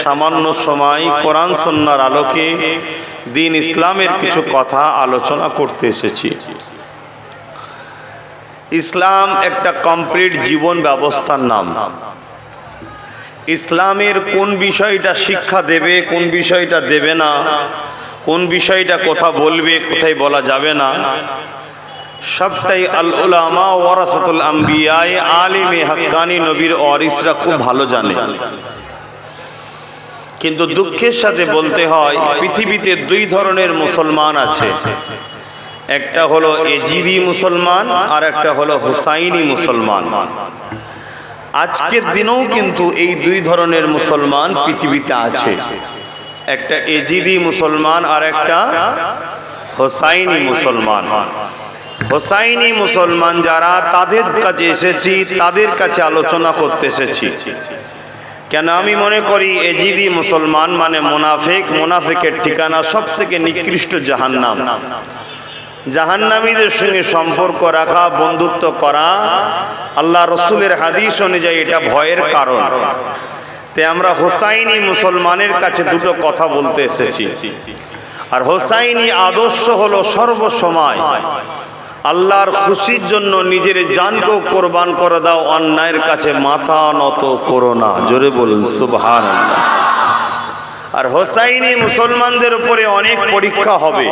সামান্য সময় কোরআন সুন্নাহর আলোকে দ্বীন ইসলামের কিছু কথা আলোচনা করতে এসেছি। ইসলাম একটা কমপ্লিট জীবন ব্যবস্থার নাম। ইসলামের কোন বিষয়টা শিক্ষা দেবে, কোন বিষয়টা দেবে না, কোন বিষয়টা কথা বলবে, কোথায় বলা যাবে না, সবটাই আল উলামা ওয়ারাসাতুল আম্বিয়া, আলিমে হাক্কানি নবীর ওয়ারিসরা খুব ভালো জানে। কিন্তু দুঃখের সাথে বলতে হয়, পৃথিবীতে দুই ধরনের মুসলমান আছে। একটা হলো এজিদি মুসলমান আর একটা হলো হুসাইনি মুসলমান। আজকের দিনেও কিন্তু এই দুই ধরনের মুসলমান পৃথিবীতে আছে। একটা এজিদি মুসলমান আর একটা হুসাইনি মুসলমান। হুসাইনি মুসলমান যারা, তাদের কাছে এসেছি, তাদের কাছে আলোচনা করতে এসেছি। কেন আমি মনে করি এজিদি মুসলমান মানে মুনাফিক, মুনাফিকের ঠিকানা সব থেকে নিকৃষ্ট জাহান্নাম। জাহান্নামীদের সঙ্গে সম্পর্ক রাখা, বন্ধুত্ব করা, আল্লাহ রসুলের হাদিস অনুযায়ী এটা ভয়ের কারণ। তাই আমরা হুসাইনি মুসলমানের কাছে দুটো কথা বলতে এসেছি। আর হুসাইনি আদর্শ হলো সর্বসময় আল্লাহর খুশির জন্য নিজের জানকেও কোরবান করে দাও, অন্যায়ের কাছে মাথা নত করো না। জোরে বলুন সুবহানাল্লাহ। আর হুসাইনি মুসলমানদের উপরে অনেক পরীক্ষা হবে।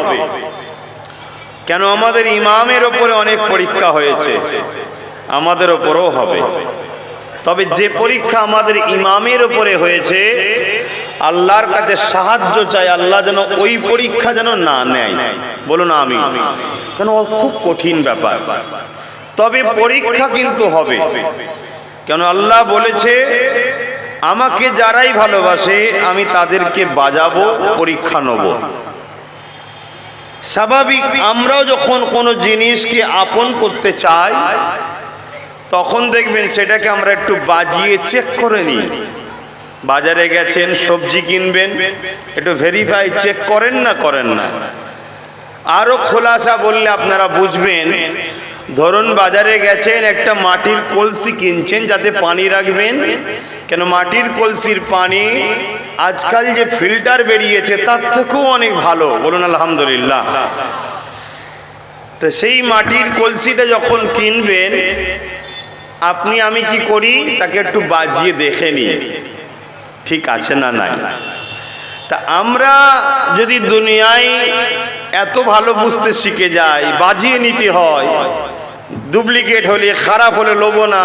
কেন? আমাদের ইমামের উপরে অনেক পরীক্ষা হয়েছে, আমাদের উপরেও হবে। তবে যে পরীক্ষা আমাদের ইমামের উপরে হয়েছে, আল্লাহর কাছে সাহায্য চাই, আল্লাহ যেন ওই পরীক্ষা যেন না নেয়। বলুন আমি। কেন? খুব কঠিন ব্যাপার। তবে পরীক্ষা কিন্তু হবে। কেন? আল্লাহ বলেছে, আমাকে যারাই ভালোবাসে আমি তাদেরকে বাজাবো, পরীক্ষা নেব। স্বাভাবিক, আমরাও যখন কোনো জিনিসকে আপন করতে চাই, তখন দেখবেন সেটাকে আমরা একটু বাজিয়ে চেক করে নিই। বাজারে গেছেন, সবজি কিনবেন, একটু ভেরিফাই চেক করেন না? করেন না? আরো খোলাসা বললে আপনারা বুঝবেন। ধরুন বাজারে গেছেন, একটা মাটির কলসি কিনছেন যাতে পানি রাখবেন। কেন? মাটির কলসির পানি আজকাল যে ফিল্টার বেরিয়েছে তার থেকেও অনেক ভালো। বলুন আলহামদুলিল্লাহ। তো সেই মাটির কলসিটা যখন কিনবেন, আপনি আমি কি করি, তাকে একটু বাজিয়ে দেখে নিই ঠিক আছে না নাই। তা আমরা যদি দুনিয়ায় এত ভালো বুঝতে শিখে যাই, বাজিয়ে নিতে হয়, ডুপ্লিকেট হলে, খারাপ হলে লোব না,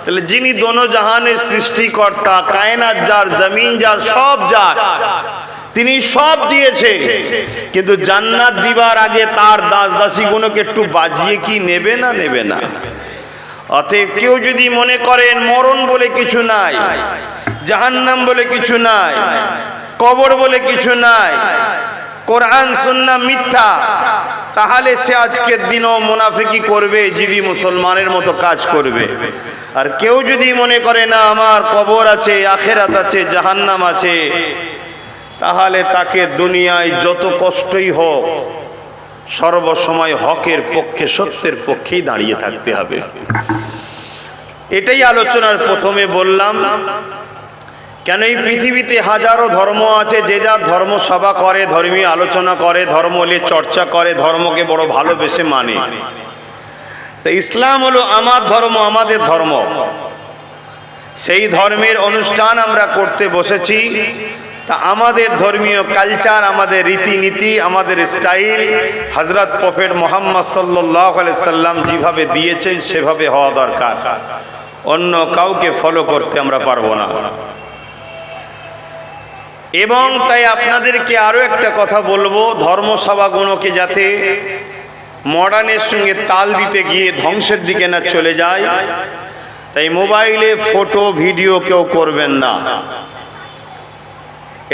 তাহলে যিনি দোনো জাহানের সৃষ্টিকর্তা, কায়নাত যার, জমিন যার, সব যার, তিনি সব দিয়েছে। কিন্তু জান্নাত দিবার আগে তার দাস দাসীগুলোকে একটু বাজিয়ে কি নেবে না? নেবে না। অতএব কেউ যদি মনে করেন মরণ বলে কিছু নাই, জাহান্নাম বলে কিছু নাই, কবর বলে কিছু নাই, কোরআন সুন্নাহ মিথ্যা, তাহলে সে আজকের দিনও মুনাফিকি করবে, জিদি মুসলমানের মতো কাজ করবে। আর কেউ যদি মনে করে না আমার কবর আছে, আখিরাত আছে, জাহান্নাম আছে, তাহলে তাকে দুনিয়ায় যত কষ্টই হোক সর্বসময় হকের পক্ষে, সত্যের পক্ষেই দাঁড়িয়ে থাকতে হবে। এটাই আলোচনার প্রথমে বললাম। কেন? এই পৃথিবীতে হাজারো ধর্ম আছে, যে যার ধর্ম সভা করে, ধর্মীয় আলোচনা করে, ধর্ম নিয়ে চর্চা করে, ধর্মকে বড় ভালোবেসে মানে। তো ইসলাম হলো আমার ধর্ম, আমাদের ধর্ম। সেই ধর্মের অনুষ্ঠান আমরা করতে বসেছি। তা আমাদের ধর্মীয় কালচার, আমাদের রীতিনীতি, আমাদের স্টাইল হযরত প্রফেট মুহাম্মদ সাল্লাল্লাহু আলাইহি সাল্লাম যেভাবে দিয়েছেন সেভাবে হওয়া দরকার। অন্য কাউকে ফলো করতে আমরা পারবো না। এবং তাই আপনাদেরকে আরো একটা কথা বলবো, ধর্মসভাগুলোকে যাতে মডার্নের সঙ্গে তাল দিতে গিয়ে ধ্বংসের দিকে না চলে যায়, তাই মোবাইলে ফটো ভিডিও কেউ করবেন না।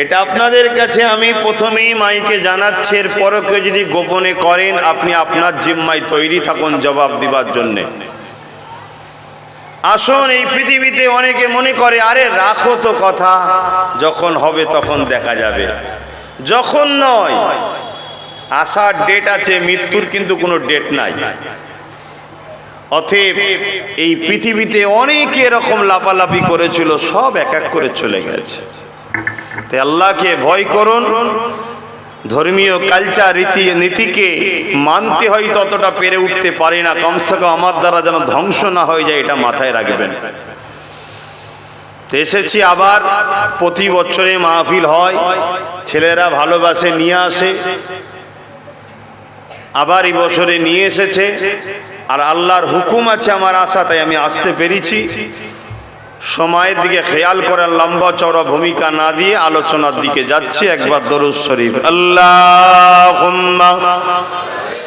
এটা আপনাদের কাছে আমি প্রথমেই মাইকে জানাচ্ছি। এরপরও কেউ যদি গোপনে করেন, আপনি আপনার জিম্মায় তৈরি থাকুন জবাব দিবার জন্যে। আসুন, এই পৃথিবীতে অনেকে মনে করে আরে রাখো তো কথা, যখন হবে তখন দেখা যাবে। যখন নয়, আসার ডেট আছে, মৃত্যুর কিন্তু কোনো ডেট নাই। অতএব এই পৃথিবীতে অনেকে এরকম লাপালাপি করেছিল, সব এক এক করে চলে গেছে। তাই আল্লাহকে ভয় করুন। ধর্মীয় কালচার রীতি নীতিকে মানতে হয় ততটা পেরে উঠতে পারি না, কমসে কম আমার দ্বারা যেন ধ্বংস না হয়ে যায় এটা মাথায় রাখবেন। এসেছি আবার, প্রতি বছরে মাহফিল হয়, ছেলেরা ভালোবাসে নিয়ে আসে, আবার এই বছরে নিয়ে এসেছে। আর আল্লাহর হুকুম আছে আমার আশা, তাই আমি আসতে পেরেছি। সময়ের দিকে খেয়াল করার লম্বা চওড়া ভূমিকা না দিয়ে আলোচনার দিকে যাচ্ছি। একবার দরুদ শরীফ, আল্লাহুম্মা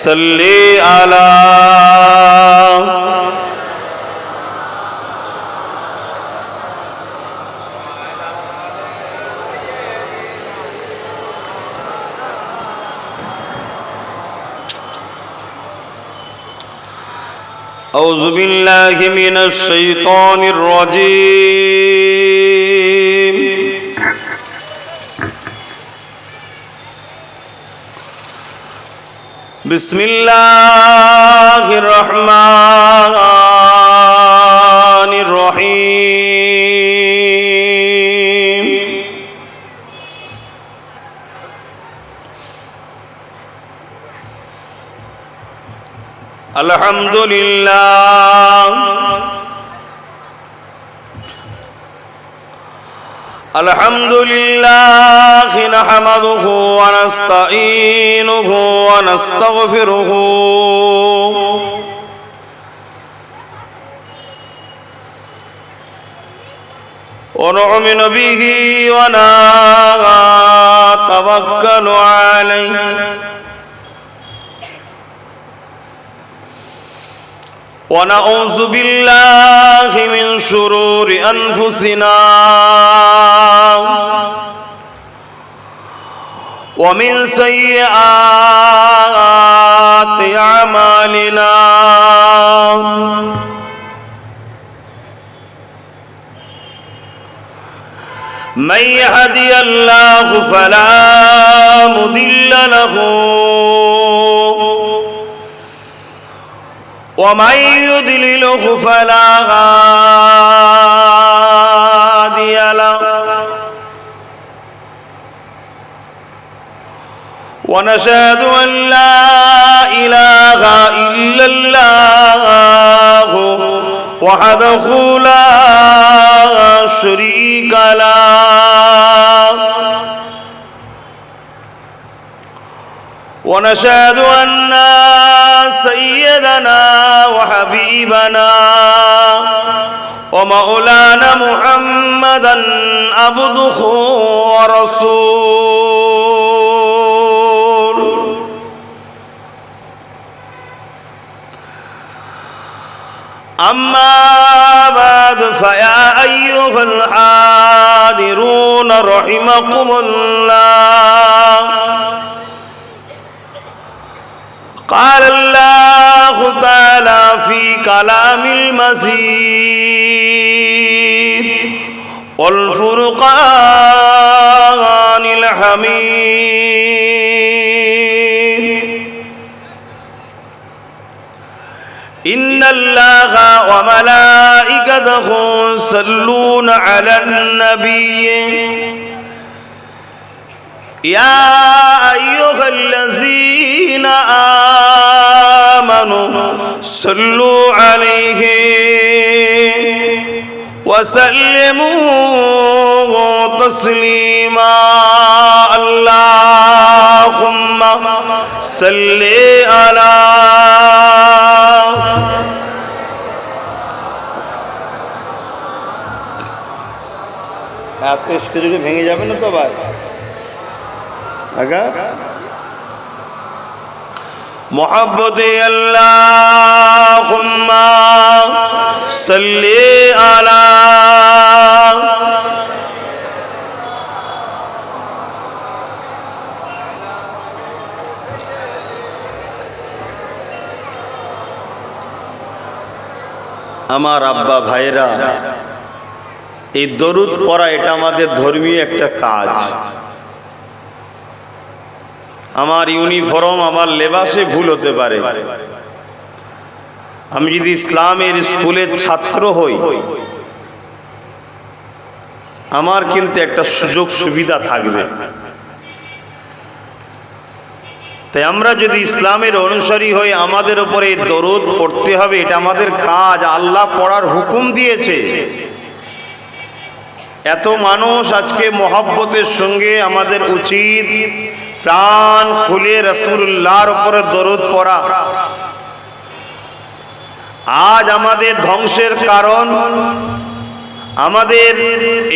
সাল্লি আলা أعوذ بالله من الشيطان الرجيم بسم الله الرحمن الرحيم الحمد لله الحمد لله نحمده ونستعينه ونستغفره ونؤمن به ونتوكل عليه ونعوذ بالله من شرور أنفسنا ومن سيئات أعمالنا من يهدي الله فلا مضل له ومن يضلله فلا هادي له ونشهد أن لا إله إلا الله وحده لا شريك له ونشهد أن سيدنا وحبيبنا ومولانا محمدا عبده ورسوله أما بعد فيا أيها الحاضرون رحمكم الله قال الله تعالى في كلام المجيد والفرقان الحميد إن الله وملائكته يصلون على النبي يا أيها الذين آمنوا صلوا عليه وسلموا تسليما اللهم صل على आपके स्टूडियो भेंगे जाबे ना तो भाई आगा मोहब्बत अल्लाहुम्मा सल्ली अला আমার আব্বা ভাইরা এই দরুদ পড়া এটা আমাদের ধর্মীয় একটা কাজ। আমার ইউনিফর্ম আমার লেবাসে ভুল হতে পারে, আমি যদি ইসলামের স্কুলের ছাত্র হই আমার কিন্তু একটা সুযোগ সুবিধা থাকবে। তাই আমরা যদি ইসলামের অনুসারী হই আমাদের উপরে দরুদ পড়তে হবে, এটা আমাদের কাজ, আল্লাহ পড়ার হুকুম দিয়েছে। এত মানুষ আজকে মহব্বতের সঙ্গে আমাদের উচিত প্রাণ খুলে রাসূলুল্লাহর উপরে দরুদ পড়া। আজ আমাদের ধ্বংসের কারণ, আমাদের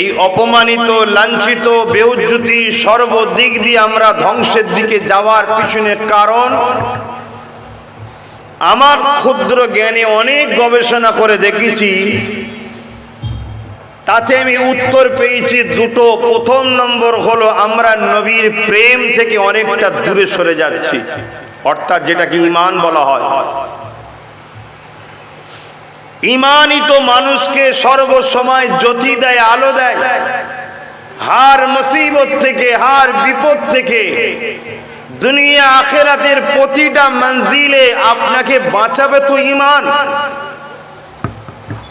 এই অপমানিত, লাঞ্ছিত, বেউজ্জতি সর্বদিক দিয়ে আমরা ধ্বংসের দিকে যাওয়ার পিছনে কারণ, আমার ক্ষুদ্র জ্ঞানে অনেক গবেষণা করে দেখেছি, তাতে আমি উত্তর পেয়েছি দুটো। প্রথম নম্বর হলো আমরা নবীর প্রেম থেকে অনেকটা দূরে সরে যাচ্ছি, অর্থাৎ যেটাকে ঈমান বলা হয়। ঈমানই তো মানুষকে সর্বসময় জ্যোতি দেয়, আলো দেয়। হার মুসিবত থেকে, হার বিপদ থেকে, দুনিয়া আখিরাতের প্রতিটা মঞ্জিলে আপনাকে বাঁচাবে তো ঈমান।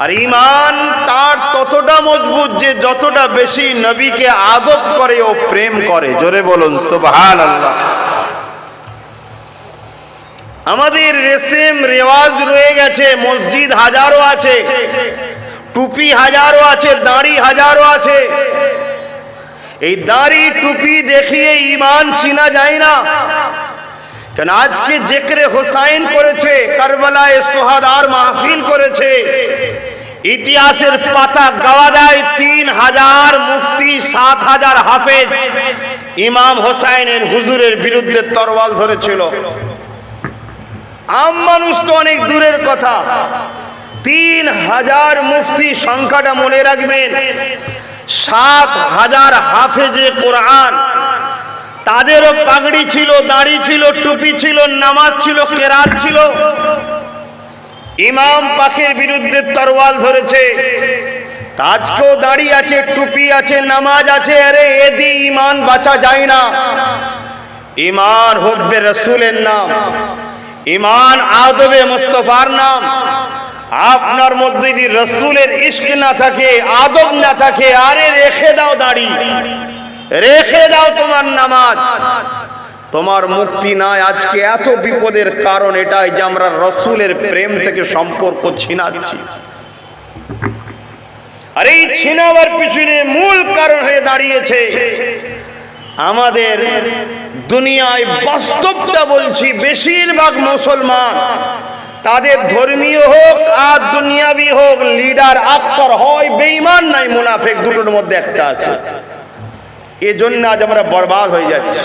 আর ঈমান তার ততটা মজবুত যে যতটা বেশি নবীকে আদব করে ও প্রেম করে। জোরে বলুন সুবহানাল্লাহ। আমাদের রেশম রেওয়াজ রয়ে গেছে, মসজিদ হাজারো আছে, টুপি হাজারো আছে, দাড়ি হাজারো আছে। এই দাড়ি টুপি দেখিয়ে ঈমান চিনা যায় না। কেন আজকে জিকরে হুসাইন করেছে, কারবালায় সুহাদার মাহফিল করেছে, ইতিহাসের পাতা গাওয়া দেয় 3000 মুফতি, 7000 হাফেজ ইমাম হোসাইনের হুজুরের বিরুদ্ধে তরওয়াল ধরেছিল। আম মানুষ তো অনেক দূরের কথা, 3000 মুফতি সংখ্যাটা মনে রাখবেন, 7000 হাফেজে কোরআন, তাদেরও পাগড়ি ছিল, দাড়ি ছিল, টুপি ছিল, নামাজ ছিল, কেরাত ছিল। ইমাম পাকের বিরুদ্ধে তরওয়াল ধরেছে, আজকেও দাড়ি আছে, টুপি আছে, নামাজ আছে। আরে এদি ঈমান বাঁচা যায় না। ঈমান হুব্বে রাসূলের নাম, ঈমান আদবে মুস্তাফার নাম। আপনার মধ্যে যদি রাসূলের ইশক না থাকে, আদব না থাকে, আরে রেখে দাও দাড়ি, রেখে দাও তোমার নামাজ, তোমার মুক্তি নাই। আজকে এত বিপদের কারণ এটাই যে আমরা রাসূলের প্রেম থেকে সম্পর্ক ছিনাচ্ছি। আর এই ছিনাবার পিছনে মূল কারণ হয়ে দাঁড়িয়েছে আমাদের দুনিয়ায়, বাস্তবটা বলছি, বেশিরভাগ মুসলমান, তাদের ধর্মীয় হোক আর দুনিয়াবি হোক, লিডার আকসার হয় বেঈমান নাই মুনাফিক, দুটোর মধ্যে একটা আছে। এজন্য আজ আমরা বরবাদ হয়ে যাচ্ছি,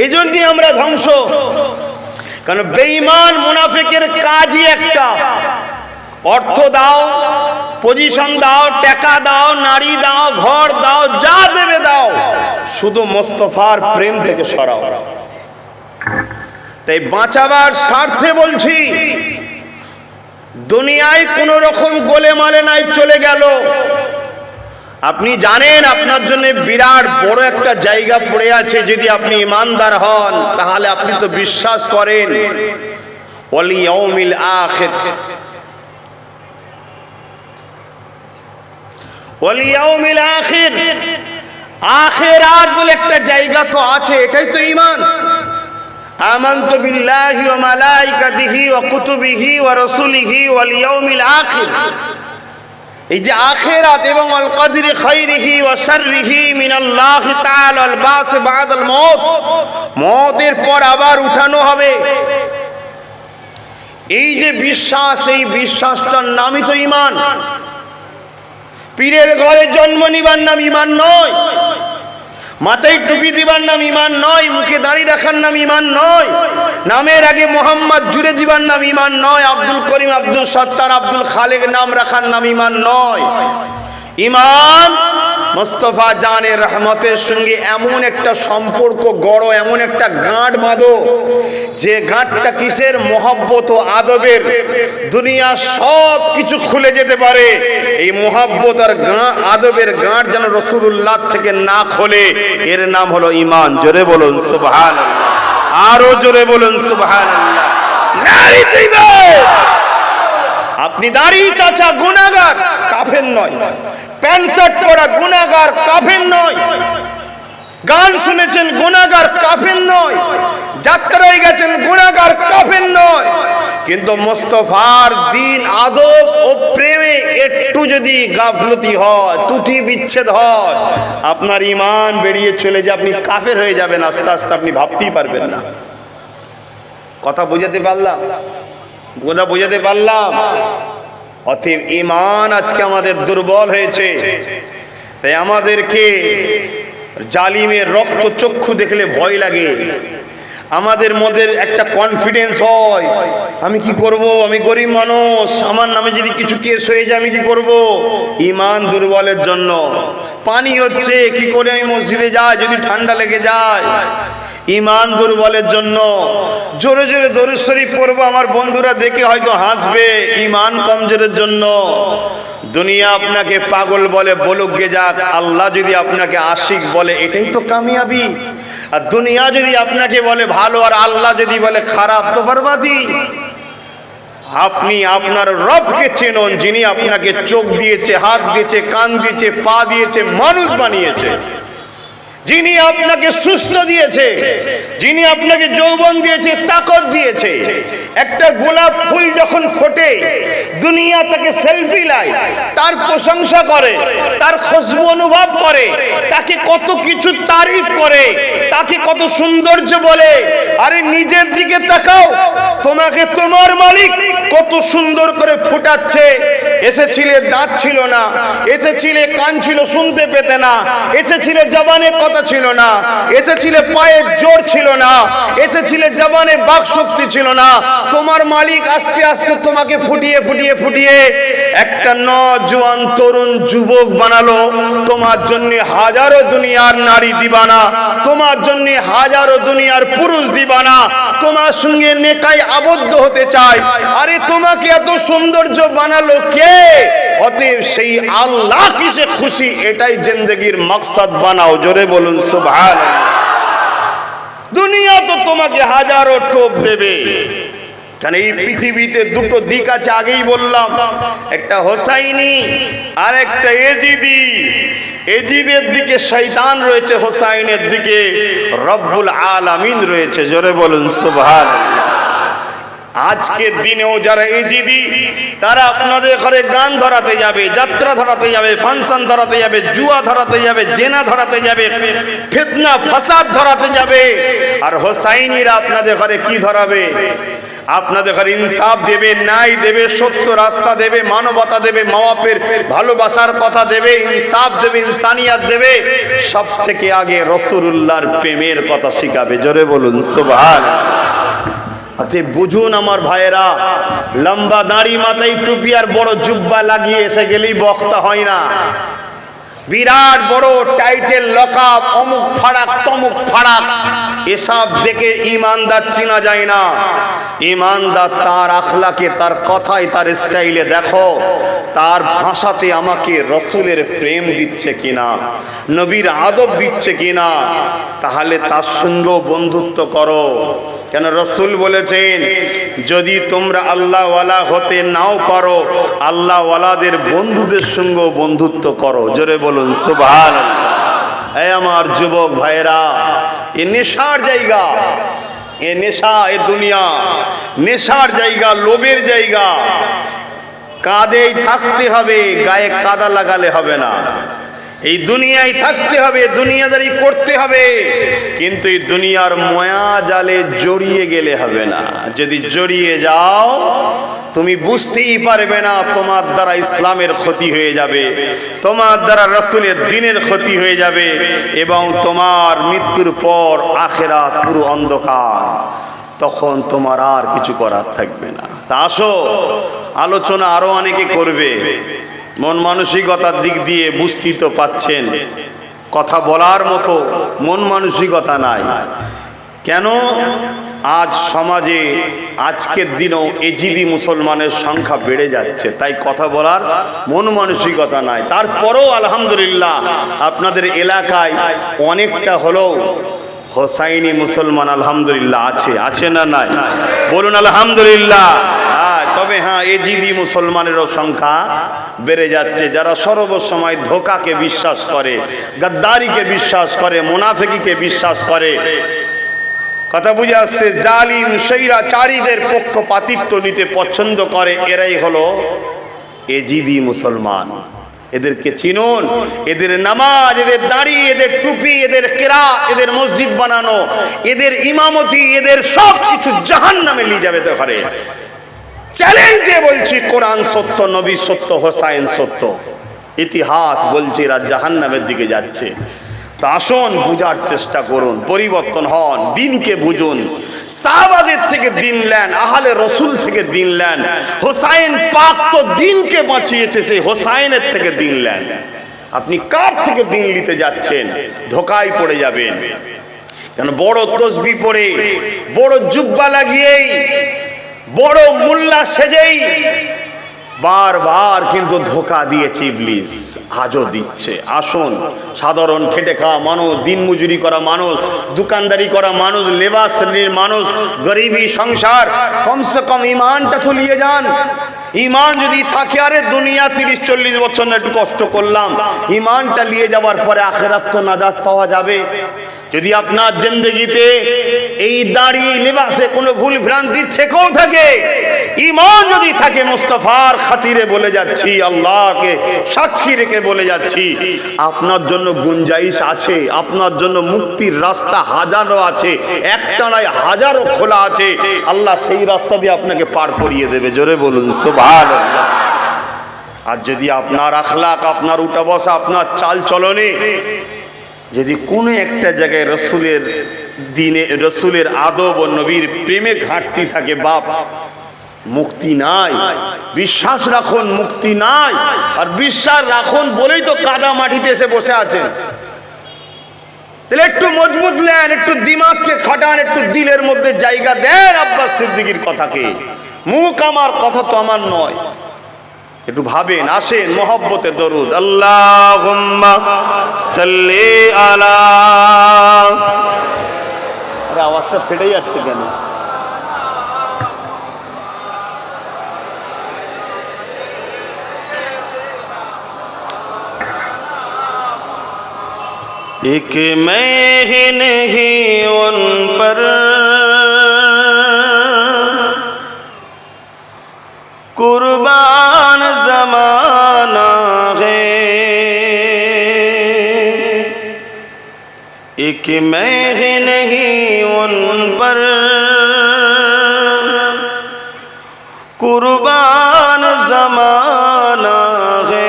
এজন্যই আমরা ধ্বংস। কারণ বেঈমান মুনাফিকের কাজই একটা, অর্থ দাও, পজিশন দাও, টাকা দাও, নারী দাও, ঘর দাও, যা দেবে দাও, শুধু মোস্তফার প্রেম থেকে সরাও। তাই বাঁচাবার স্বার্থে বলছি, দুনিয়ায় কোন রকম গোলেমালে নাই, চলে গেল। আপনি জানেন আপনার জন্য বিরাট বড় একটা জায়গা পড়ে আছে। যদি আপনি ইমানদার হন তাহলে আপনি তো বিশ্বাস করেন ওয়াল ইয়াউমিল আখির, ওয়াল ইয়াউমিল আখির, আখিরাত বলে একটা জায়গা তো আছে, এটাই তো ঈমান। আমানতু বিল্লাহি ওয়া মালাইকাতিহি ওয়া কুতুবিহি ওয়া রাসূলিহি ওয়াল ইয়াউমিল আখির। এই যে আখিরাত এবং আল কদরি খাইরিহি ওয়া শাররিহি মিনাল্লাহি তাআলা, আল বাস বাদাল মউত, মওতের পর আবার উঠানো হবে, এই যে বিশ্বাস, এই বিশ্বাসটার নামই তো ঈমান। পীরের ঘরে জন্ম নিবার নাম ঈমান নয়, মাথায় টুপি দিবার নাম ঈমান নয়, মুখে দাড়ি রাখার নাম ঈমান নয়, নামের আগে মোহাম্মদ জুড়ে দিবার নাম ঈমান নয়, আব্দুল করিম, আব্দুল সত্তার, আব্দুল খালেক নাম রাখার নাম ঈমান নয়। ঈমান মুস্তাফা জানের রহমতের সঙ্গে এমন একটা সম্পর্ক গড়ো, এমন একটা গাঁট বাঁধো যে গাঁটটা কিসের? মহব্বত ও আদবের। দুনিয়া সব কিছু খুলে যেতে পারে, এই মহব্বত আর আদবের গাঁট যেন রাসূলুল্লাহ থেকে না খোলে, এর নাম হলো ঈমান। জোরে বলুন সুবহানাল্লাহ, আরো জোরে বলুন সুবহানাল্লাহ। নারী দিবে আপনি দাড়ি চাচা গুনাহগার, কাফের নয়, প্যান্ট শার্ট পরা গুনাহগার কাফের নয়, গান শুনেছেন গুনাহগার কাফের নয়, যাত্রায় গেছেন গুনাহগার কাফের নয়। কিন্তু মুস্তাফার দ্বীন আদব ও প্রেমে একটু যদি গাফলতি হয়, ত্রুটি বিচ্ছেদ হয়, আপনার ঈমান বেরিয়ে চলে যায়, আপনি কাফের হয়ে যাবেন আস্তে আস্তে, আপনি ভাবতেই পারবেন না। কথা বোঝাতে পারলাম? বোঝাতে পারলাম? অতএব ঈমান আজকে আমাদের দুর্বল হয়েছে, তাই আমাদেরকে জালিমের রক্ত চক্ষু দেখলে ভয় লাগে। আমাদের মধ্যে একটা কনফিডেন্স হয়, আমি কি করব, আমি গরিব মানুষ, আমার নামে যদি কিছু কেস হয়ে যায় আমি কি করব। ঈমান দুর্বলের জন্য। পানি হচ্ছে, কি করে আমি মসজিদে যাই যদি ঠান্ডা লেগে যায়। ঈমান দুর্বলের জন্য। জোরে জোরে দরুদ শরীফ পড়বো, আমার বন্ধুরা দেখে হয়তো হাসবে, ঈমান কমজোরের জন্য। দুনিয়া আপনাকে পাগল বলে, বলুক গে যাক। আল্লাহ যদি আপনাকে আশিক বলে, এটাই তো কামিয়াবি। আর দুনিয়া যদি আপনাকে বলে ভালো, আর আল্লাহ যদি বলে খারাপ, তো বরবাদি। আপনি আপনার রবকে চেনুন, যিনি আপনাকে চোখ দিয়েছে, হাত দিয়েছে, কান দিয়েছে, পা দিয়েছে, মানুষ বানিয়েছে, যিনি আপনাকে সুস্থ দিয়েছে, যিনি আপনাকে যৌবন দিয়েছে, তাকত দিয়েছে। একটা গোলাপ ফুল যখন ফোটে, দুনিয়া তাকে সেলফি লায়, তার প্রশংসা করে, তার খুশবু অনুভব করে, তাকে কত কিছু তারিফ করে, তাকে কত সৌন্দর্য বলে। আরে নিজের দিকে তাকাও, তোমাকে তোমার মালিক কত সুন্দর করে ফুটাচ্ছে। এসেছিলে দাঁত ছিল না, এসেছিলে কান ছিল শুনতে পেতে না, এসেছিলে জবানে কথা ছিল না, এসেছিলে পায়ের জোর ছিল না, এসেছিলে জবানে বাক শক্তি ছিল না। তোমার মালিক আস্তে আস্তে তোমাকে ফুটিয়ে ফুটিয়ে ফুটিয়ে একটা নওজোয়ান তরুণ যুবক বানালো। তোমার জন্য হাজারো দুনিয়ার নারী দিবানা, তোমার জন্য হাজারো দুনিয়ার পুরুষ দিবানা তোমার সঙ্গে নেকায় আবদ্ধ হতে চায়। আরে তোমাকে এত সৌন্দর্য বানালো কে? অতএব সেই আল্লাহ কিসে খুশি, এটাই জিন্দেগির মাকসাদ বানাও। জোরে বলুন সুবহানাল্লাহ। দুনিয়া তো তোমাকে হাজারো টোপ দেবে, কারণ এই পৃথিবীতে দুটো দিক আছে, আগেই বললাম, একটা হোসাইনি আর একটা এজিদি। এজিদের দিকে শয়তান রয়েছে, হোসাইনের দিকে রব্বুল আলামিন রয়েছে। জোরে বলুন সুবহানাল্লাহ। আজকের দিনেও যারা এজিদি, তারা আপনাদের ঘরে গান ধরাতে যাবে, যাত্রা ধরাতে যাবে, ফাংশন ধরাতে যাবে, জুয়া ধরাতে যাবে, জেনা ধরাতে যাবে, ফিতনা ফাসাদ ধরাতে যাবে। আর হোসাইনিরা আপনাদের ঘরে কি ধরাবে? আপনাদের ঘরে ইনসাফ দেবে, ন্যায় দেবে, সত্য রাস্তা দেবে, মানবতা দেবে, মা বাপের ভালোবাসার কথা দেবে, ইনসাফ দেবে, ইনসানিয়াত দেবে। সব থেকে আগে রাসূলুল্লাহর প্রেমের কথা শিখাবে। জোরে বলুন সুবহানাল্লাহ। অতএব বুঝুন আমার ভাইয়েরা, লম্বা দাড়ি, মাথায় টুপি আর বড় জুব্বা লাগিয়ে এসে গেলেই বক্তা হয় না। বিরাট বড় টাইটেল, লকাব, অমুক ফাড়াক তমুক ফাড়াক, এসব দেখে ঈমানদার চেনা যায় না। ঈমানদার তার আখলাকে, তার কথায়, তার স্টাইলে দেখো, তার ভাষাতে আমাকে রসুলের প্রেম দিচ্ছে কিনা, নবীর আদব দিচ্ছে কিনা, তাহলে তার সঙ্গেও বন্ধুত্ব করো। কেন রসুল বলেছেন, যদি তোমরা আল্লাহওয়ালা হতে নাও পারো, আল্লাহওয়ালাদের বন্ধুদের সঙ্গেও বন্ধুত্ব করো। জোরে বলুন সুবহানাল্লাহ। এই আমার যুবক ভাইয়েরা, এ নেশার জায়গা, এ নেশা, এ দুনিয়া নেশার জায়গা, লোভের জায়গা। কাঁধেই থাকতে হবে, গায়ে কাদা লাগালে হবে না। এই দুনিয়ায় থাকতে হবে, দুনিয়াদারি করতে হবে, কিন্তু এই দুনিয়ার মায়া জালে জড়িয়ে গেলে হবে না। যদি জড়িয়ে যাও, তুমি বুঝতেই পারবে না, তোমার দ্বারা ইসলামের ক্ষতি হয়ে যাবে, তোমার দ্বারা রাসূলের দ্বীনের ক্ষতি হয়ে যাবে, এবং তোমার মৃত্যুর পর আখিরাত পুরো অন্ধকার। তখন তোমার আর কিছু করার থাকবে না। তা আসো, আলোচনা আরো অনেকে করবে। মন মানসিকতার দিক দিয়ে বুঝতেই তো পাচ্ছেন, কথা বলার মতো মন মানসিকতা নাই। কেন? আজ সমাজে আজকের দিনেও এজিদি মুসলমানের সংখ্যা বেড়ে যাচ্ছে, তাই কথা বলার মন মানসিকতা নাই। তারপরেও আলহামদুলিল্লাহ আপনাদের এলাকায় অনেকটা হলেও হোসাইনি মুসলমান আলহামদুলিল্লাহ আছে, আছে না নাই? বলুন আলহামদুলিল্লাহ। তবে তবে হ্যাঁ, এজিদি মুসলমানেরও সংখ্যা বেড়ে যাচ্ছে, যারা সর্বসময় ধোঁকাকে বিশ্বাস করে, গাদ্দারিকে বিশ্বাস করে, মুনাফিকিকে বিশ্বাস করে। কথা বুঝে আসছে? জালিম স্বৈরাচারীদের পক্ষপাতিত্ব নিতে পছন্দ করে, এরাই হলো এজিদি মুসলমান। এদেরকে চিনুন, এদের নামাজ, এদের দাড়ি, এদের টুপি, এদের কিরাত, এদের মসজিদ বানানো, এদের ইমামতি, এদের সব কিছু জাহান্নামে নিয়ে যাবে। তো ঘরে চ্যালেঞ্জ দিয়ে বলছি, কোরআন সত্য, নবী সত্য, হোসাইন সত্য, ইতিহাস বলছে এরা জাহান্নামের দিকে যাচ্ছে। তা আসুন বুঝার চেষ্টা করুন, পরিবর্তন হন, দিনকে বুঝুন। সাহাবাদের থেকে দিন নেন, আহলে রসুল থেকে দিন নেন। হোসাইন পাক তো দিনকে বাঁচিয়েছে, সেই হোসাইনের থেকে দিন নেন। আপনি কার থেকে দিন নিতে যাচ্ছেন? ধোকায় পড়ে যাবেন। কেন বড় তসবি পড়ে, বড় জুব্বা লাগিয়েই, বড় মোল্লা সেজেই বারবার কিন্তু ধোকা দিয়েছে ইবলিস, আজও দিচ্ছে। আসুন, সাধারণ খেটে খাওয়া মানুষ, দিন মজুরি করা মানুষ, দোকানদারি করা মানুষ, লেবাস শ্রেণীর মানুষ, গরিবী সংসার, কমসে কম ইমানটা তো নিয়ে যান। ইমান যদি থাকে, আরে দুনিয়া 30-40 বছর না একটু কষ্ট করলাম, ইমানটা নিয়ে যাওয়ার পরে আখেরাত তো নাজাত পাওয়া যাবে। যদি আপনার জিন্দেগিতে এই দাড়ি লিবাসে কোনো ভুল ভ্রান্তি থেকেও থাকে, ঈমান যদি থাকে, মুস্তাফার খাতিরে বলে যাচ্ছি, আল্লাহকে সাক্ষী রেখে বলে যাচ্ছি, আপনার জন্য গুঞ্জাইশ আছে, আপনার জন্য মুক্তির রাস্তা হাজারো আছে, একটা নয় হাজারো খোলা আছে। আল্লাহ সেই রাস্তা দিয়ে আপনাকে পার করিয়ে দেবে। জোরে বলুন সুবহানাল্লাহ। আর যদি আপনার আখলাক, আপনার উঠা বসা, আপনার চাল চলনে যদি কোনো একটা জায়গায় রসুলের দিনে, রসুলের আদব ও নবীর প্রেমে ঘাটতি থাকে, বাপ মুক্তি নাই। বিশ্বাস রাখুন, মুক্তি নাই। আর বিশ্বাস রাখুন বলেই তো কাদা মাটিতে এসে বসে আছেন। তাহলে একটু মজবুত নেন, একটু দিমাগকে খাটান, একটু দিলের মধ্যে জায়গা দেন আব্বাস সিদ্দিকীর কথাকে। মুখ আমার কথা তো আমার নয়, একটু ভাবেন। আসেন মহব্বতে দরুদ, আল্লাহুম্মা সাল্লি আলা। আরে আওয়াজটা ফেটে যাচ্ছে কেন? एक मैं ही नहीं उन पर कुर्बान ज़माना है, एक मैं ही नहीं उन पर कुर्बान ज़माना है,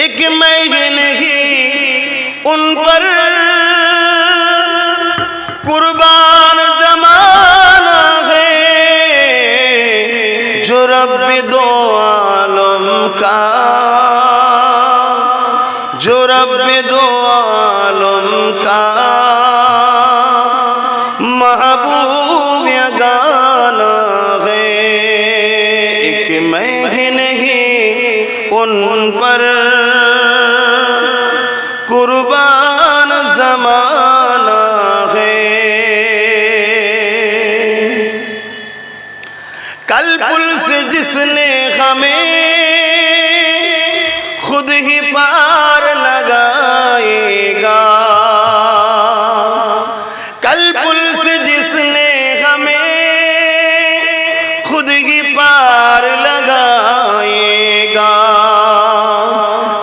एक मैं ही नहीं उन पर कुर्बान ज़माना है, जो रब दो आलम का, जो रब दो आलम का महबूब गाना है, एक मैं ही नहीं उन पर कुर्बान ज़माना है। कल पुल से जिसने हमें खुद ही पार लगाएगा, कल पुल से जिसने हमें खुद ही पार लगाएगा,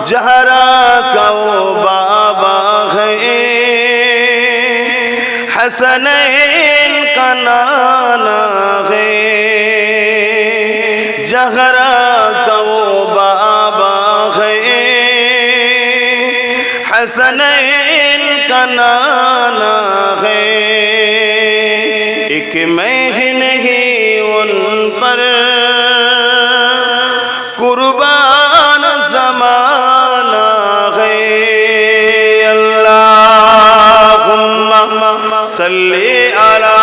जहरा का वो बाबा है, हसनैन का नाना है, जहरा का वो बाबा है, हसनैन का नाना है, एक मैं ही नहीं उन पर कुर्बान ज़माना है। अल्लाहुम्मा सल्ली अला।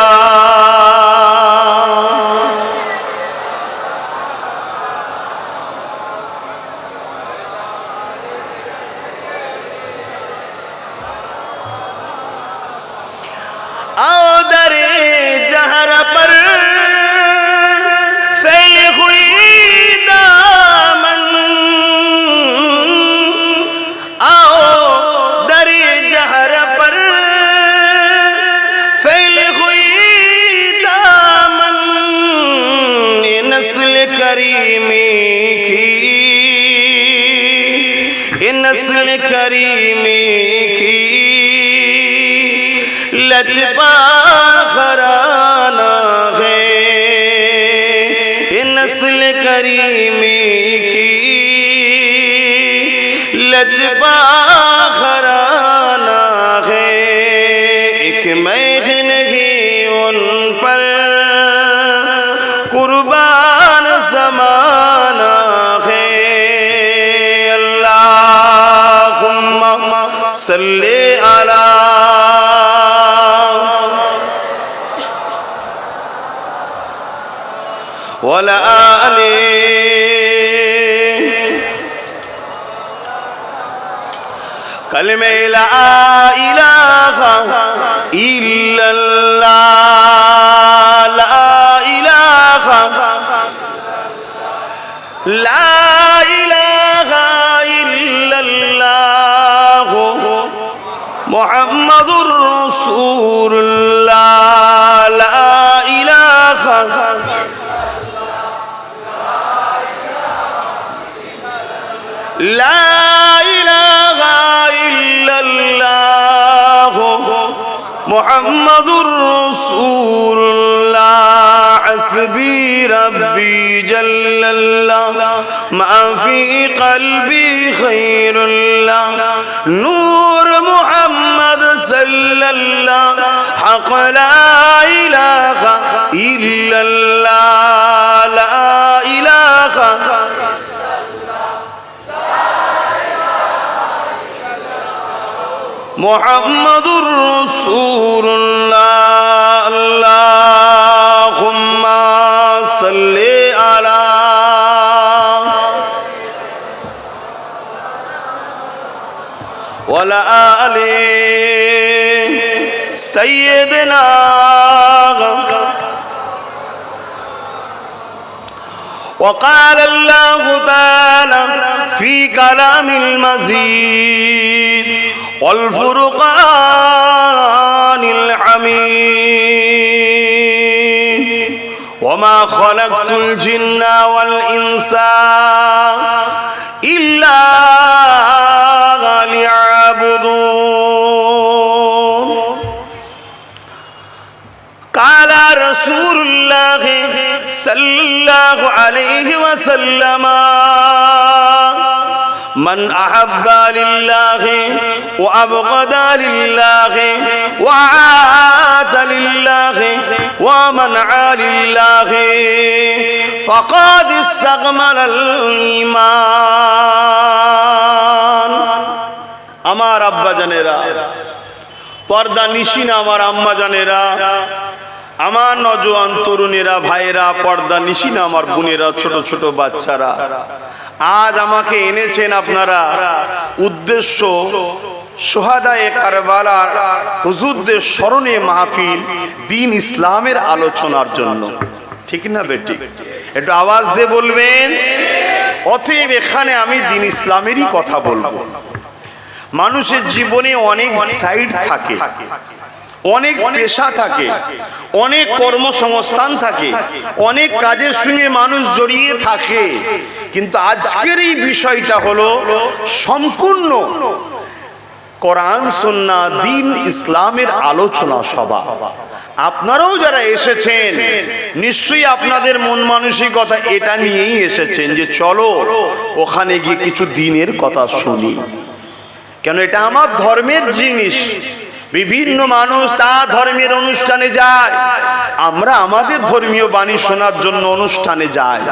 आओ दरे जहरा पर फैली हुई दामन, आओ दरे जहर पर फैली हुई दामन, ये नस्ल करीमी की, ये नस्ल करीमी की लजपा खराना है, ये नस्ल करीमी की लजपा खराना है। एक मैं नहीं उन पर कुर्बान ज़माना है। अल्लाहुम्मा सल्ले अला वला आले कलमे ला इलाहा इल्लल्लाह, ला इलाहा इल्लल्लाह मुहम्मदुर रसूलुल्लाह, ला इलाहा ला इलाहा इल्लल्लाह मुहम्मदुर रसूलुल्लाह। हस्बी रब्बी जल्लल्लाह मा फी क़ल्बी खैरुल्लाह, नूर मुहम्मद सल्लल्लाह हक़ ला इलाहा इल्लल्लाह, ला इलाहा मुहम्मदुर रसूलुल्लाह। अल्लाहुम्मा सल्ली अला वला आले सय्यदना। وقال الله تعالى في كلام المزيد والفرقان الحميد وما خلقت الجن والإنس إلا ليعبدون. قال رسول الله صلى الله عليه وسلم من أحب لله وأبغض لله وعاد لله ومنع لله فقد استكمل الإيمان. আমার আব্বা জানেরা, পর্দা নিশিনা আমার আম্মা জানেরা, আমার নওজোয়ান তরুণেরা, ভাইরা, পর্দা নিশিনা আমার বোনেরা, ছোট ছোট বাচ্চারা, আজ আমাকে এনেছেন আপনারা উদ্দেশ্য শোহাদায়ে কারবালা হুজুরদের স্মরণে মাহফিল, দ্বীন ইসলামের আলোচনার জন্য। ঠিক না বেটি? একটু আওয়াজ দিয়ে বলবেন। অতএব এখানে আমি দ্বীন ইসলামেরই কথা বলবো। মানুষের জীবনে অনেক সাইড থাকে, অনেক পেশা থাকে, অনেক কর্মসংস্থান থাকে, অনেক কাজের সঙ্গে মানুষ জড়িয়ে থাকে, কিন্তু আজকের এই বিষয়টা হলো সম্পূর্ণ কোরআন সুন্নাহ দ্বীন ইসলামের আলোচনা সভা। আপনারাও যারা এসেছেন নিশ্চয়ই আপনাদের মন মানসিকতা এটা নিয়েই এসেছেন যে চলো ওখানে গিয়ে কিছু দ্বীনের কথা শুনি, কেন এটা আমার ধর্মের জিনিস। বিভিন্ন মানুষ তার ধর্মের অনুষ্ঠানে যায়, আমরা আমাদের ধর্মীয় বাণী শোনার জন্য অনুষ্ঠানে যাই।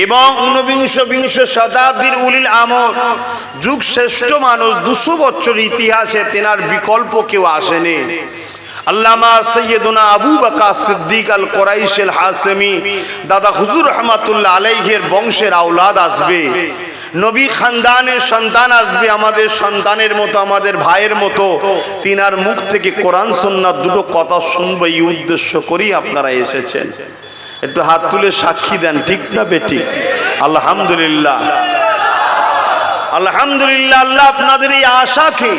এবং ঊনবিংশ শতাব্দীর উলিল আমর যুগ শ্রেষ্ঠ মানুষ, 200 বছর ইতিহাসে তেনার বিকল্প কেউ আসেনি। আল্লামা সৈয়দনা আবু বকর সিদ্দিক আল কুরাইশ আল হাসেমি দাদা হুজুর রহমাতুল্লাহ আলাইহির বংশের আওলাদ আসবে। নবী খানদানের সন্তান আসবে, আমাদের সন্তানের মতো, আমাদের ভাইয়ের মতো, তিনার মুখ থেকে কোরআন সুন্নাত দুটো কথা শুনবো, এই উদ্দেশ্য করেই আপনারা এসেছেন। একটু হাত তুলে সাক্ষী দেন, ঠিক না বেঠিক? আলহামদুলিল্লাহ, আলহামদুলিল্লাহ। আল্লাহ আপনাদের এই আশাকে,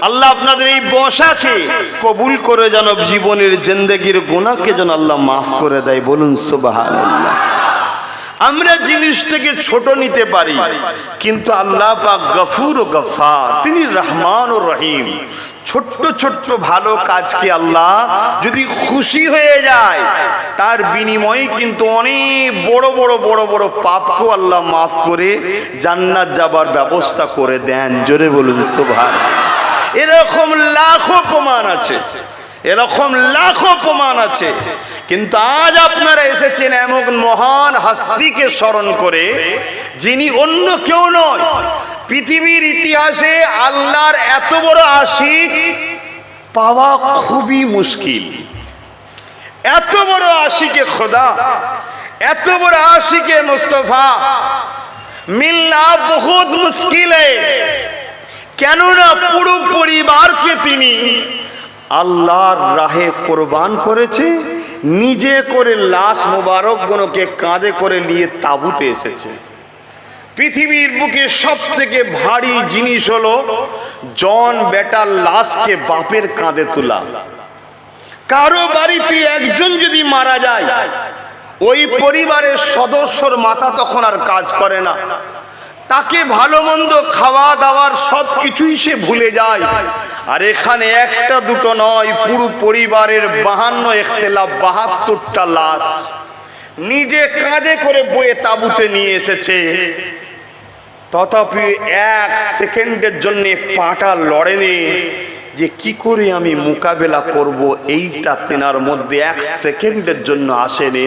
আল্লাহ আপনাদের এই বসাকে কবুল করে যেন জীবনের জিন্দেগির গুনাহকে যেন আল্লাহ মাফ করে দেয়। বলুন সুবহানাল্লাহ। আমরা জিনিসটাকে ছোট নিতে পারি, কিন্তু আল্লাহ পাক গফুর ও গফফার, তিনি রহমান ও রহিম। ছোট্ট ছোট্ট ভালো কাজকে আল্লাহ যদি খুশি হয়ে যায়, তার বিনিময়ে কিন্তু অনেক বড় বড় বড় বড় পাপকেও আল্লাহ মাফ করে জান্নাত যাবার ব্যবস্থা করে দেন। জোরে বলুন সুবহানাল্লাহ। এরকম লাখো প্রমাণ আছে, এরকম লাখো প্রমাণ আছে। কিন্তু আজ আপনারা এসেছেন এমন মহান হাস্তিকে স্মরণ করে, যিনি অন্য কেউ নয়। পৃথিবীর ইতিহাসে আল্লাহর এত বড় আশিক পাওয়া খুবই মুশকিল। এত বড় আশিকে খোদা, এত বড় আশিকে মুস্তফা মিলনা বহুত মুশকিল। কেননা পুরো পরিবারকে তিনি আল্লাহর রাহে কোরবান করেছে, নিজে করে লাশ মোবারক গুলোকে কাঁধে করে নিয়ে তাঁবুতে এসেছে। পৃথিবীর বুকে সব থেকে ভারী জিনিস হলো জন বেটার লাশকে বাপের কাঁধে তোলা। কারো বাড়িতে একজন যদি মারা যায়, ওই পরিবারের সদস্যর মাথা তখন আর কাজ করে না, তাকে ভালো মন্দ খাওয়া দাওয়ার সব কিছুই সে ভুলে যায়। আর এখানে একটা দুটো নয়, পুরো পরিবারের 52 ইখতিলাফ 72টা লাশ নিজে কাঁধে করে বয়ে তাঁবুতে নিয়ে এসেছে। তথাপি এক সেকেন্ডের জন্য পাটা লড়েনি যে কি করে আমি মোকাবেলা করব, এইটা তেনার মধ্যে এক সেকেন্ডের জন্য আসেনি।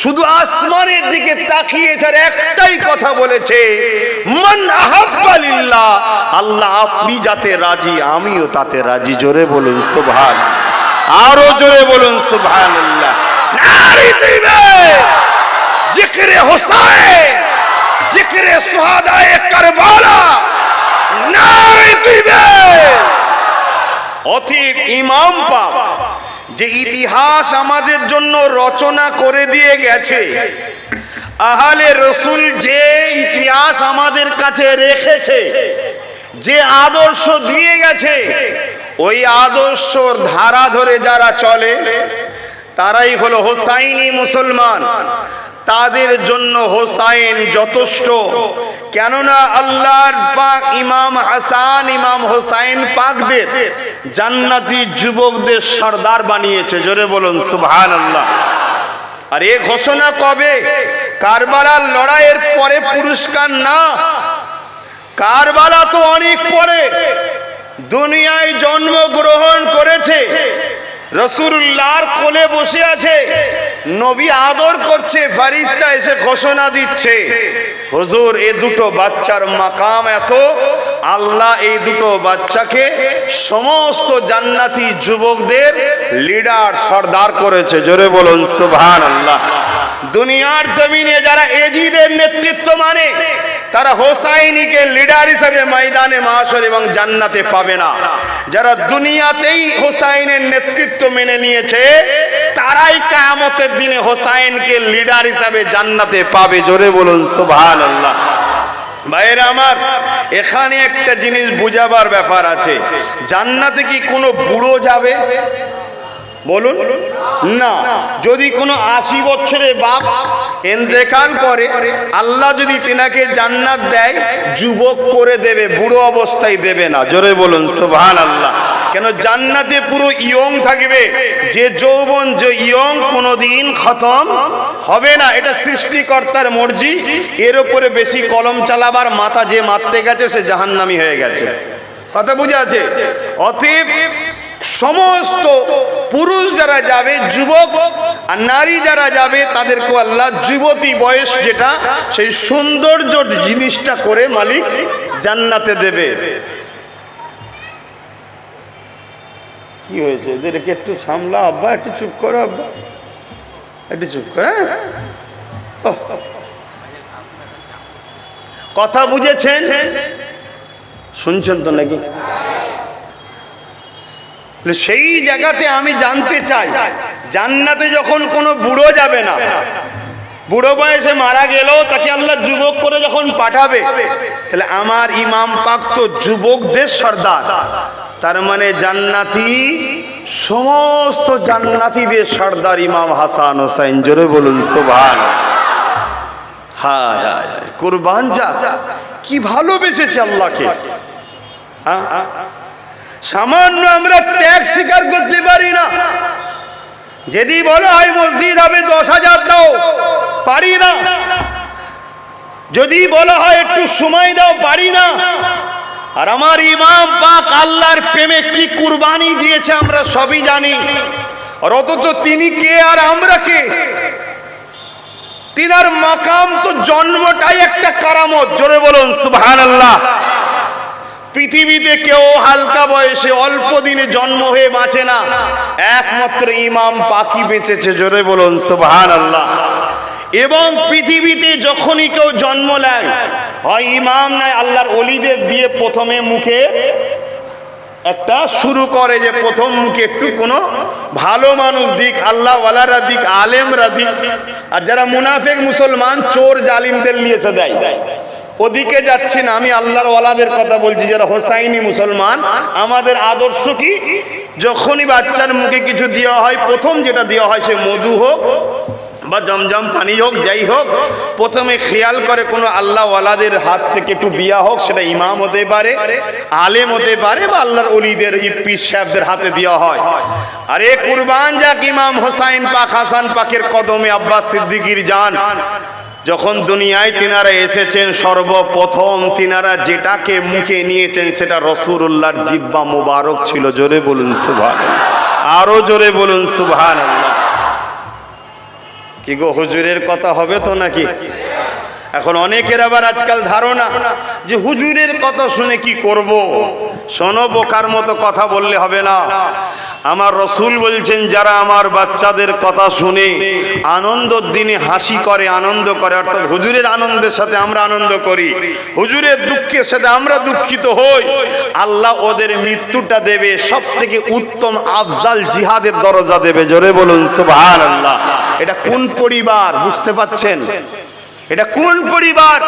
শুধু আসমানের দিকে তাকিয়ে যার একটাই কথা বলেছে, মান আহাব্বা লিল্লাহ, আল্লাহ আপনি যাতে রাজি আমিও তাতে রাজি। জোরে বলুন সুবহান, আরো জোরে বলুন সুবহানাল্লাহ। নারে তাকবীর, জিকরে হুসাইন, জিকরে শুহাদায়ে কারবালা, নারে তাকবীর। অতএব ইমাম পাক যে ইতিহাস আমাদের জন্য রচনা করে দিয়ে গেছে, আহলে রসুল যে ইতিহাস আমাদের কাছে রেখেছে, যে আদর্শ দিয়ে গেছে, ওই আদর্শর ধারা ধরে যারা চলে তারাই হলো হোসাইনি মুসলমান। তাদের জন্য হোসাইন যথেষ্ট। কেননা আল্লাহর পাক ইমাম হাসান, ইমাম হোসাইন পাকদের জান্নাতি যুবকদের সর্দার বানিয়েছে। জোরে বলুন সুবহানাল্লাহ। আর এই ঘোষণা কবে? কারবালার লড়াইয়ের পরে পুরস্কার না, কারবালা তো অনেক পরে। দুনিয়ায় জন্মগ্রহণ করেছে, রাসূলুল্লাহর কোলে বসে আছে, নবী আদর করছে, ফেরেশতা এসে ঘোষণা দিচ্ছে, হুজুর এই দুটো বাচ্চার মাকাম এত, আল্লাহ এই দুটো বাচ্চাকে সমস্ত জান্নাতি যুবকদের লিডার সর্দার করেছে। জোরে বলুন সুবহানাল্লাহ। দুনিয়ার জমিনে যারা এজিদের নেতৃত্ব মানে, তারা হোসাইনিকে লিডার হিসেবে ময়দানে মাশর এবং জান্নাতে পাবে না। যারা দুনিয়াতেই হোসাইনের নেতৃত্ব মেনে নিয়েছে, তারাই কিয়ামতের দিনে হোসাইনকে লিডার হিসেবে জান্নাতে পাবে। জোরে বলুন সুবহানাল্লাহ। ভাইরা আমার, এখানে একটা জিনিস বুঝাবার ব্যাপার আছে। জান্নাতে কি কোনো বুড়ো যাবে? বলুন না। যদি কোনো 80 বছরের বাপ ইন্তেকাল করে, আল্লাহ যদি তিনাকে জান্নাত দেয়, যুবক করে দেবে, বুড়ো অবস্থায় দেবে না। জোরে বলুন সুবহানাল্লাহ। কেন? জান্নাতে পুরো ইয়ং থাকবে। যে যৌবন, যে ইয়ং কোনোদিন খতম হবে না। এটা সৃষ্টিকর্তার মর্জি। এর উপরে বেশি কলম চালাবার মাথা যে মারতে গেছে সে জাহান্নামী হয়ে গেছে। কথা বুঝে আছে? অতএব সমস্ত পুরুষ যারা যাবে যুবক, আর নারী যারা যাবে তাদেরকে আল্লাহ যুবতী বয়স, যেটা সেই সৌন্দর্য জিনিসটা করে মালিক জান্নাতে দেবে। কি হয়েছে? এদেরকে একটু সামলা আব্বা, একটু চুপ করো আব্বা, একটু চুপ করো। কথা বুঝেছেন? শুনছেন তো নাকি? সেই জায়গাতে আমি জানতে চাই, জান্নাতে যখন কোনো বুড়ো যাবে না, বুড়ো বয়সে মারা গেলেও তাকে আল্লাহ যুবক করে যখন পাঠাবে, তাহলে আমার ইমাম পাক তো যুবকদের সর্দার, তার মানে জান্নাতি, সমস্ত জান্নাতীদের সর্দার ইমাম হাসান হোসেন। জোরে বলুন সুবহানাল্লাহ। হায় হায়, কুরবান যা কি ভালোবেসেছে আল্লাহকে। সামান্য আমরা ত্যাগ স্বীকার করতে পারি না। যদি বলা হয় মসজিদ হবে 10,000 দাও, পারি না। যদি বলা হয় একটু সময় দাও, পারি না। আর আমার ইমাম পাক আল্লাহর প্রেমে কি কুরবানি দিয়েছে আমরা সবই জানি। আর অথচ তিনি কে আর আমরা কে? তিনার মাকাম তো জন্মটাই একটা কারামত। জোরে বলুন সুবহানাল্লাহ। পৃথিবীতে কেউ হালকা বয়সে অল্প দিনে জন্ম হয়ে বাঁচে না, একমাত্র ইমাম পাকই বেঁচেছে। জোরে বলুন সুবহানাল্লাহ। এবং পৃথিবীতে যখনই কেউ জন্ম নেয়, হয় ইমাম নয় আল্লাহর ওলিদের দিয়ে প্রথমে মুখে একটা শুরু করে, যে প্রথম মুখে একটু কোনো ভালো মানুষ দিক, আল্লাহ ওয়ালারা দিক, আলেমরা দিক। আর যারা মুনাফিক মুসলমান চোর জালিমদের নিয়ে এসে দেয়। ওদিকে যাচ্ছি না, আমি আল্লাহর ওয়ালাদের কথা বলছি, যারা হোসাইনি মুসলমান। আমাদের আদর্শ কি? যখনই বাচ্চার মুখে কিছু দেওয়া হয়, প্রথম যেটা দেওয়া হয় সে মধু হোক বা জমজম পানি হোক, যাই হোক, প্রথমে খেয়াল করে কোনো আল্লাহ ওয়ালাদের হাত থেকে একটু দেওয়া হোক। সেটা ইমাম হতে পারে, আলেম হতে পারে, বা আল্লাহর ওলিদের পীর সাহেবদের হাতে দেওয়া হয়। আরে কুরবান যাক ইমাম হোসাইন পাক, হাসান পাকের কদমে আব্বাস সিদ্দিকীর জান। যখন দুনিয়ায় তিনারা এসেছেন, সর্বপ্রথম তিনারা যেটাকে মুখে নিয়েছেন সেটা রাসূলুল্লাহর জিহ্বা মুবারক ছিল। জোরে বলুন সুবহানাল্লাহ। আরো জোরে বলুন সুবহানাল্লাহ। কি গো, হুজুরের কথা হবে তো নাকি? এখন অনেকের আবার আজকাল ধারণা যে হুজুরের কথা শুনে কি করব। শোনো, বোকার মতো কথা বললে হবে না। আমার রসুল বলছেন, যারা আমার বাচ্চাদের কথা শুনে আনন্দর দিনে হাসি করে, আনন্দ করে, অর্থাৎ হুজুরের আনন্দের সাথে আমরা আনন্দ করি, হুজুরের দুঃখের সাথে আমরা দুঃখিত হই, আল্লাহ ওদের মৃত্যুটা দেবে সব থেকে উত্তম আফজাল জিহাদের দরজা দেবে। জোরে বলুন সুবহানাল্লাহ। এটা কোন পরিবার বুঝতে পাচ্ছেন? এটা কোন পরিবার?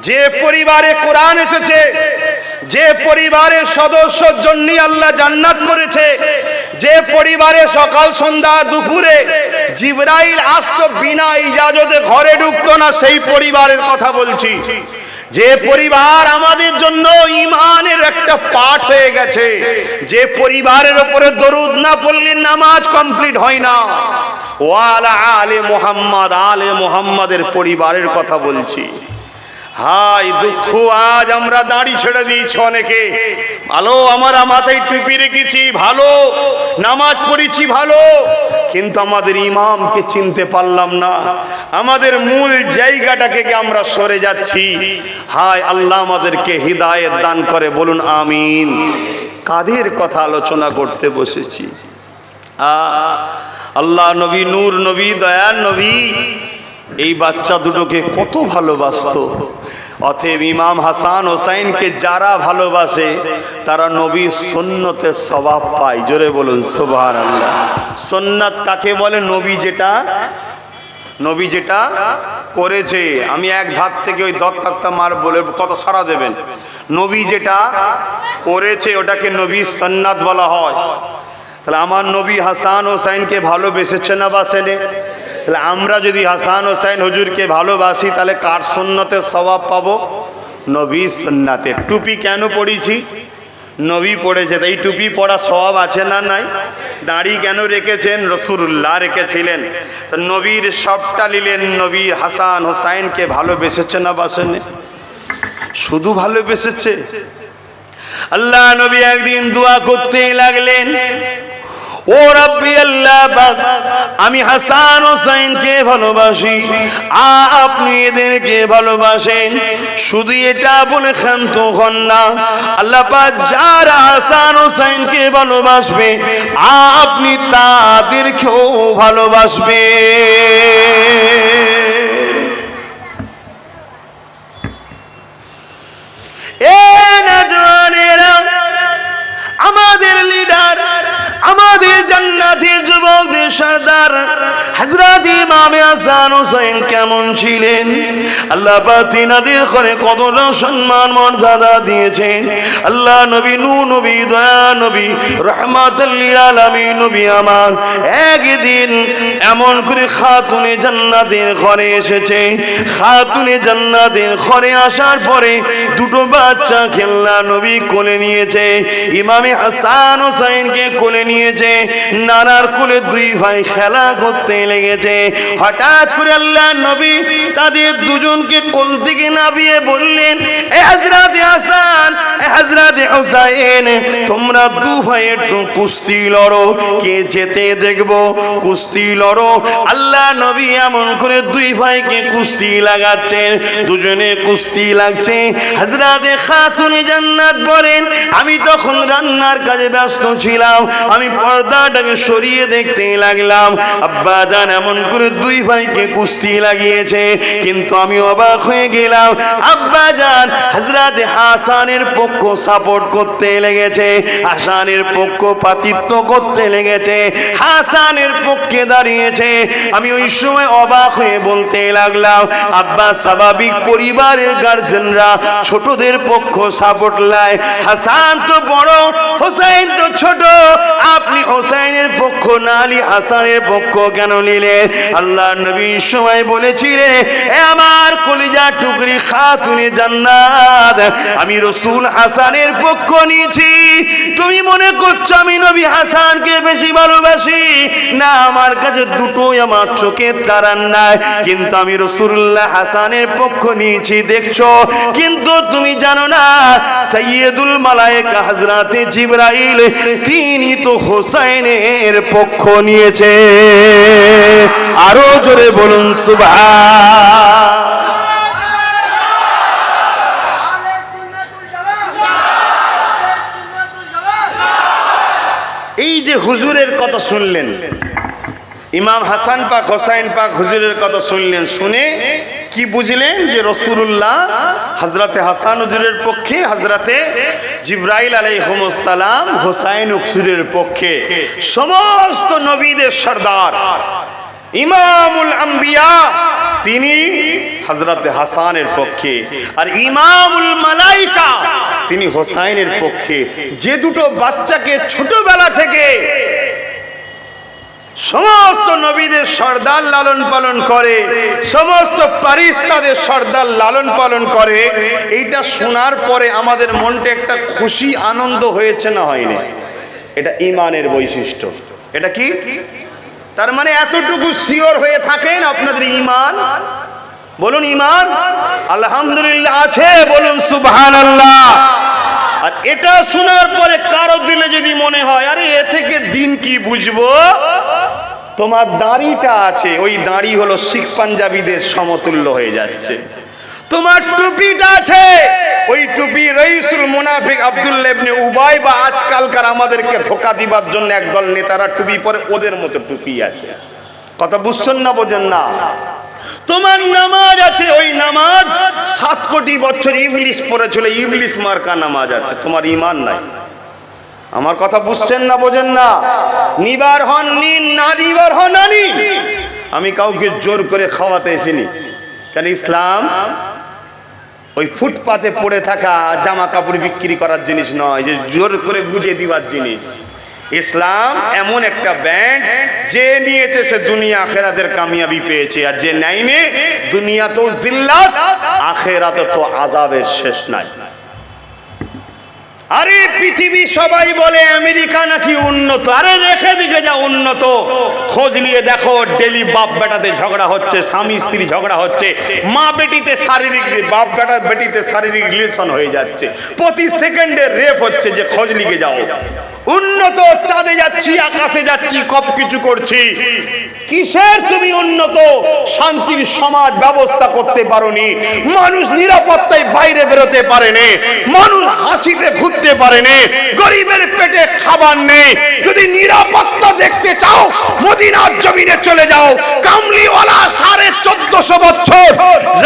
যে পরিবারে কোরআন এসেছে, যে পরিবারের সদস্যর জন্য আল্লাহ জান্নাত করেছে, যে পরিবারে সকাল সন্ধ্যা দুপুরে জিবরাইল আসতো বিনা ইজাজতে ঘরে ঢুকতো না, সেই পরিবারের কথা বলছি। যে পরিবার আমাদের জন্য ঈমানের একটা পাঠ হয়ে গেছে, যে পরিবারের উপরে দরুদ না পড়লে নামাজ কমপ্লিট হয় না। ওয়ালা আলে মুহাম্মদ, আলে মুহাম্মাদের পরিবারের কথা বলছি। হাই দুঃখ, আজ আমরা দাড়ি ছেড়ে দিয়েছি অনেকে। ভালো, আমরা মাথায় টুপি রেখেছি, ভালো নামাজ পড়েছি, ভালো, কিন্তু আমাদের ইমামকে চিনতে পারলাম না। আমাদের মূল জায়গাটাকে আমরা সরে যাচ্ছি। হায় আল্লাহ আমাদেরকে হিদায়াত দান করে, বলুন আমিন। কাদের কথা আলোচনা করতে বসেছি? আল্লাহ নবী, নূর নবী, দয়ার নবী এই বাচ্চা দুটোকে কত ভালোবাসতো। অতএব ইমাম হাসান হোসাইনকে যারা ভালোবাসে তারা নবীর সুন্নতের সওয়াব পায়। জোরে বলুন সুবহানাল্লাহ। সুন্নাত কাকে বলে? নবী যেটা করেছে। আমি এক ধার থেকে ওই দত্তাক্তা মার বলে কত সারা দেবেন। নবী যেটা করেছে ওটাকে নবীর সুন্নাত বলা হয়। তাহলে আমার নবী হাসান হোসাইনকে ভালোবেসেছে না বাসেনে? তাহলে আমরা যদি হাসান হোসাইন হুজুরকে ভালোবাসি তাহলে কার সুন্নতের সওয়াব পাবো? নবীর সুন্নাতের। টুপি কেন পড়েছি? নবী পড়েছে, তাই টুপি পড়া সওয়াব আছে না নাই? দাড়ি কেন রেখেছেন? রাসূলুল্লাহ রেখেছিলেন। তো নবীর সবটা নিলেন। নবীর হাসান হোসাইনকে ভালোবেসেছে না বাসেনে? শুধু ভালোবেসেছে? আল্লাহ নবী একদিন দোয়া করতে লাগলেন, ও রব্বি আল্লাহ পাক, আমি হাসান হোসেনকে ভালোবাসি, আপনি এদেরকে ভালোবাসেন। শুধু এটা বলে ক্ষান্ত হন না, আল্লাহ পাক যারা হাসান হোসেনকে ভালোবাসবে আপনি তাদেরকেও ভালোবাসবে। এ নওজওয়ানেরা, আমাদের লিডার, আমাদের জান্নাতি যুবকদের সরদার হযরত ইমাম হাসান হোসেন কেমন ছিলেন? আল্লাহ পাক তিনাদের করে কতটা সম্মান মর্যাদা দিয়েছেন। আল্লাহ নবী, নূর নবী, দয়া নবী, রাহমাতুল লিল আলামিন নবী আমার একদিন এমন করে খাতুনে জান্নাতের ঘরে এসেছে। খাতুনে জান্নাতের ঘরে আসার পরে দুটো বাচ্চা খেলনা নবী কোলে নিয়েছে। ইমামে হাসান হোসেনকে কোলে নিয়েছে। নানার কোলে দুই ভাই খেলা করতে লেগেছে। হঠাৎ করে আল্লাহ নবী তাদের দুজনকে কোল থেকে নামিয়ে বললেন, এ হযরত হাসান, এ হযরত হুসাইন, তোমরা দু ভাই একটু কুস্তি লড়ো, কে যেতে দেখবো, কুস্তি লড়ো। আল্লাহ নবী এমন করে দুই ভাইকে কুস্তি লাগাচ্ছেন, দুজনে কুস্তি লাগছে। হযরত খাতুনে জান্নাত বলেন, আমি তখন রান্নার কাজে ব্যস্ত ছিলাম, আমি পর্দাটাকে সরিয়ে দেখতে লাগলাম আব্বা জান এমন করে দুই ভাইকে কুস্তি লাগিয়েছে। কিন্তু আমি অবাক হয়ে গেলাম, আব্বা জান হযরত হাসানের পক্ষ সাপোর্ট করতে লেগেছে, হাসানের পক্ষ পাতিত্ব করতে লেগেছে, হাসানের পক্ষে দাঁড়িয়েছে। আমি ওই সময় অবাক হয়ে বলতে লাগলাম, আব্বা স্বাভাবিক পরিবারের গার্জেনরা ছোটদের পক্ষ সাপোর্ট লায়, হাসান তো বড়, হোসেন তো ছোট, আপনি হোসেনের পক্ষ না নিয়ে হাসানের পক্ষ কেন নিলেন? আল্লাহ নবী সময় বলেছিলেন, এ আমার কলিজা টুকরি খাতুনে জান্নাত, আমি রাসূল হাসানের পক্ষ নিয়েছি। তুমি মনে করছো আমি নবী হাসানকে বেশি ভালোবাসি? না, আমার কাছে দুটোই আমার চোখের তারার নাই, কিন্তু আমি রাসূলুল্লাহ হাসানের পক্ষ নিয়েছি দেখছো। কিন্তু তুমি জানো না, সাইয়্যিদুল মালায়েকা হযরতে জিবরাইল তিনি তো হোসেনের পক্ষ নিয়েছে। আরো জোরে বলুন সুবহান। এই যে হুজুরের কথা শুনলেন, ইমাম হাসান পাক, হোসাইন পাক হুজুরের কথা শুনলেন, শুনে কি বুঝলেন? যে রাসূলুল্লাহ হযরতে হাসান হুজুরের পক্ষে, হযরতে জিবরাইল আলাইহিস সালাম হোসাইন হুজুরের পক্ষে। সমস্ত নবীদের সরদার ইমামুল আম্বিয়া তিনি হযরতে হাসানের পক্ষে, আর ইমামুল মালাইকা তিনি হোসাইনের পক্ষে। যে দুটো বাচ্চাকে ছোটবেলা থেকে সমস্ত নবীদের সর্দার লালন পালন করে, সমস্ত ফারিস্তাদের সর্দার লালন পালন করে, এইটা শোনার পরে আমাদের মনটা একটা খুশি আনন্দ হয়েছে না হয়নি? এটা ঈমানের বৈশিষ্ট্য। এটা কি? তার মানে এতটুকু শিওর হয়ে থাকেন আপনাদের ঈমান। বলুন ঈমান আলহামদুলিল্লাহ আছে, বলুন সুবহানাল্লাহ। আর এটা শোনার পরে কারো দিলে যদি মনে হয় আরে এ থেকে দিন কি বুঝবো, তোমার দাড়িটা আছে, ওই দাড়ি হলো শিখ পাঞ্জাবিদের সমতুল্য হয়ে যাচ্ছে। তোমার টুপিটা আছে, ওই টুপি রাইসুল মুনাফিক আব্দুল্লাহ ইবনে উবাই বা আজকালকার আমাদেরকে ধোঁকা দিবার জন্য একদল নেতারা টুপি পরে, ওদের মতো টুপি আছে। কথা বুঝছেন না, বোঝেন না? তোমার নামাজ আছে, ওই নামাজ 7 কোটি বছর ইবলিস পড়েছিল, ইবলিস মার্কা নামাজ আছে, তোমার ঈমান নাই। আমার কথা বুঝছেন না, বোঝেন না? নিবার হন নিন, না নিবার হন না নিন। আমি কাউকে জোর করে খাওয়াতে এসিনি, কারণ ইসলাম ওই ফুটপাতে পড়ে থাকা জামা কাপড় বিক্রি করার জিনিস নয়, যে জোর করে গুজে দিবার জিনিস। ইসলাম এমন একটা ব্যান্ড, যে নিয়েছে সে দুনিয়া আখেরাতের কামিয়াবি পেয়েছে, আর যে নেয়নি দুনিয়াতেও জিল্লাত, আখেরাতে তো আযাবের শেষ নাই। আরে পৃথিবী সবাই বলে আমেরিকা নাকি উন্নত, আরে রেখে দিকে যা উন্নত, খোঁজ নিয়ে দেখো ডেলি বাপ বেটাতে ঝগড়া হচ্ছে, স্বামী স্ত্রী ঝগড়া হচ্ছে, মা বেটিতে শারীরিক, বাপ বেটা বেটিতে শারীরিক রিলেশন হয়ে যাচ্ছে, প্রতি সেকেন্ডে রেপ হচ্ছে, যে খোঁজ লিখে যাও। উন্নত, চাঁদে যাচ্ছি, আকাশে যাচ্ছি, কত কিছু করছি, কিসের তুমি উন্নত শান্তির সমাজ ব্যবস্থা করতে পারোনি? মানুষ নিরাপত্তায় বাইরে বেরোতে পারেনি, মানুষ হাসিতে ঘুরতে পারেনি, গরিবের পেটে খাবার নেই। যদি নিরাপত্তা দেখতে চাও মদিনার জমিনে চলে যাও। কামলিওয়ালা 1450 বছর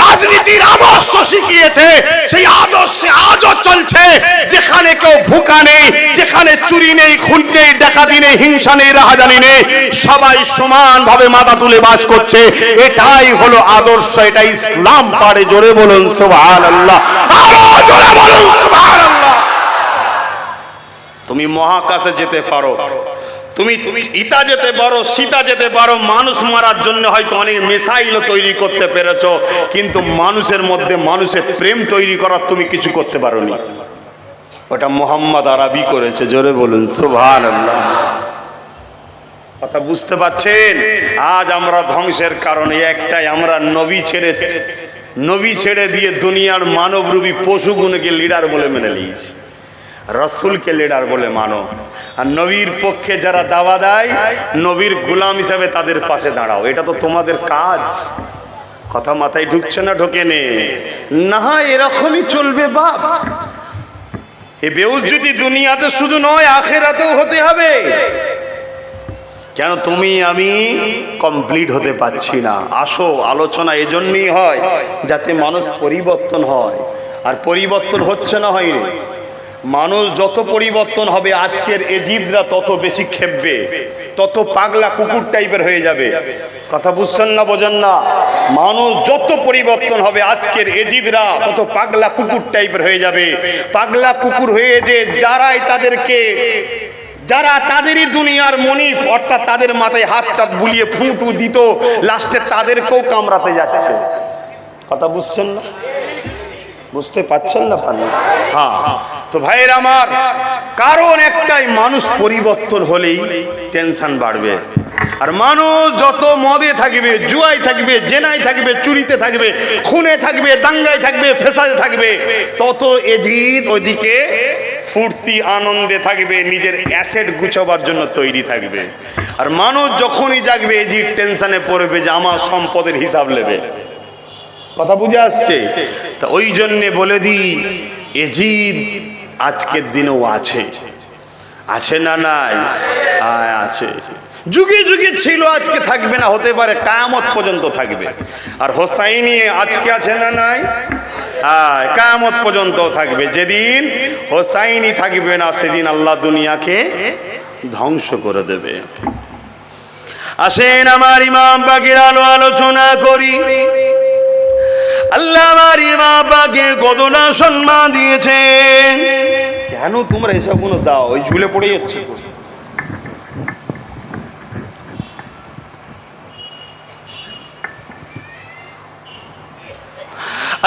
রাজনীতির আদর্শ শিখিয়েছে, সেই আদর্শে আজও চলছে। যেখানে কেউ ভুকা নেই, যেখানে চুরি নেই, খুন নেই, ডাকাতি নেই, হিংসা নেই, রাহাজানি নেই, সবাই সমানভাবে মাথা তুলে বাস করছে। এটাই হলো আদর্শ, এটা ইসলাম। পারে জোরে বলুন সুবহানাল্লাহ, আরো জোরে বলুন সুবহানাল্লাহ। তুমি মহাকাশে যেতে পারো, তুমি ইতা যেতে পারো, সীতা যেতে পারো, মানুষ মারার জন্য হয়তো অনেক মিসাইল তৈরি করতে পেরেছো, কিন্তু মানুষের মধ্যে মানুষের প্রেম তৈরি করার তুমি কিছু করতে পারোনি। ওটা মোহাম্মদ আরবি করেছে। জোরে বলুন সুবহানাল্লাহ। কথা বুঝতে পারছেন? আজ আমরা ধ্বংসের কারণে একটাই, আমরা নবী ছেড়ে দিয়ে দুনিয়ার মানবরূপী পশুগুলোকে লিডার বলে মেনে নিয়েছি, রসুলকে লিডার বলে মানো। আর নবীর পক্ষে যারা দাওয়া দেয়, নবীর গোলাম হিসাবে তাদের পাশে দাঁড়াও। এটা তো তোমাদের কাজ। কথা মাথায় ঢুকছে না? ঢোকে না, এরকমই চলবে বাপ। এ বেউজ্জতি দুনিয়াতে শুধু নয়, আখিরাতেও হতে হবে। কেন তুমি আমি কমপ্লিট হতে পারছি না? আসো, আলোচনা এজন্যই হয় যাতে মানুষ পরিবর্তন হয়। আর পরিবর্তন হচ্ছে না, হয়নি। মানুষ যত পরিবর্তন হবে, আজকের এজিদরা তত বেশি খেপবে, তত পাগলা কুকুর টাইপের হয়ে যাবে। কথা বুঝছেন না, বোঝেন না? মানুষ যত পরিবর্তন হবে, আজকের এজিদরা তত পাগলা কুকুর টাইপের হয়ে যাবে। পাগলা কুকুর হয়ে যে যারা তাদেরই দুনিয়ার মনিব, অর্থাৎ তাদের মাথায় হাতটা বুলিয়ে ফুঁটু দিত, লাস্টে তাদেরকেও কামড়াতে যাচ্ছে। কথা বুঝছেন না? বুঝতে পারছেন না? হ্যাঁ। তো ভাইয়ের আমার, কারণ একটাই, মানুষ পরিবর্তন হলেই টেনশন বাড়বে। আর মানুষ যত মদে থাকবে, জুয়ায় থাকবে, জেনায় থাকবে, চুরিতে থাকবে, খুনে থাকবে, দাঙ্গায় থাকবে, ফেসাদে থাকবে, তত এজিদ ওইদিকে ফুর্তি আনন্দে থাকবে, নিজের অ্যাসেট গুছাবার জন্য তৈরি থাকবে। আর মানুষ যখনই জাগবে, এজিদ টেনশনে পড়বে যে আমার সম্পদের হিসাব নেবে। কথা বুঝে আসছে? তা ওই জন্যে বলে দিই, এজিদ আজকের দিনেও আছে না নাই? আছে। যুগে যুগে ছিল, আজকে থাকবে না, হতে পারে কিয়ামত পর্যন্ত থাকবে। আর হোসাইনি আজকে আছে না নাই? কিয়ামত পর্যন্ত থাকবে। যেদিন হোসাইনি থাকবে না, সেদিন আল্লাহ দুনিয়াকে ধ্বংস করে দেবে। আসেন আমার ইমাম পাকের আলোচনা করি। আল্লাহ আমার ইমাম পাকে কতটা সম্মান দিয়েছেন। কেন তোমরা এসব কোনো দাও? ওই ঝুলে পড়ে যাচ্ছে।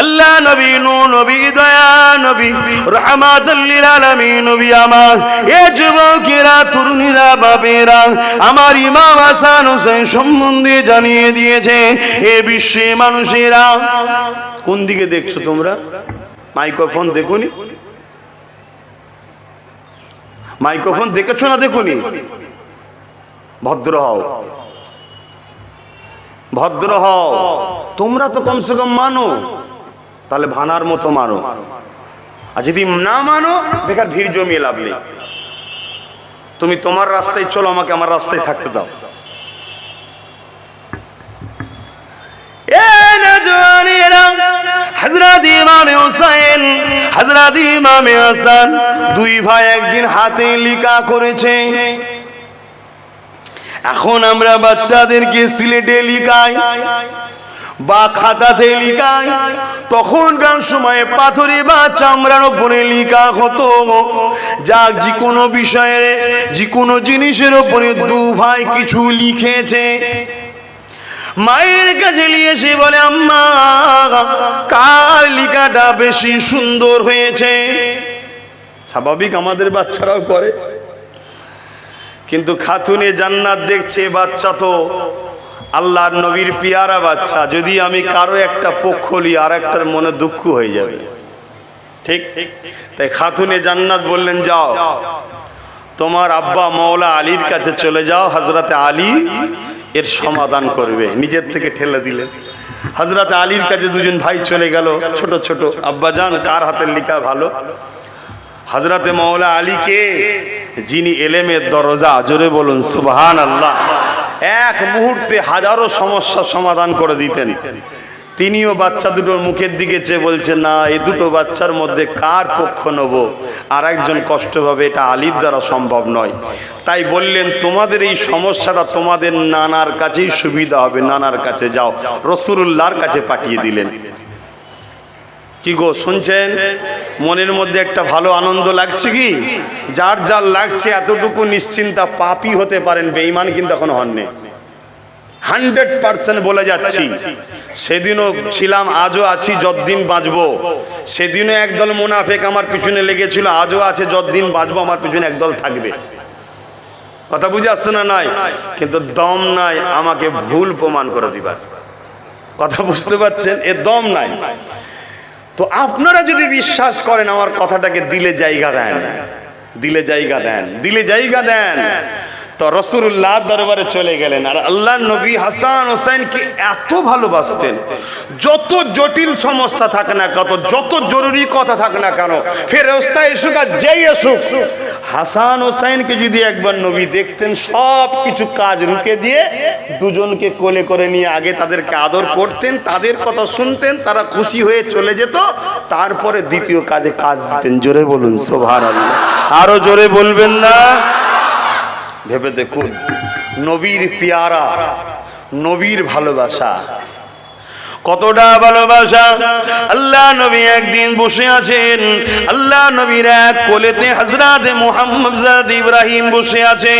আল্লাহ নবী, নবী দয়া নবী, রাহমাতুল লিল আলামিন নবী আমার। এ যুবকেরা, তরুণীরা, বাবেরা, আমার ইমাম হাসান হোসেন সম্বন্ধে জানিয়ে দিয়েছে। এ বিশ্বে মানুষেরা, কোন দিকে দেখছো তোমরা? মাইক্রোফোন দেখুনি? মাইক্রোফোন দেখেছো না? দেখুনি? ভদ্র হও, ভদ্র হও। তোমরা তো কমসে কম মানো, তাহলে ভানার মতো মানো। আর যদি না মানো, বেকার ভিড় জমিয়ে লাভ নেই। তুমি তোমার রাস্তায় চলো, আমাকে আমার রাস্তায় থাকতে দাও। হযরত ইমাম হুসাইন, হযরত ইমাম হাসান, দুই ভাই একদিন হাতে লিখা করেছে। এখন আমরা বাচ্চাদেরকে সিলেটে লিখাই বা খাতাতে লিখাই, তখনকার সময়ে পাথরে বা চামড়ার উপরে লিখা হতো। যাক, যে কোনো বিষয়ে, যে কোনো জিনিসের উপরে দু ভাই কিছু লিখেছে, মায়ের কাছে নিয়ে এসে বলে, আম্মা কার লেখাটা বেশি সুন্দর হয়েছে? স্বাভাবিক, আমাদের বাচ্চারাও করে। কিন্তু খাতুনে জান্নাত দেখছে, বাচ্চা তো আল্লাহর নবীর পিয়ারা বাচ্চা। যদি আমি কারো একটা পক্ষ নিই, আর একটার মনে দুঃখ হয়ে যাবে। ঠিক? তাই খাতুনে জান্নাত বললেন, যাও তোমার আব্বা মওলা আলীর কাছে চলে যাও, হযরতে আলী এর সমাধান করবে, নিজের থেকে ঠেলে দিলেন। হযরত আলীর কাছে দুজন ভাই চলে গেল, ছোট ছোট, আব্বাজান কার হাতের লেখা ভালো? হযরতে মাওলা আলীকে, যিনি এলেমের দরজা, জোরে বলুন সুবহানাল্লাহ, এক মুহূর্তে হাজারো সমস্যার সমাধান করে দিতেন। তিনিও বাচ্চা দুটোর মুখের দিকে চেয়ে বলছেন, না, এই দুটো বাচ্চার মধ্যে কার পক্ষ নেব? আর একজন কষ্ট পাবে, এটা আলীর দ্বারা সম্ভব নয়। তাই বললেন, তোমাদের এই সমস্যাটা তোমাদের নানার কাছেই সুবিধা হবে, নানার কাছে যাও। রাসূলুল্লাহর কাছে পাঠিয়ে দিলেন। কি গো, শুনছেন? মনের মধ্যে একটা ভালো আনন্দ লাগছে কি? যার যার লাগছে এতটুকু নিশ্চিন্তা, পাপী হতে পারেন, বেঈমান কিন্তু এখনো হননি। 100% বলে যাচ্ছি, সেদিনও ছিলাম, আজও আছি, যতদিন বাঁচবো। সেদিনও একদল মুনাফেক আমার পিছনে লেগেছিল, আজও আছে, যতদিন বাঁচবো আমার পিছনে একদল থাকবে। কথা বুঝে আসছে না? নাই, কিন্তু দম নাই আমাকে ভুল প্রমাণ করে দিবার। কথা বুঝতে পারছেন? এ দম নাই। তো আপনারা যদি বিশ্বাস করেন, আমার কথাটাকে দিলে জায়গা দেন, দিলে জায়গা দেন, দিলে জায়গা দেন, তো রাসূলুল্লাহ দরবারে চলে গেলেন। আর আল্লাহর নবী হাসান হোসেনকে এত ভালোবাসতেন, যত জটিল সমস্যা থাকে না কত, যত জরুরি কথা থাকে না কেন, ফেরেশতা এসুক আর যেই এসুক, হাসান হোসেনকে যদি একবার নবী দেখতেন, সব কিছু কাজ রুকে দিয়ে দুজনকে কোলে করে নিয়ে আগে তাদেরকে আদর করতেন, তাদের কথা শুনতেন, তারা খুশি হয়ে চলে যেত, তারপরে দ্বিতীয় কাজে কাজ দিতেন। জোরে বলুন সুবহানাল্লাহ, আরো জোরে বলবেন না? ভেবে দেখুন, নবীর পেয়ারা, নবীর ভালোবাসা, কতটা ভালোবাসা। আল্লাহ নবী একদিন বসে আছেন, আল্লাহ নবীর এক কোলেতে হযরত মুহাম্মদ ইব্রাহিম বসে আছে।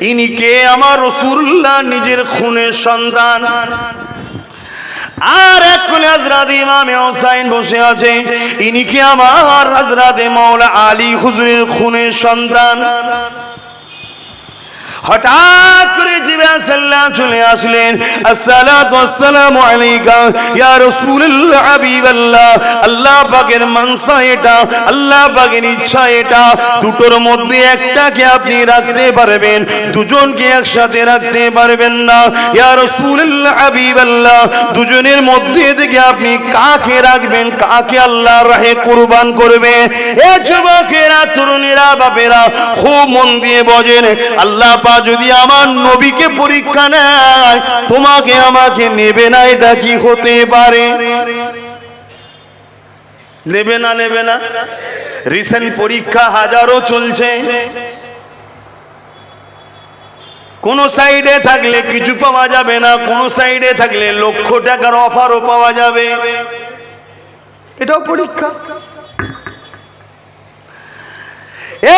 ইনি কে? আমার রাসূলুল্লাহ নিজের খুনের সন্তান। আর এক কোলে হযরত ইমাম হুসাইন বসে আছে। ইনি কে? আমার হযরত মাওলা আলী হুজুরের খুনের সন্তান। হঠাৎ করে জিবরাইল সাল্লাল্লাহু চলে আসলেন। আসসালাতু ওয়াসসালামু আলাইকা ইয়া রাসূলুল্লাহ হাবিবাল্লাহ। আল্লাহ পাকের মানসা এটা, আল্লাহ পাকের ইচ্ছা এটা, দুটোর মধ্যে একটাকে আপনি রাখতে পারবেন, দুজনকে একসাথে রাখতে পারবেন না। ইয়া রাসূলুল্লাহ হাবিবাল্লাহ, দুজনের মধ্যে থেকে আপনি কাকে রাখবেন, কাকে আল্লাহর রাহে কুরবান করবেন? এ যুবকেরা, তরুণীরা, বাপেরা, খুব মন দিয়ে বোঝেন। আল্লাহ যদি আমার নবীকে পরীক্ষা নেয়, তোমাকে আমাকে নেবে না, এটা কি হতে পারে? নেবে না, নেবে না? রিসেন্ট পরীক্ষা হাজারো চলছে। কোন সাইডে থাকলে কিছু পাওয়া যাবে না, কোন সাইডে থাকলে লক্ষ টাকার অফারও পাওয়া যাবে। এটাও পরীক্ষা।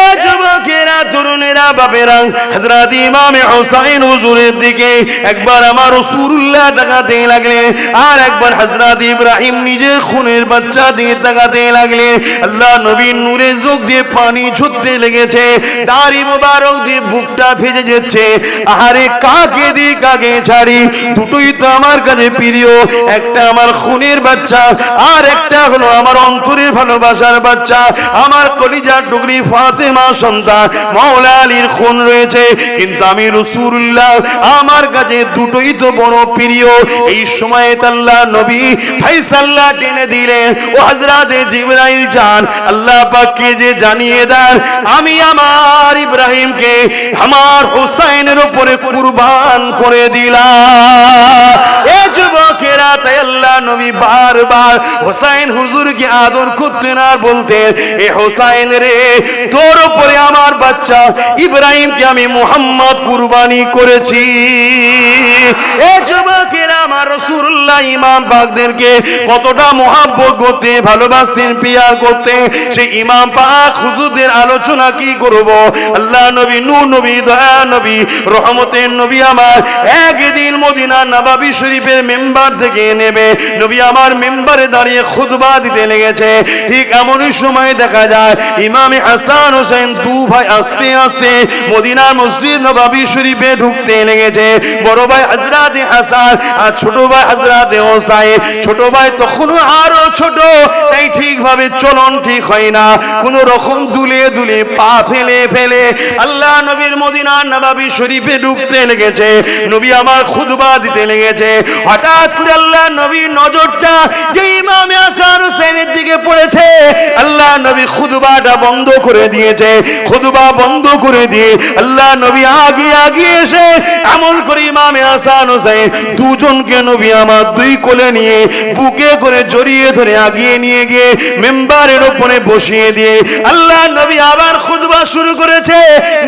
এ যুবকেরা, তরুণেরা, বাপেরা, হযরত ইমাম হুসাইন হুজুরের দিকে একবার আমার রাসূলুল্লাহ তাকাতে লাগলেন, আর একবার হযরত ইব্রাহিম নিজের খুনের বাচ্চা দিয়ে তাকাতে লাগলেন। আল্লাহ নবীর নূরের চোখ দিয়ে পানি ঝরতে লেগেছে, দাড়ি মোবারক দিয়ে বুকটা ভেজে যাচ্ছে। আরে কাকে দি কাকে ছাড়ি? দুটোই তো আমার কাছে প্রিয়, একটা আমার খুনের বাচ্চা, আর একটা হলো আমার অন্তরের ভালোবাসার বাচ্চা, আমার কলিজার টুকরি ফাতেমা সন্তান মাওলা আলীর খুন রয়েছে। কিন্তু আমি রাসূলুল্লাহ, আমার কাছে দুটোই তো বড় প্রিয়। এই সময়ে আল্লাহ নবী ফায়সালা টেনে দিলেন, ও হযরত জিবরাইল যান, আল্লাহ পাককে যে জানিয়ে দেন, আমি আমার ইব্রাহিমকে আমার হোসাইনের উপরে কুরবান করে দিলাম। এ যুবকেরা, তাই আল্লাহ নবী বারবার হোসাইন হুজুরকে আদর করতেন আর বলতেন, এ হোসাইন রে, তোর উপরে আমার বাচ্চা ইব্রাহিমকে আমি মুহাম্মদ কুরবানি করেছি। এ যুবকেরা, আমার রাসূলুল্লাহ ইমাম পাকদেরকে কতটা মুহাব্বত করতে, ভালোবাসতেন, পিয়ার করতেন। সেই ইমাম পাক হুজুরদের আলোচনা কি করব? আল্লাহ নবী, নূর নবী, দয়া নবী, রহমতের নবী আমার একদিন মদিনা নববী শরীফের মেম্বার থেকে নেবে নবী আমার মেম্বারে দাঁড়িয়ে খুতবা দিতে লেগেছে। ঠিক এমনই সময় দেখা যায় ইমাম হাসান হোসেন দু ভাই আস্তে আস্তে মদিনার মসজিদ নববী শরীফে ঢুকতে লেগেছে। বড় ভাই হযরত হাসান আর ছোট ভাই হযরত হোসাইন। ছোট ভাই তখনও আরো ছোট, তাই ঠিকভাবে চলন ঠিক হয় না, কোন রকম দুলে দুলে পা ফেলে ফেলে আল্লাহ নবীর মদিনা নববী শরীফে ঢুকতে লেগেছে। নবী আমার খুতবা দিতে লেগেছে। হঠাৎ করে আল্লাহ নবীর নজরটা যে ইমাম হাসান হোসেনের দিকে পড়েছে, আল্লাহ নবী খুতবাটা বন্ধ করে দিয়েছে। খুতবা বন্ধ করে দিয়ে আল্লাহ নবী আগে আগে এসে এমন করে ইমাম হাসান হোসেন দুজনকে নবী আমার দুই কোলে নিয়ে বুকে করে জড়িয়ে ধরে আগিয়ে নিয়ে গিয়ে মেম্বারের উপরে বসিয়ে দিয়ে আল্লাহ নবী আবার খুতবা শুরু করেছে।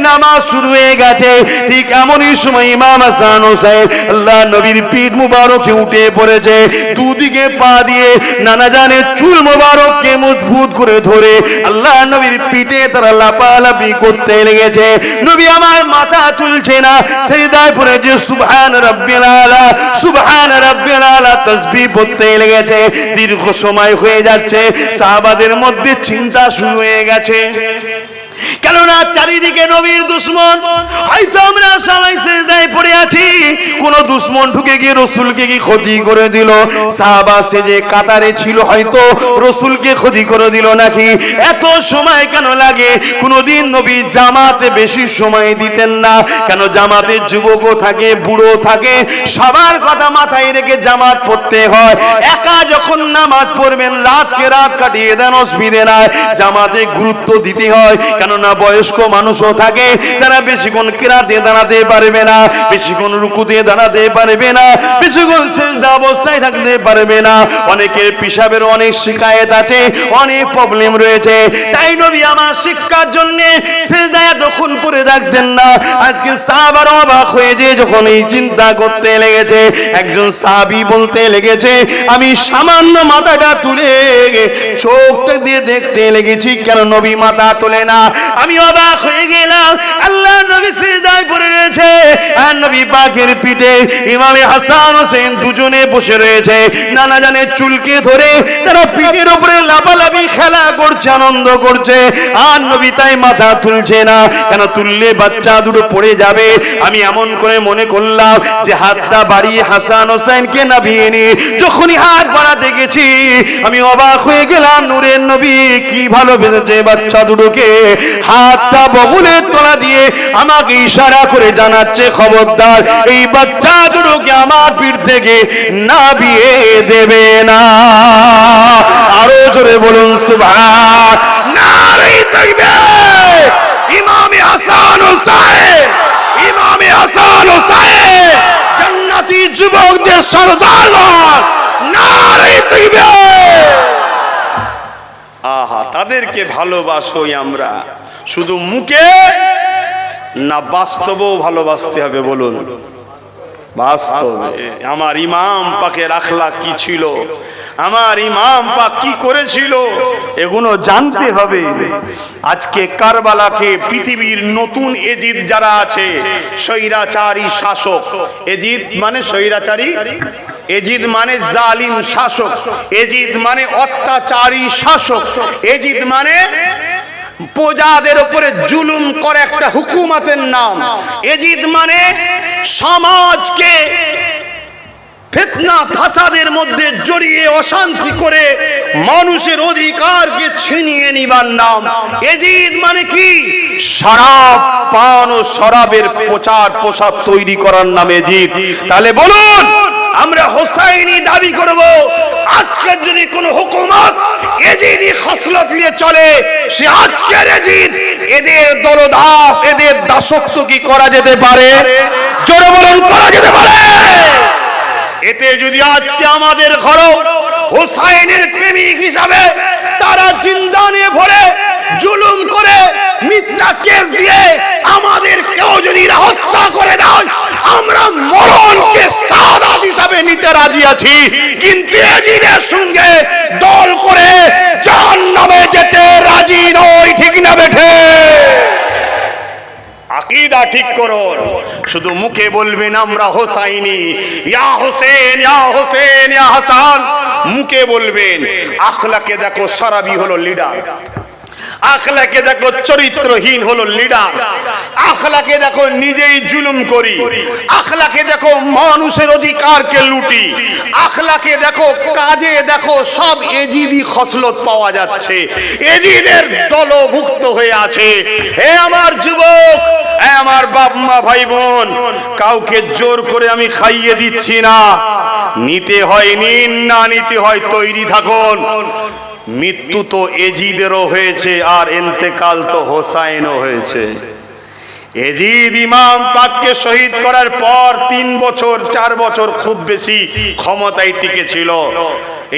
নামাজ শুরু হয়ে গেছে। ঠিক এমনই সময় ইমাম হাসান হোসেন আল্লাহ নবীর পিঠ মুবারকে উঠে পড়েছে। দুদিকে পা দিয়ে নানা জানের চুল মুবারককে মজবুত করে ধরে আল্লাহ নবীর পিঠে তারা লাপালাপি করতে লেগেছে। নবী আমার মাথা তুলছে না, সিজদায় পড়ে যে সুবহান রাব্বিল আলা সুবহান রাব্বিল আলা তাসবিহ পড়তে লেগেছে। দীর্ঘ সময় হয়ে যাচ্ছে, সাহাবাদের মধ্যে চিন্তা শুরু হয়ে গেছে, কেননা চারিদিকে নবীর দুশমন। হয়তো আমরা সবাই সিজদায় পড়ে আছি, কোন দুশমন ঢুকে গিয়ে রাসূলকে কি ক্ষতি করে দিল, সাহাবা সে যে কাতারে ছিল হয়তো রাসূলকে ক্ষতি করে দিল নাকি। এত সময় কেন লাগে? কোনদিন নবী জামাতে বেশি সময় দিতেন না, কেন জামাতে যুবকও থাকে, বুড়ো থাকে, সবার কথা মাথায় রেখে জামাত পড়তে হয়। একা যখন নামাজ পড়বেন রাতকে রাত কাটিয়ে দেন, অসুবিধে নাই, জামাতে গুরুত্ব দিতে হয়। কেননা বয়স্ক মানুষও থাকে, তারা বেশিক্ষণ কিরাতে দাঁড়াতে পারবে না, বেশিক্ষণ রুকুতে দাঁড়াতে পারবে না, বেশিক্ষণ সিজদা অবস্থায় থাকতে পারবে না, অনেকের পেশাবের অনেক শিকায়েত আছে, অনেক প্রবলেম রয়েছে। তাই নবী আমার শিক্ষার জন্য সিজদায় তখন পড়ে থাকতেন না। আজকে সাহাবারা অবাক হয়ে যে যখন এই চিন্তা করতে লেগেছে, একজন সাহাবী বলতে লেগেছে, আমি সামান্য মাথাটা তুলে চোখটা দিয়ে দেখতে লেগেছি, কেন নবী মাথা তোলে না। আমি অবাক হয়ে গেলাম, আল্লাহ নবী সিজদায় পড়ে রয়েছে আর নবী পাকের পিঠে ইমাম হাসান হোসেন দুজনে বসে রয়েছে। নানা জানের চুলকে ধরে তারা পিঠের উপরে লাফালাফি খেলা করছে, আনন্দ করছে, আর নবী তাই মাথা তুলছে না। কেন তুললে বাচ্চা দুটো পড়ে যাবে। আমি এমন করে মনে করলাম যে হাতটা বাড়িয়ে হাসান হোসেনকে নামিয়ে নি। যখনই হাত বাড়াতে গেছি আমি অবাক হয়ে গেলাম, নূরের নবী কি ভালোবেসেছে বাচ্চা দুটোকে। হাতটা বগলের তলা দিয়ে আমাকে ইশারা করে জানাচ্ছে, খবরদার এই বাচ্চা দুটোকে আমার পিঠ থেকে নামিয়ে দেবে না। আরো জোরে বলুন সুবহান। নারে তাকবীর। ইমামে হাসান হোসেন, ইমামে হাসান হোসেন জান্নাতি যুবকদের সরদার। নারে তাকবীর। আহা, তাদেরকে ভালোবাসোই আমরা, শুধু মুখে না, বাস্তবেও ভালোবাসতে হবে। বলুন বাস্তবে। আমার ইমাম পাকের আখলাক কি ছিল, আমার ইমাম পাক কি করেছিল, এগুলো জানতে হবে। আজকে কারবালাকে পৃথিবীর নতুন এজিদ যারা আছে, স্বৈরাচারী শাসক, এজিদ মানে স্বৈরাচারী, এজিদ মানে জালিম শাসক, এজিদ মানে অত্যাচারী শাসক, এজিদ মানে প্রজাদের উপরে জুলুম করে একটা হুকুমতের নাম। এজিদ মানে সমাজকে ফিতনা ফাসাদের মধ্যে জড়িয়ে অশান্তি করে মানুষের অধিকারকে ছিনিয়ে নিবার নাম। এজিদ মানে কি? শরাব পান ও শরাবের প্রচার প্রসার তৈরি করার নাম এজিদ। তাহলে বলুন, আমরা হোসাইনি দাবি করব, আজকের যদি কোন হুকুমত এজিদি খসলত নিয়ে চলে, সে আজকের এজিদ। এদের দলদাস, এদের দাসত্ব কি করা যেতে পারে? জোরে বলুন, করা যেতে পারে। এতে যদি আজকে আমাদের ঘর হোসাইনের প্রেমিক হিসাবে তারা জিন্দানে ভরে জুলুম করে মিথ্যা কেস দিয়ে আমাদের কেউ যদি হত্যা করে দেয়, আমরা মরণকে শাহাদাত হিসাবে নিতে রাজি আছি, কিন্তু এজিদের সঙ্গে দল করে জাহান্নামে যেতে রাজি নই। ঠিক না বেঠে? আকীদা ঠিক করুন। শুধু মুখে বলবেন আমরা হোসাইনি, ইয়া হোসেন, ইয়া হোসেন, ইয়া হাসান, মুখে বলবেন। আখলাকে দেখো, সারাবি হলো লিডার, আখলাকে দেখো চরিত্রহীন হলো লিডার, আখলাকে দেখো নিজেই জুলুম করি, আখলাকে দেখো মানুষের অধিকারকে লুটি, আখলাকে দেখো কাজে দেখো সব এজিদি খসলত পাওয়া যাচ্ছে, এজিদের দলভুক্ত হয়ে আছে। হে আমার যুবক, হে আমার বাপ মা ভাই বোন, কাউকে জোর করে আমি খাইয়ে দিচ্ছি না, নিতে হয় নিন, না নিতে হয় তৈরি থাকুন। মৃত্যু তো এজিদেরও হয়েছে, আর ইন্তেকাল তো হোসাইনও হয়েছে। এজিদ ইমাম পাককে শহীদ করার পর 3 বছর 4 বছর খুব বেশি ক্ষমতায় টিকে ছিল।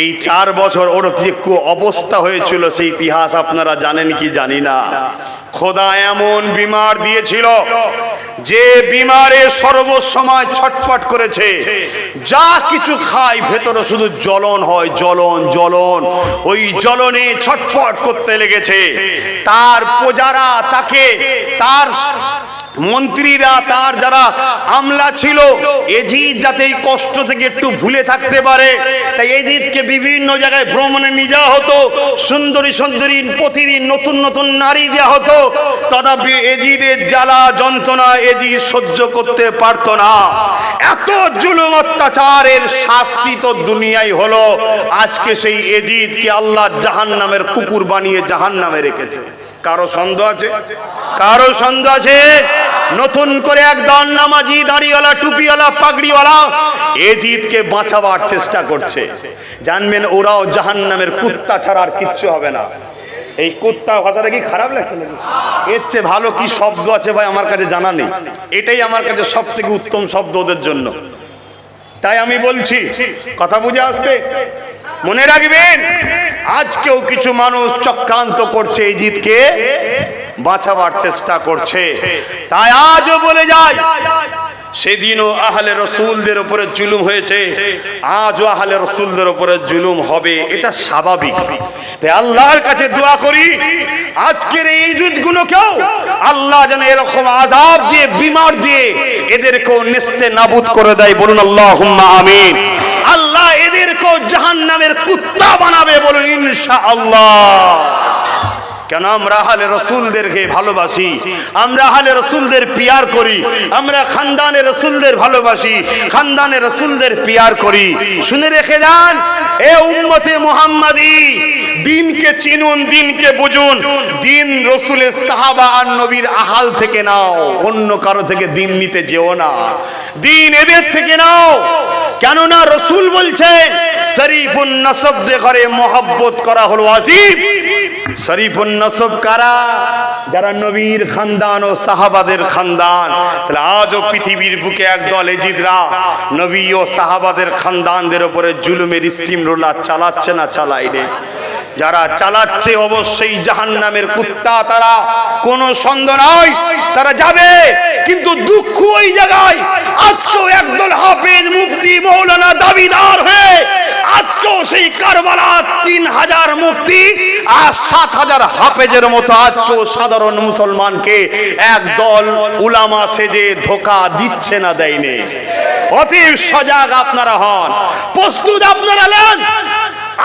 এই 4 বছর ওর কি অবস্থা হয়েছিল সেই ইতিহাস আপনারা জানেন কি জানি না। খোদা এমন বিমার দিয়েছিল যে বিমারে সর্বসময় ছটফট করেছে, যা কিছু খায় ভেতরে শুধু জ্বলন হয়, জ্বলন জ্বলন, ওই জ্বলনে ছটফট করতে লেগেছে। তার প্রজারা তাকে, তার মন্ত্রীরা, তার যারা আমলা ছিল, এজিদ যাতে এই কষ্ট থেকে একটু ভুলে থাকতে পারে, তাই এজিদকে বিভিন্ন জায়গায় ভ্রমণে নিয়ে যাওয়া হতো, সুন্দরী সুন্দরী প্রতিদিন নতুন নতুন নারী দেওয়া হতো। তথাপি এজিদের জ্বালা যন্ত্রণা এজিদ সহ্য করতে পারত না। এত জুলুম অত্যাচারের শাস্তি তো দুনিয়ায় হলো, আজকে সেই এজিদকে আল্লাহ জাহান্নামের কুকুর বানিয়ে জাহান্নামে রেখেছে। কারো সন্দেহ আছে? কারো সন্দেহ আছে? নতুন করে একদল নামাজি, দাড়িওয়ালা, টুপিওয়ালা, পাগড়িওয়ালা এজিদকে বাঁচাবার চেষ্টা করছে। জানবেন ওরাও জাহান্নামের কুত্তা ছাড়া আর কিচ্ছু হবে না। এই কুত্তা ভাষাটা কি খারাপ লাগছে নাকি? এর চেয়ে ভালো কি শব্দ আছে ভাই আমার কাছে জানা নেই। এটাই আমার কাছে সব থেকে উত্তম শব্দ ওদের জন্য। তাই আমি বলছি, কথা বুঝে আসছে? মনে রাখবেন, আজকেও কিছু মানুষ চক্রান্ত করছে, এজিদকে বাঁচাবার চেষ্টা করছে। তাই আজও বলে যায়, সেদিনও আহলে রসুলদের উপরে জুলুম হয়েছে, আজও আহলে রসুলদের উপরে জুলুম হবে, এটা স্বাভাবিক। তাই আল্লাহর কাছে দোয়া করি, আজকের এই যুদ্ধগুলোকেও আল্লাহ যেন এরকম আযাব দিয়ে, বিমার দিয়ে এদেরকেও নেস্তে নাবুদ করে দেয়। বলুন আল্লাহুম্মা আমিন। আল্লাহ এদেরকেও জাহান্নামের কুত্তা বানাবে, বলুন ইনশাআল্লাহ। কেন আমরা আহলে রসুলদেরকে ভালোবাসি, আমরা আহলে রসুলদের পিয়ার করি, আমরা খানদানে রসুলদের ভালোবাসি, খানদানে রসুলদের পিয়ার করি। শুনে রেখে যান, এ উম্মতে মুহাম্মাদি, দিনকে চিনুন, দিনকে বুঝুন। দিন রসুলের সাহাবা আর নবীর আহাল থেকে নাও, অন্য কারো থেকে দিন নিতে যেও না। দিন এদের থেকে নাও, কেননা রসুল বলছেন শরীফুন নসবদের ঘরে মহব্বত করা হলো ওয়াজিব। শরীফুন নসব কারা? যারা নবীর খানদান ও সাহাবাদের খানদান। তাহলে আজও পৃথিবীর বুকে একদল এজিদরা নবী ও সাহাবাদের খানদানদের উপরে জুলুমের স্টিম রোলার চালাচ্ছে না চালাইনে? যারা চালাচ্ছে অবশ্যই জাহান্নামের কুত্তা, তারা কোনো সন্দেহ নাই, তারা যাবে। কিন্তু দুঃখ ওই জায়গায়, আজকেও একদল হাফেজ, মুফতি, মৌলানা দাবিদার হয়ে আজকেও সেই কারবালা 3000 মুফতি আর 7000 হাফেজের মতো আজকেও সাধারণ মুসলমানকে একদল উলামা সেজে ধোঁকা দিচ্ছে না, দেয়নি। অতীব সজাগ আপনারা হন, প্রস্তুত আপনারা নেন।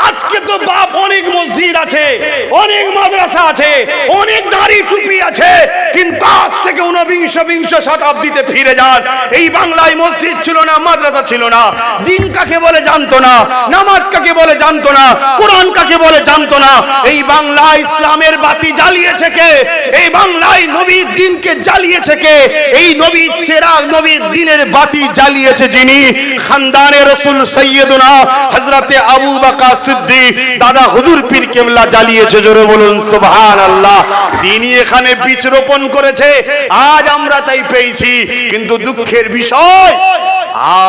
আজকে তো বাপ অনেক মসজিদ আছে, অনেক মাদ্রাসা আছে, অনেক দাড়ি টুপি আছে, কিন্তু আজ থেকে 19 শতাব্দীতে ফিরে যান। এই বাংলায় মসজিদ ছিল না, মাদ্রাসা ছিল না, দিন কাকে বলে জানতো না, নামাজ কাকে বলে জানতো না, কোরআন কাকে বলে জানতো না। এই বাংলায় ইসলামের বাতি জ্বালিয়েছে কে? এই বাংলায় নবীর দিনকে জ্বালিয়েছে কে? এই নবীর চেরাগ, নবীর দিনের বাতি জ্বালিয়েছে যিনি, খানদানে রাসূল সাইয়্যিদুনা হযরতে আবু বকর সিদ্দিক দাদা হুজুর পীর কেবলা জ্বালিয়েছে। জোরে বলুন সুবহানাল্লাহ। দিনই এখানে বীজ রোপণ করেছে, আজ আমরা তাই পেয়েছি। কিন্তু দুঃখের বিষয়,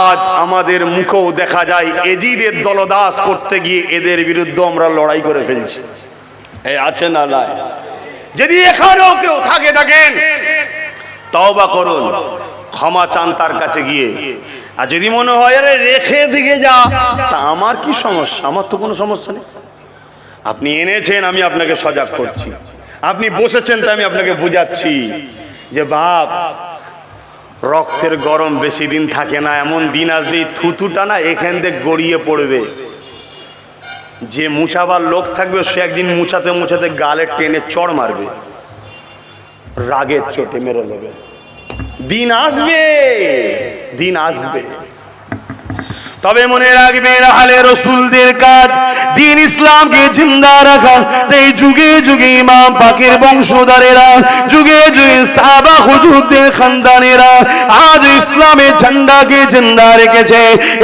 আজ আমাদের মুখেও দেখা যায় এজিদের দলদাস করতে গিয়ে এদের বিরুদ্ধে আমরা লড়াই করে ফেলছি। এই আছে না নাই? যদি এখানেও কেউ থাকেন, তওবা করুন, ক্ষমা চান তার কাছে গিয়ে। আর যদি মনে হয় আরে রেখে দিকে যা, তা আমার কি সমস্যা? আমার তো কোনো সমস্যা নেই। আপনি এনেছেন, আমি আপনাকে সজাগ করছি। আপনি বসেছেন, তাই আমি আপনাকে বুঝাচ্ছি যে বাপ, রক্তের গরম বেশি দিন থাকে না। এমন দিন আসবে থুতুটা না এখান থেকে গড়িয়ে পড়বে। যে মুছাবার লোক থাকবে সে একদিন মুছাতে মুছাতে গালে টেনে চড় মারবে, রাগের চোটে মেরে নেবে। দিন আসবে, দিন আসবে। তবে মনে রাখবেন আহলে রাসূলদের কাজ দ্বীন ইসলামকে জিন্দা রাখা। এই যুগে যুগে ইমাম পাকের বংশধরেরা, যুগে যুগে সাহাবা হুজুরদের খানদানেরা আজ ইসলামের ঝান্ডাকে জিন্দা রেখেছে।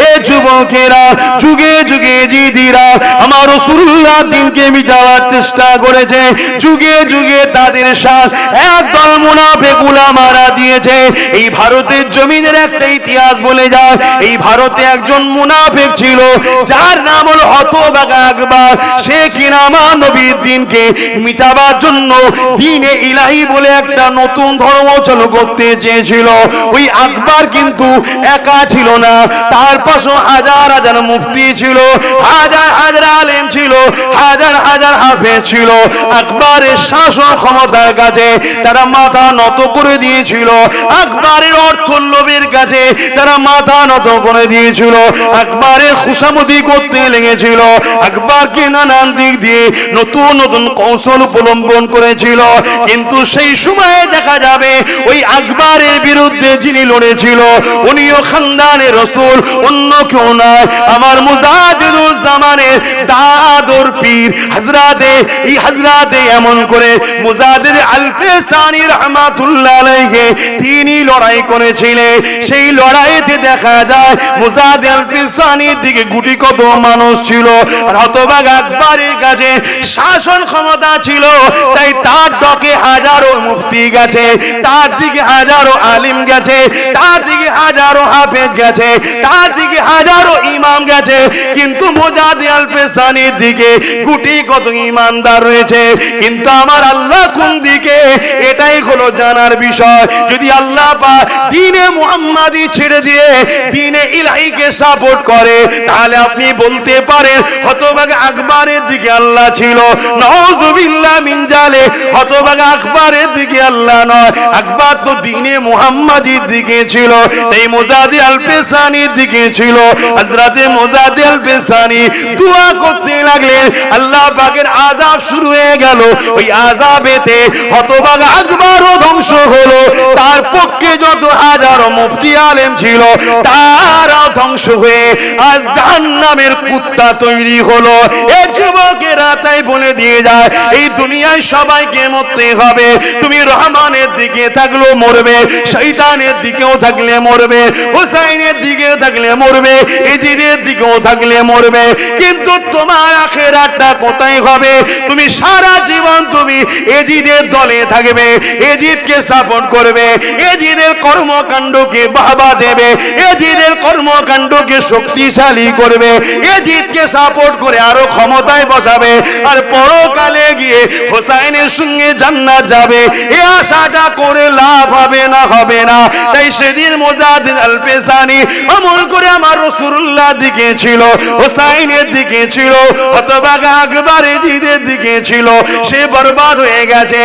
এ যুবকেরা, যুগে যুগে জিদিরা আমার রাসূলুল্লাহ দ্বীনকে মিটাবার চেষ্টা করেছে। যুগে যুগে তাদের সাথ একদল মুনাফিক উলামারা দিয়েছে। এই ভারতের জমিনের একটা ইতিহাস বলে যায়, এই ভারতে একজন মুনাফিক ছিল যার নাম হলো হতভাগা আকবর। সে কিনা আমার নবীর দ্বীনকে মিটাবার জন্য দ্বীনে ইলাহি বলে একটা নতুন ধর্ম চালু করতে চেয়েছিল। ওই আকবর কিন্তু একা ছিল না, তার পাশে হাজার হাজার মুফতি ছিল, হাজার হাজার আলেম ছিল, হাজার হাজার হাফেজ ছিল। আকবরের শাসন ক্ষমতার কাছে তারা মাথা নত করে দিয়েছিল, আকবরের অর্থ লোভের কাছে তারা মাথা নত করে দিয়েছিল, আকবরের খুশামদি করতে লেগেছিল, আকবরকে নানান দিক দিয়ে নতুন নতুন কৌশল অবলম্বন করেছিল। কিন্তু সেই সময়ে দেখা যাবে ওই আকবরের বিরুদ্ধে যিনি লড়েছিল উনিও খানদানের রাসূল, অন্য কেউ নয়, আমার মুজাদ্দিদুজ্জামানের দাদর পীর হযরতে হযরতে এমন করে মুজাদ্দিদ আল-ফিসানি রাহমাতুল্লাহ আলাইহি তিনি লড়াই করেছিলেন। সেই লড়াইতে দেখা যায় মুজাদ্দিদ আল-ফিসানির দিকে গুটি কত মানুষ ছিল, আর হতভাগা আকবরের কাছে শাসন ক্ষমতা ছিল, তাই তার ডকে হাজারো মুফতি গেছে, তার দিকে হাজারো আলিম গেছে, তার দিকে হাজারো হাফেজ গেছে, তার দিকে হাজারো ইমাম গেছে। কিন্তু মুজাদ্দিদ আল-ফিসানির দিকে গুটি কত ইমানদার রয়েছে। কিন্তু আমার আল্লাহ কোন দিকে, এটাই হলো জানার বিষয়। যদি আল্লাহ পাক দ্বীনে মুহাম্মাদি ছেড়ে দিয়ে দ্বীনে ইলাহিকে সাপোর্ট করে, তাহলে আপনি বলতে পারেন হতভাগা আকবরের দিকে আল্লাহ ছিল। নাউযুবিল্লাহ মিন যালিক, হতভাগা আকবরের দিকে আল্লাহ নয়, আকবর তো দ্বীনে মুহাম্মাদির দিকে ছিল, এই মুজাদ্দিদ আল-ফিসানির দিকে ছিল। হযরতে মুজাদ্দিদ আল-ফিসানি দোয়া করতে লাগলেন, আল্লাহ পাকের আযাব শুরু হয়ে গেল। ওই আযাবেতে হতভাগা আকবরও ধ্বংস হলো, তার পক্ষে যত হাজারো মুফতি আলেম ছিল তারাও ধ্বংস হয়ে আজ জাহান্নামের কুত্তা তৈরি হলো। এই যুবকেরা তাই বলে দিয়ে যায় এই দুনিয়ায় সবাইকে মরতে হবে। তুমি রহমানের দিকে থাকলেও মরবে, শয়তানের দিকেও থাকলে মরবে, হুসাইনের দিকেও থাকলে মরবে, ইজিদের দিকেও থাকলে মরবে। কিন্তু তোমার আখিরাতটা কোথায় হবে? তুমি সারা জীবন তুমি ইজিদের দলে থাকবে, ইজিদকে সাপোর্ট করবে, ইজিদের কর্মকাণ্ডকে বাহবা দেবে, ইজিদের কর্মকাণ্ডকে শক্তিশালী করবে, ইজিদকে সাপোর্ট করে আরো ক্ষমতায় বসাবে, আর পরকালে গিয়ে হুসাইনের সঙ্গে জান্নাত যাবে। এই আশাটা করে লাভ হবে না, হবে না। তাই সেদিন মুজাদ্দিদ আল-ফিসানি আমল করে আমার রাসূলুল্লাহ দিকে ছিল, হুসাইনের দিকে ছিল, হতভাগা আকবর ইজিদের দিকে ছিল, সে বরবাদ হয়ে গেছে।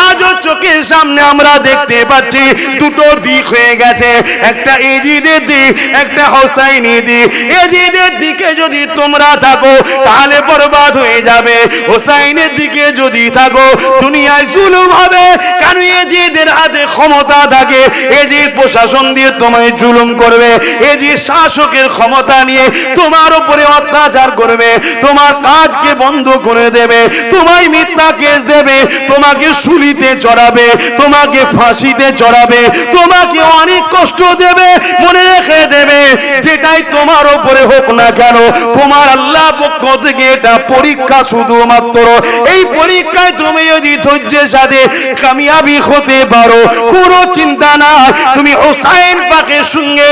আজও চোখের সামনে আমরা দেখতে পাচ্ছি দুটো দিক হয়ে গেছে, একটা ইজিদের দিক, একটা হুসাইনের দিক। ইজিদের দিকে যদি তোমরা থাকো তাহলে বরবাদ হয়ে যাবে, হুসাইনের দিকে যদি থাকো দুনিয়ায় জুলুম হবে। কেন? ইজিদের হাতে ক্ষমতা থাকে, ইজিদ প্রশাসন দিয়ে তোমায় জুলুম করবে, ইজিদ শাসকের ক্ষমতা নিয়ে তোমার উপরে অত্যাচার করবে, তোমার কাজকে বন্ধ করে দেবে, তোমায় মিথ্যা কেস দেবে, তোমাকে শুলিতে চড়াবে, তোমাকে ফাঁসিতে চড়াবে, তোমাকে অনেক কষ্ট দেবে। মনে রেখে দেবে যেটাই তোমার উপরে হোক না কেন, তোমার আল্লাহ পক্ষ থেকে এটা পরীক্ষা শুধুমাত্র। এই পরীক্ষায় তুমি যদি ধৈর্যের সাথে কামিয়াবি হতে পারো, কোনো চিন্তা না, তুমি হুসাইন পাকের সঙ্গে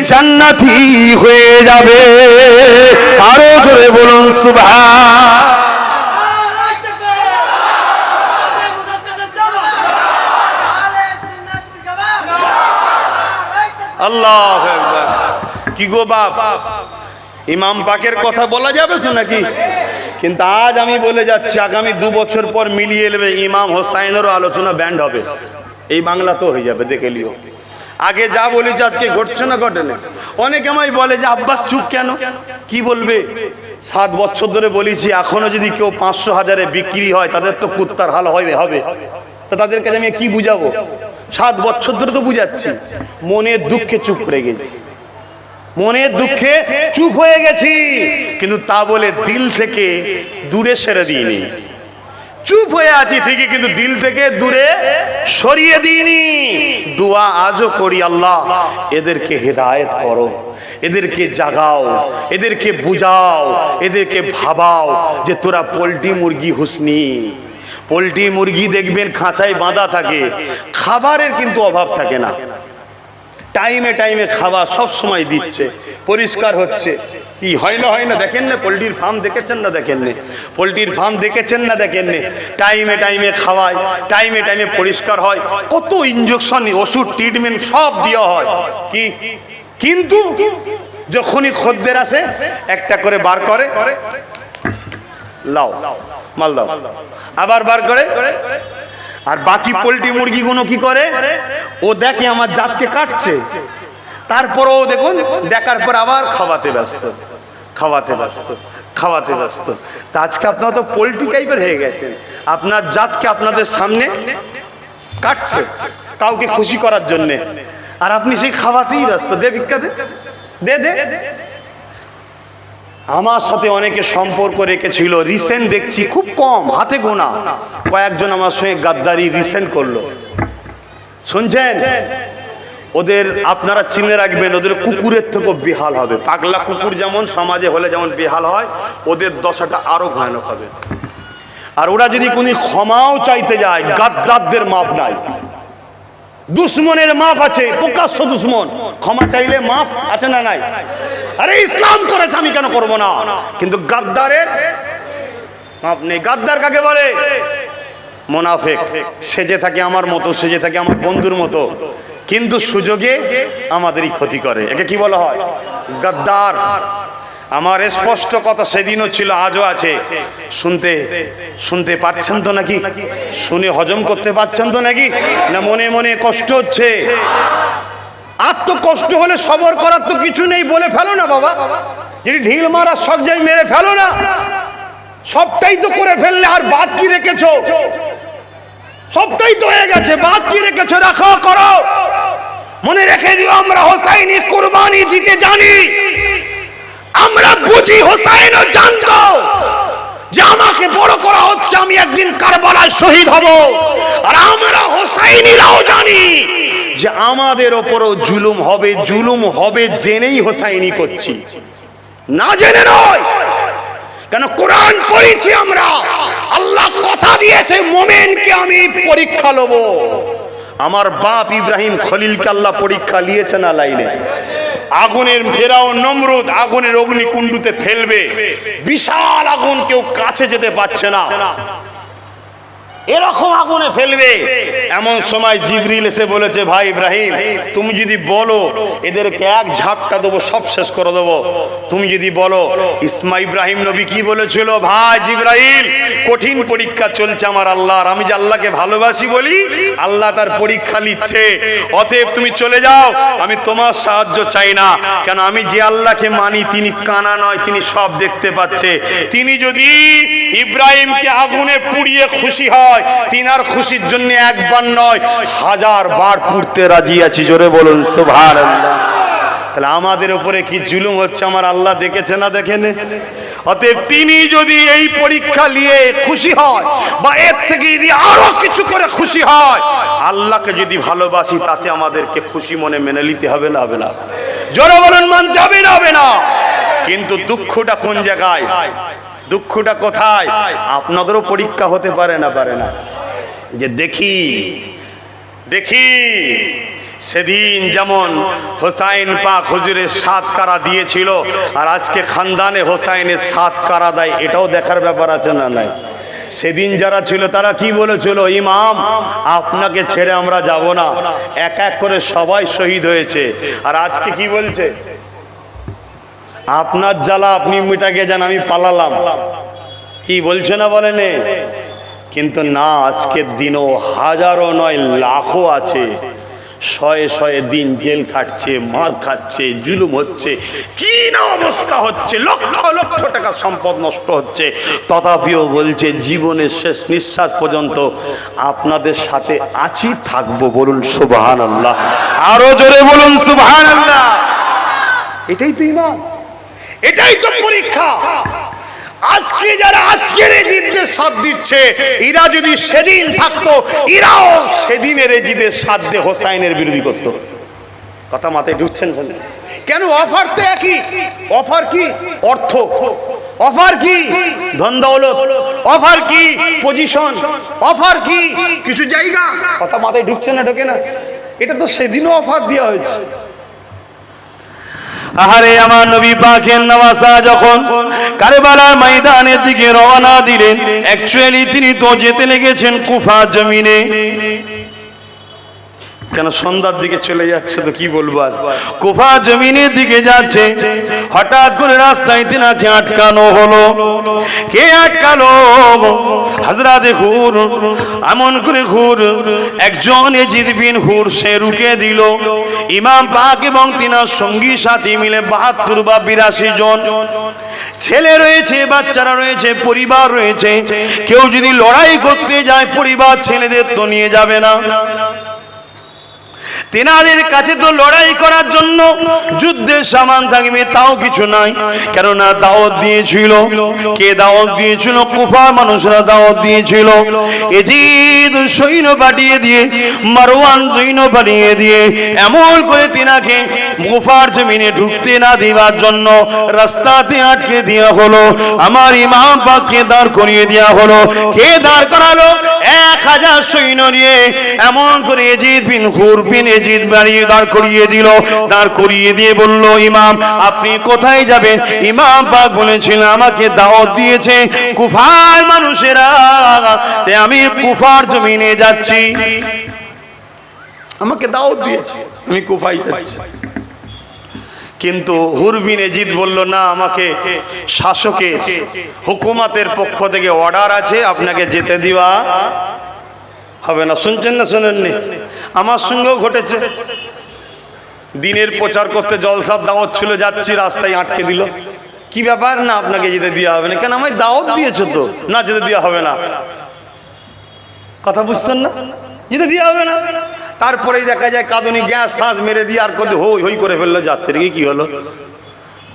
জান্নাতি হয়ে যাবে। আরো জোরে বলুন সুবহান। আল্লাহু আকবার। কি গো বাপ, ইমাম পাকের কথা বলা যাবে তো নাকি? কিন্তু আজ আমি বলে যাচ্ছি আগামী 2 বছর পর মিলিয়ে নেবে ইমাম হোসাইনেরও আলোচনা ব্যান্ড হবে, এই বাংলা তো হয়ে যাবে, দেখে লিও। আগে যা বলেছি আজকে ঘটছে না ঘটে না? অনেকে আমায় বলে যে আব্বাস চুপ কেন, কি বলবে? 7 বছর ধরে বলেছি, এখনো যদি কেউ 500,000-এ বিক্রি হয় তাদের তো কুত্তার হাল হবে। তা তাদের কাছে আমি কি বুঝাবো? 7 বছর ধরে তো বুঝাচ্ছি। মনের দুঃখে চুপ করে গেছি, মনের দুঃখে চুপ হয়ে গেছি, কিন্তু তা বলে দিল থেকে দূরে সেরে দিইনি। চুপ হয়ে আছি ঠিকই, কিন্তু দিল থেকে দূরে সরিয়ে দিইনি। দোয়া আজও করি, আল্লাহ এদেরকে হেদায়েত করো, এদেরকে জাগাও, এদেরকে বুঝাও, এদেরকে ভাবাও যে তোরা পোল্ট্রি মুরগি হুসনি। পোল্ট্রি মুরগি দেখবেন খাঁচায় বাঁধা থাকে, খাবারের কিন্তু অভাব থাকে না। টাইমে টাইমে খাবার সব সময় দিচ্ছে, পরিষ্কার হচ্ছে। কি হয় না দেখেন না? পোলট্রির ফার্ম দেখেছেন না দেখেন না? পোলট্রির ফার্ম দেখেছেন না দেখেন না? টাইমে টাইমে খাওয়ায়, টাইমে টাইমে পরিষ্কার হয়, কত ইঞ্জেকশন, ওষুধ, ট্রিটমেন্ট সব দেওয়া হয়। কি কিন্তু যখনই খদ্দের আসে একটা করে বার করে, লাও মাল দাও, আবার বার করে। আর বাকি পোল্ট্রি মুরগিগুলো কি করে? ও দেখে আমার জাতকে কাটছে, তারপরও দেখুন দেখার পর আবার খাওয়াতে ব্যস্ত। তা আজকে আপনারা তো পোল্ট্রি টাইপের হয়ে গেছেন, আপনার জাতকে আপনাদের সামনে কাটছে কাউকে খুশি করার জন্যে, আর আপনি সেই খাওয়াতেই ব্যস্ত। দে ভিক্ষা দে, দে। আমার সাথে অনেকে সম্পর্ক রেখেছিল, রিসেন্ট দেখছি খুব কম, হাতে গোনা কয়েকজন আমার সঙ্গে গাদ্দারি রিসেন্ট করলো। শুনছেন? ওদের আপনারা চিনে রাখবেন, ওদের কুকুরের থেকেও বেহাল হবে। পাগলা কুকুর যেমন সমাজে হলে যেমন বেহাল হয়, ওদের দশাটা আরো ভয়ানক হবে। আর ওরা যদি কোনো ক্ষমাও চাইতে যায়, গাদ্দারদের মাপ নাই, দুশ্মনের মাপ আছে, প্রকাশ্য দুশ্মন। ক্ষমা চাইলে মাপ আছে না নাই? আরে ইসলাম করেছে, আমি কেন করব না? কিন্তু গাদ্দারের মাপ নেই। গাদ্দার কাকে বলে? মুনাফিক, সেজে থাকে আমার মতো, সেজে থাকে আমার বন্ধুর মতো, কিন্তু সুযোগে আমাদেরই ক্ষতি করে। একে কি বলা হয়? গাদ্দার। আমার স্পষ্ট কথা সেদিনও ছিল, আজও আছে। শুনতে পারছেন তো নাকি? শুনে হজম করতে পারছেন তো নাকি? না মনে মনে কষ্ট হচ্ছে? আর তো কষ্ট হলে সবর করার তো কিছু নেই, বলে ফেলো না বাবা। যদি ঢিল মারার শখ যাই, মেরে ফেলো না। সবটাই তো করে ফেললে আর বাদ কি রেখেছো? সবটাই তো হয়ে গেছে, বাদ কি রেখেছো? রাখো, করো। মনে রেখে দিও, আমরা হোসাইনি কুরবানি দিতে জানি। আমরা বুঝি, হোসাইনও জানতো যে আমাকে বড় করা হচ্ছে, আমি একদিন কারবালায় শহীদ হব। আর আমরা হোসাইনিরাও জানি যে আমাদের ওপরও জুলুম হবে জেনেই হোসাইনি করছি, না জেনে নয়। কেন? কোরআন পড়েছি আমরা, আল্লাহ কথা দিয়েছে মোমেনকে আমি পরীক্ষা লব। আমার বাপ ইব্রাহিম খলিলকে আল্লাহ পরীক্ষা নিয়েছে না লাইনে? আগুনের ফেরাউন নমরুদ আগুনের অগ্নিকুণ্ডুতে ফেলবে, বিশাল আগুন, কেউ কাছে যেতে পারছে না, এরকম আগুনে ফেলবে। এমন সময় জিবরিল এসে বলেছে, ভাই ইব্রাহিম, তুমি যদি বলো এদেরকে এক ঝাপটা দেবো, সব শেষ করে দেবো। তুমি যদি বলো। ইব্রাহিম নবী কি বলেছিল? ভাই জিবরাইল, কঠিন পরীক্ষা চলছে আমার আল্লাহর, আমি যে আল্লাহকে ভালোবাসি বলি, আল্লাহ তার পরীক্ষা নিচ্ছে। অতএব তুমি চলে যাও, আমি তোমার সাহায্য চাই না। কেন? আমি যে আল্লাহকে মানি, তিনি কানা নয়, তিনি সব দেখতে পাচ্ছে। তিনি যদি ইব্রাহিমকে আগুনে পুড়িয়ে খুশি হয়, তিনার খুশির জন্য একবার নয় 1000 বার পুড়তে রাজি আছি। জোরে বলুন সুবহানাল্লাহ। তাহলে আমাদের উপরে কি জুলুম হচ্ছে আমার আল্লাহ দেখেছে না দেখেন? অতএব তিনি যদি এই পরীক্ষা নিয়ে খুশি হয়, বা এর থেকে যদি আরো কিছু করে খুশি হয়, আল্লাহকে যদি ভালোবাসি, তাতে আমাদেরকে খুশি মনে মেনে নিতে হবে না? হবে না? জোরে বলুন, মানতে হবে না? হবে না? কিন্তু দুঃখটা কোন জায়গায়? দুঃখটা কোথায়? আপনাদেরও পরীক্ষা হতে পারে না? পারে না? যে দেখি সেদিন যেমন হোসাইন পাক হুজুরের 7 কারা দিয়েছিল, আর আজকে খানদানে হোসাইনের 7 কারা দেয়, এটাও দেখার ব্যাপার আছে না নাই? সেদিন যারা ছিল তারা কি বলেছিল? ইমাম, আপনাকে ছেড়ে আমরা যাব না। এক এক করে সবাই শহীদ হয়েছে। আর আজকে কি বলছে? আপনার জ্বালা আপনি মিটাকে যান, আমি পালালাম। কি বলছে না বলেন? কিন্তু না, আজকের দিনও হাজারো নয় লাখো আছে শয়ে শয়ে দিন জেল খাটছে, মার খাচ্ছে, জুলুম হচ্ছে, কি না অবস্থা হচ্ছে, লক্ষ লক্ষ টাকা সম্পদ নষ্ট হচ্ছে, তথাপিও বলছে জীবনের শেষ নিঃশ্বাস পর্যন্ত আপনাদের সাথে আছি, থাকবো। বলুন সুবহানাল্লাহ, আরো জোরে বলুন সুবহানাল্লাহ। এটাই তো ঈমান, এটাই তো পরীক্ষা। আজকে যারা আজকের এজিদদের সাথ দিচ্ছে, এরা যদি সেদিন থাকতো, এরাও সেদিনের এজিদের সাথ দিয়ে হোসাইনের বিরোধী করতো। কথা মাথায় ঢুকছেন? কেন? অফার তো একই। অফার কি? অর্থ। অফার কি? ধন দৌলত। অফার কি? পজিশন। অফার কি? কিছু জায়গা। কথা মাথায় ঢুকছে না? ঢোকে না? এটা তো সেদিনও অফার দেওয়া হয়েছে। আহারে আমার নবী পাকের নওয়াজা যখন কারবালার ময়দানের দিকে রওনা দিলেন, অ্যাকচুয়ালি তিনি তো যেতে লেগেছেন কুফা জমিনে। কেন? সন্ধ্যার দিকে চলে যাচ্ছে, তো কি বলবো আর। কুফা জমিনের দিকে যাচ্ছে, হঠাৎ করে রাস্তায় তিনাকে আটকানো হলো। কে আটকালো? হযরত হুর। এমন করে হুর, একজন এজিদ বিন হুর, সে রুকে দিল। ইমাম পাক এবং তিনার সঙ্গী সাথী মিলে ৭২ বা ৮২ জন ছেলে রয়েছে, বাচ্চারা রয়েছে, পরিবার রয়েছে। কেউ যদি লড়াই করতে যায়, পরিবার ছেলেদের তো নিয়ে যাবে না। তেনাদের কাছে তো লড়াই করার জন্য যুদ্ধের সামান থাকবে তাও কিছু নাই। কেননা দাওয়াত দিয়েছিল। কে দাওয়াত দিয়েছিল? কুফার মানুষরা দাওয়াত দিয়েছিল। এজিদ সৈন্য পাঠিয়ে দিয়ে, মারওয়ান সৈন্য পাঠিয়ে দিয়ে এমন করে তিনাকে কুফার জমিনে ঢুকতে না দেওয়ার জন্য রাস্তাতে আটকে দেওয়া হলো। আমার ইমাম পাককে দাঁড় করিয়ে দেওয়া হলো। কে দাঁড় করালো? ১০০০ সৈন্য নিয়ে এমন করে এজিদ বিন হুর বিন এজিদ বাড়িয়ে দাঁড় করিয়ে দিল। দাঁড় করিয়ে দিয়ে বলল, ইমাম আপনি কোথায় যাবেন? ইমাম পাক বলেছিল, আমাকে দাওয়াত দিয়েছে কুফার মানুষেরা, তাই আমি কুফার জমিনে যাচ্ছি। আমাকে দাওয়াত দিয়েছে, আমি কুফায় যাচ্ছি। কিন্তু হুর বিন এজিদ বলল, না, আমাকে শাসকের হুকুমতের পক্ষ থেকে অর্ডার আছে, আপনাকে যেতে দেওয়া হবে না। শুনছেন না? শোনেননি? আমার সঙ্গেও ঘটেছে। দিনের প্রচার করতে জলসার দাওয়াত ছিল, যাচ্ছি, রাস্তায় আটকে দিল। কি ব্যাপার? না, আপনাকে যেতে দেওয়া হবে না। কেন? আমায় দাওয়াত দিয়েছো তো। না, যেতে দেওয়া হবে না। কথা বুঝছেন না? যেতে দেওয়া হবে না। তারপরেই দেখা যায় কাঁদুনি গ্যাস ফাঁস মেরে দিয়ে আর কোথাও হই হই করে ফেললো যাত্রী। কি হলো?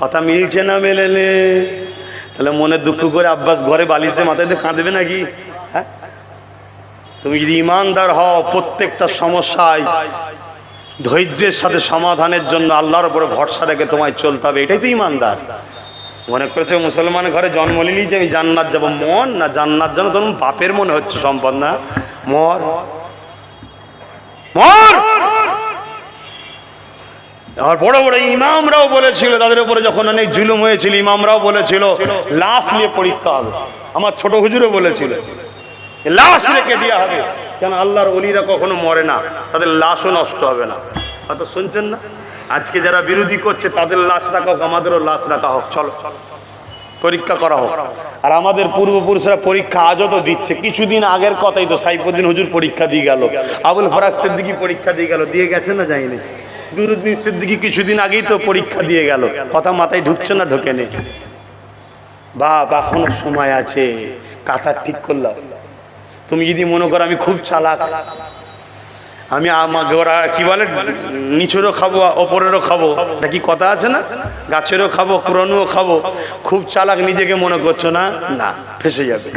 কথা মিলছে না? মেলেনে? তাহলে মনে দুঃখ করে আব্বাস ঘরে বালিশে মাথায় দিয়ে কাঁদবে নাকি? হ্যাঁ, তুমি যদি ইমানদার হও, প্রত্যেকটা সমস্যায় ধৈর্যের সাথে সমাধানের জন্য আল্লাহর উপরে ভরসা রেখে তোমায় চলতে হবে। এটাই তো ইমানদার। মনে করেছে মুসলমান ঘরে জন্ম নিলেই যে আমি জান্নাত যাব, মন না। জান্নাত যেন তখন বাপের মনে হচ্ছে সম্পদ না। মর মর। আমার বড় বড় ইমামরাও বলেছিল, তাদের উপরে যখন অনেক জুলুম হয়েছিল, ইমামরাও বলেছিল লাশ নিয়ে পরীক্ষা হবে। আমার ছোট হুজুরও বলেছিল লাশ রেখে দেওয়া হবে। কেন? আল্লাহর ওলিরা কখনো মরে না, তাদের লাশও নষ্ট হবে না। হয়তো শুনছেন না? আজকে যারা বিরোধী করছে তাদের লাশ রাখা হোক, আমাদেরও লাশ রাখা হোক, চলো পরীক্ষা করা হোক। আর আমাদের পূর্বপুরুষরা পরীক্ষা আজও তো দিচ্ছে। কিছুদিন আগের কথাই তো, সাইফুদ্দিন হুজুর পরীক্ষা দিয়ে গেল, আবুল ফরাক সিদ্দিকী পরীক্ষা দিয়ে গেল। দিয়ে গেছে না? যায়নি? দুরুদ্দিন সিদ্দিকী কিছুদিন আগেই তো পরীক্ষা দিয়ে গেল। কথা মাথায় ঢুকছে না? ঢোকে নেই? বাপ, এখনো সময় আছে। কাঁথা ঠিক করলাম। তুমি যদি মনে করো আমি খুব চালাক, আমি আমাকে ওরা কি বলে নিচেরও খাবো ওপরেরও খাবো, এটা কি কথা আছে না? গাছেরও খাবো পুরনোও খাবো, খুব চালাক নিজেকে মনে করছো না? না, ফেসে যাবে,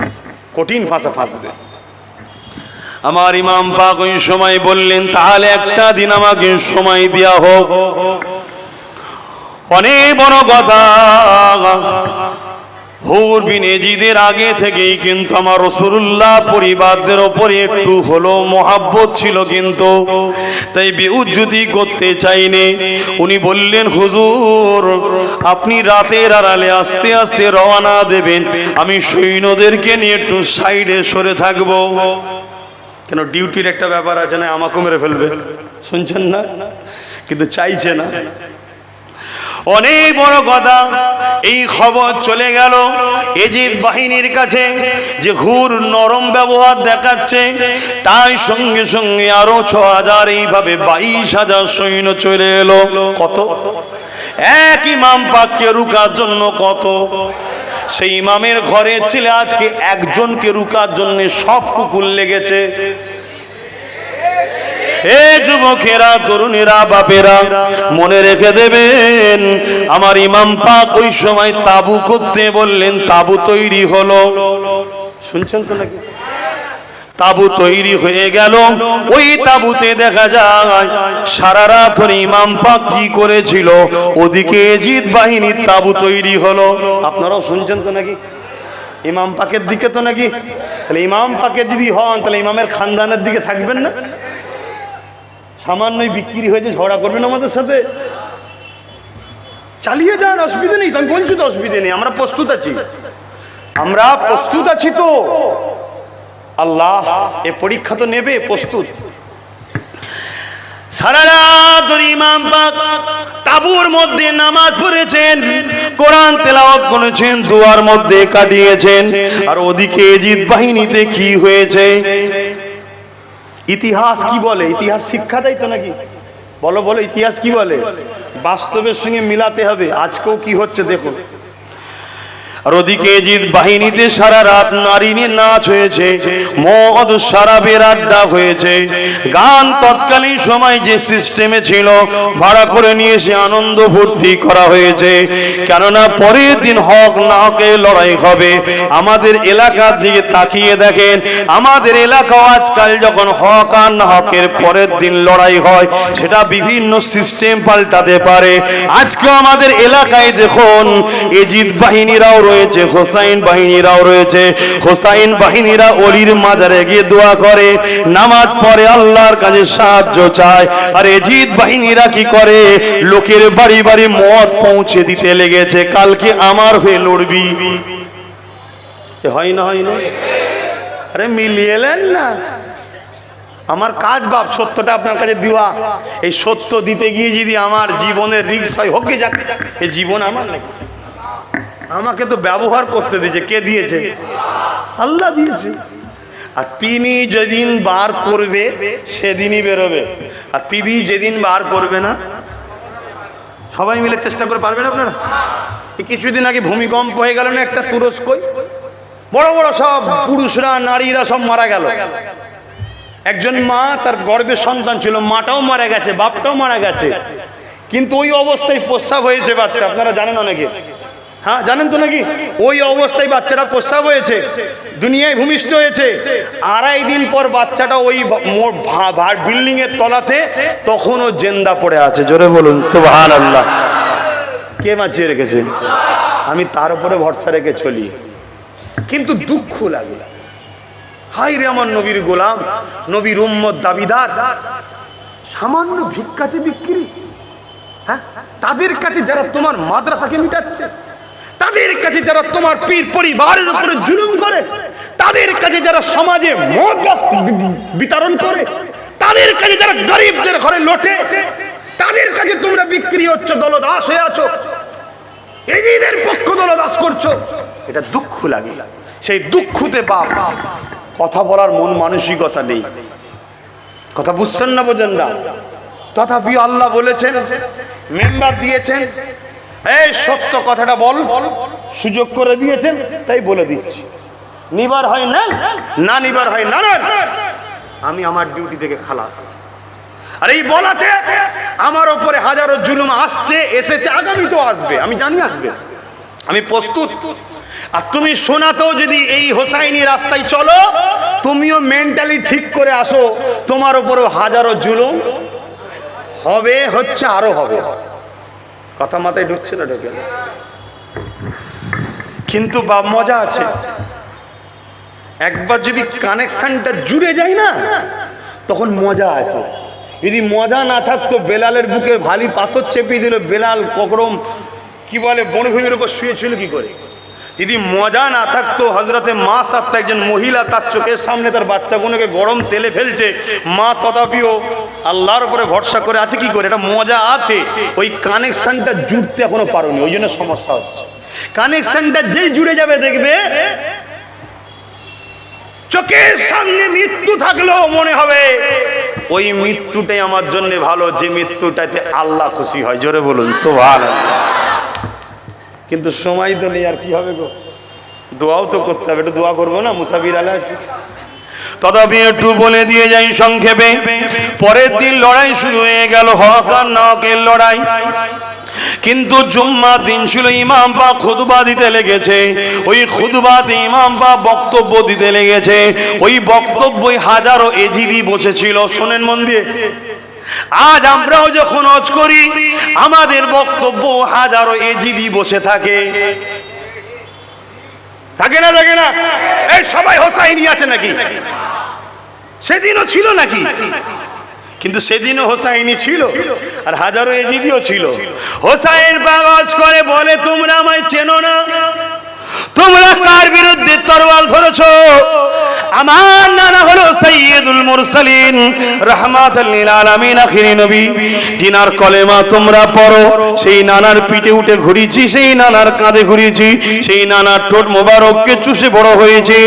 কঠিন ফাঁসা ফাঁসবে। আমার ইমাম পাক ওই সময় বললেন, তাহলে একটা দিন আমাকে সময় দেয়া হোক। অনেক বড় কথা। হুর বিন এজিদের আগে থেকেই কিন্তু আমার রাসূলুল্লাহ পরিবারদের ওপরে একটু হলো মহাব্বত ছিল, কিন্তু তাই বেউজ্জতি করতে চাইনি। উনি বললেন, হুজুর আপনি রাতের আড়ালে আস্তে আস্তে রওনা দেবেন, আমি সৈন্যদেরকে নিয়ে একটু সাইডে সরে থাকবো। কেন? ডিউটির একটা ব্যাপার আছে না, আমাকেও মেরে ফেলবে। শুনছেন না? কিন্তু চাইছে না। অনেক বড় কথা। এই খবর চলে গেল এজিদ বাহিনীর কাছে যে ঘুর নরম ব্যবহার দেখাচ্ছে, তাই সঙ্গে সঙ্গে আরো ৬,০০০, এইভাবে ২২,০০০ সৈন্য চলে এলো। কত? এক ইমাম পাককে রুকার জন্য কত? সেই ইমামের ঘরে ছেলে আজকে একজনকে রুকার জন্য সব কুকুর লেগেছে। হে যুবকেরা, তরুণেরা, বাপেরা, মনে রেখে দেবেন, আমার ইমাম পাক ওই সময় তাবু করতে বললেন, তাবু তৈরি হলো। শুনছেন তো নাকি? তাবু তৈরি হয়ে গেল। ওই তাবুতে দেখা যায় সারা রাত ধরে ইমাম পাক কি করেছিল, ওদিকে এজিদ বাহিনীর তাবু তৈরি হলো। আপনারাও শুনছেন তো নাকি? ইমাম পাকের দিকে তো নাকি? তাহলে ইমাম পাকে যদি হন, তাহলে ইমামের খানদানের দিকে থাকবেন না? সামান্যই বিক্রি হয়েছে, ঝগড়া করবেন আমাদের সাথে? চালিয়ে যান, অসুবিধা নেই। আমি বলছি তো অসুবিধা নেই, আমরা প্রস্তুত আছি, আমরা প্রস্তুত আছি। তো আল্লাহ এ পরীক্ষা তো নেবে, প্রস্তুত। সারা রাত ধরে ইমাম পাক তাবুর মধ্যে নামাজ পড়েছেন, কোরআন তেলাওয়াত করেছেন, দুয়ার মধ্যে কাটিয়েছেন। আর ওদিকে এজিদ বাহিনীতে কি হয়েছে? ইতিহাস কি বলে? ইতিহাস শিক্ষা দেয় তো নাকি? বলো বলো, ইতিহাস কি বলে? বাস্তবের সঙ্গে মিলাতে হবে। আজকেও কি হচ্ছে দেখুন। আর ওদিকে এজিদ বাহিনীতে সারা রাত নারীনে নাচ হয়েছে, মদ শরাবের আড্ডা হয়েছে, গান তৎকালীন সময় যে সিস্টেমে ছিল ভাড়া করে নিয়ে এসে আনন্দ ফুর্তি করা হয়েছে। কেননা পরের দিন হক না হকে লড়াই হবে। আমাদের এলাকার দিকে তাকিয়ে দেখেন, আমাদের এলাকাও আজকাল যখন হক আর না হকের পরের দিন লড়াই হয়, সেটা বিভিন্ন সিস্টেম পাল্টাতে পারে। আজকে আমাদের এলাকায় দেখুন, এজিদ বাহিনীরাও রয়েছে, হোসাইন বাহিনীরাও রয়েছে। হোসাইন বাহিনীরা অলির মাজারে গিয়ে দোয়া করে, নামাজ পড়ে, আল্লাহর কাছে সাহায্য চায়। আর এজিদ বাহিনীরা কি করে? লোকের বাড়ি বাড়ি মদ পৌঁছে দিতে লেগেছে, কালকে আমার হয়ে লড়বি। হয় না? হয় না? আরে মিলিয়ে নেন না। আমার কাজ বাপ সত্যটা আপনার কাছে দেওয়া। এই সত্য দিতে গিয়ে যদি আমার জীবনের রিস্ক হয়, হোক যাক, এই জীবন আমার নাকি? আমাকে তো ব্যবহার করতে দিয়েছে। কে দিয়েছে? আল্লাহ দিয়েছে। আর তিনি যেদিন বার করবে সেদিনই বেরোবে। আর তিনি যেদিন বার করবে না, সবাই মিলে চেষ্টা করে পারবেন আপনারা? কিছুদিন আগে ভূমিকম্প হয়ে গেল না একটা তুরস্কই? বড় বড় সব পুরুষরা, নারীরা সব মারা গেল। একজন মা, তার গর্ভে সন্তান ছিল, মাটাও মারা গেছে, বাপটাও মারা গেছে, কিন্তু ওই অবস্থায় প্রস্রাব হয়েছে বাচ্চা। আপনারা জানেন অনেকে? হ্যাঁ, জানেন তো নাকি? ওই অবস্থায় বাচ্চাটা প্রস্রাব হয়েছে, দুনিয়ায় ভূমিষ্ঠ হয়েছে। 2.5 দিন পর বাচ্চাটা ওই বিল্ডিং এর তলাতে তখনও জেন্দা পড়ে আছে। জোরে বলুন সুবহানাল্লাহ। কে বাঁচিয়ে রেখেছে? আমি তার উপরে ভরসা রেখে চলি। কিন্তু দুঃখ লাগে, হাই রে আমার নবীর গোলাম, নবীর উম্মত দাবিদার, সামান্য ভিক্ষাতে বিক্রি। হ্যাঁ, তাদের কাছে যারা তোমার মাদ্রাসাকে মিটাচ্ছে, তাদের কাছে যারা তোমার পীর পরিবারের উপরে জুলুম করে, তাদের কাছে যারা সমাজে মদ বিতরণ করে, তাদের কাছে যারা গরিবদের ঘরে লোটে, তাদের কাছে তোমরা বিক্রি হচ্ছ, দলদাস হয়ে আছো, এজিদের পক্ষ দলদাস করছো। এটা দুঃখ লাগে। সেই দুঃখতে বাপ কথা বলার মন মানসিকতা নেই। কথা বুঝছেন না, বোঝেন না? তথাপি আল্লাহ বলেছেন, মেম্বার দিয়েছেন, এই সত্য কথাটা বল, সুযোগ করে দিয়েছেন, তাই বলে দিচ্ছি। নিবার হয় না, না নিবার হয় না, আমি আমার ডিউটি থেকে খালাস। আর এই বলাতে আমার ওপরে হাজারো জুলুম আসছে, এসেছে, আগামী তো আসবে, আমি জানি আসবে, আমি প্রস্তুত। আর তুমি শোনাতেও যদি এই হোসাইনি রাস্তায় চলো, তুমিও মেন্টালি ঠিক করে আসো, তোমার ওপরেও হাজারো জুলুম হবে, হচ্ছে, আরো হবে। কথা মাথায় ঢুকছে না? ঢুকে। কিন্তু মজা আছে, একবার যদি কানেকশনটা জুড়ে যায় না, তখন মজা আছে। যদি মজা না থাকতো, বেলালের বুকে ভারী পাথর চেপে দিল, বেলাল ককরম কি বলে বনভূমির উপর শুয়েছিল কি করে? যদি মজা না থাকতো, হজরতে মা সাথে একজন মহিলা তার চোখের সামনে তার বাচ্চাগুলোকে গরম তেলে ফেলছে, মা তথাপিও আল্লাহর উপরে ভরসা করে আছে কি করে, এটা মজা আছে, ওই কানেকশনটা জুড়তে এখনো পারোনি, ওই জন্য সমস্যা হচ্ছে। কানেকশনটা যেই জুড়ে যাবে দেখবে চোখের সামনে মৃত্যু থাকলেও মনে হবে ওই মৃত্যুটাই আমার জন্য ভালো, যে মৃত্যুটাতে আল্লাহ খুশি হয়। জোরে বলুন সুবহানাল্লাহ। কিন্তু সময় তো নেই, আর কি হবে গো, দোয়াও তো করতে হবে, একটু দোয়া করবো না, মুসাফির আলা আছে। তথাপি একটু বলে দিয়ে যাই সংক্ষেপে, পরের দিন লড়াই শুরু হয়ে গেল, হক আর নাহকের লড়াই। কিন্তু জুম্মার দিন ছিল, ইমাম বাপ খুতবা দিতে লেগেছে, ওই খুতবাতে ইমাম বাপ বক্তব্য দিতে লেগেছে। ওই বক্তব্যই হাজারো এজিদি বসেছিল, শোনেন মন দিয়ে। আজ আমরাও যখন হজ করি আমাদের বক্তব্য হাজারো এজিদি বসে থাকে, থাকে না থাকে না? এই সবাই হোসাইনি আছে নাকি? সেদিনও ছিল নাকি? কিন্তু সেদিনও হোসাইনি ছিল আর হাজারো এজিদিও ছিল। হোসাইন বাগাজ করে বলে, তোমরা আমায় চেনো না, তোমরা কার বিরুদ্ধে তরোয়াল ধরেছো? আমার নানা হলো সাইয়্যিদুল মুরসালিন রাহমাতাল লিল আলামিন, আখিরি নবী, জিনার কলেমা তোমরা পড়ো। সেই নানার পিঠে উঠে ঘুরিয়েছি, সেই নানার কাঁধে ঘুরিয়েছি, সেই নানার ঠোঁট মোবারককে চুষে বড় হয়েছে,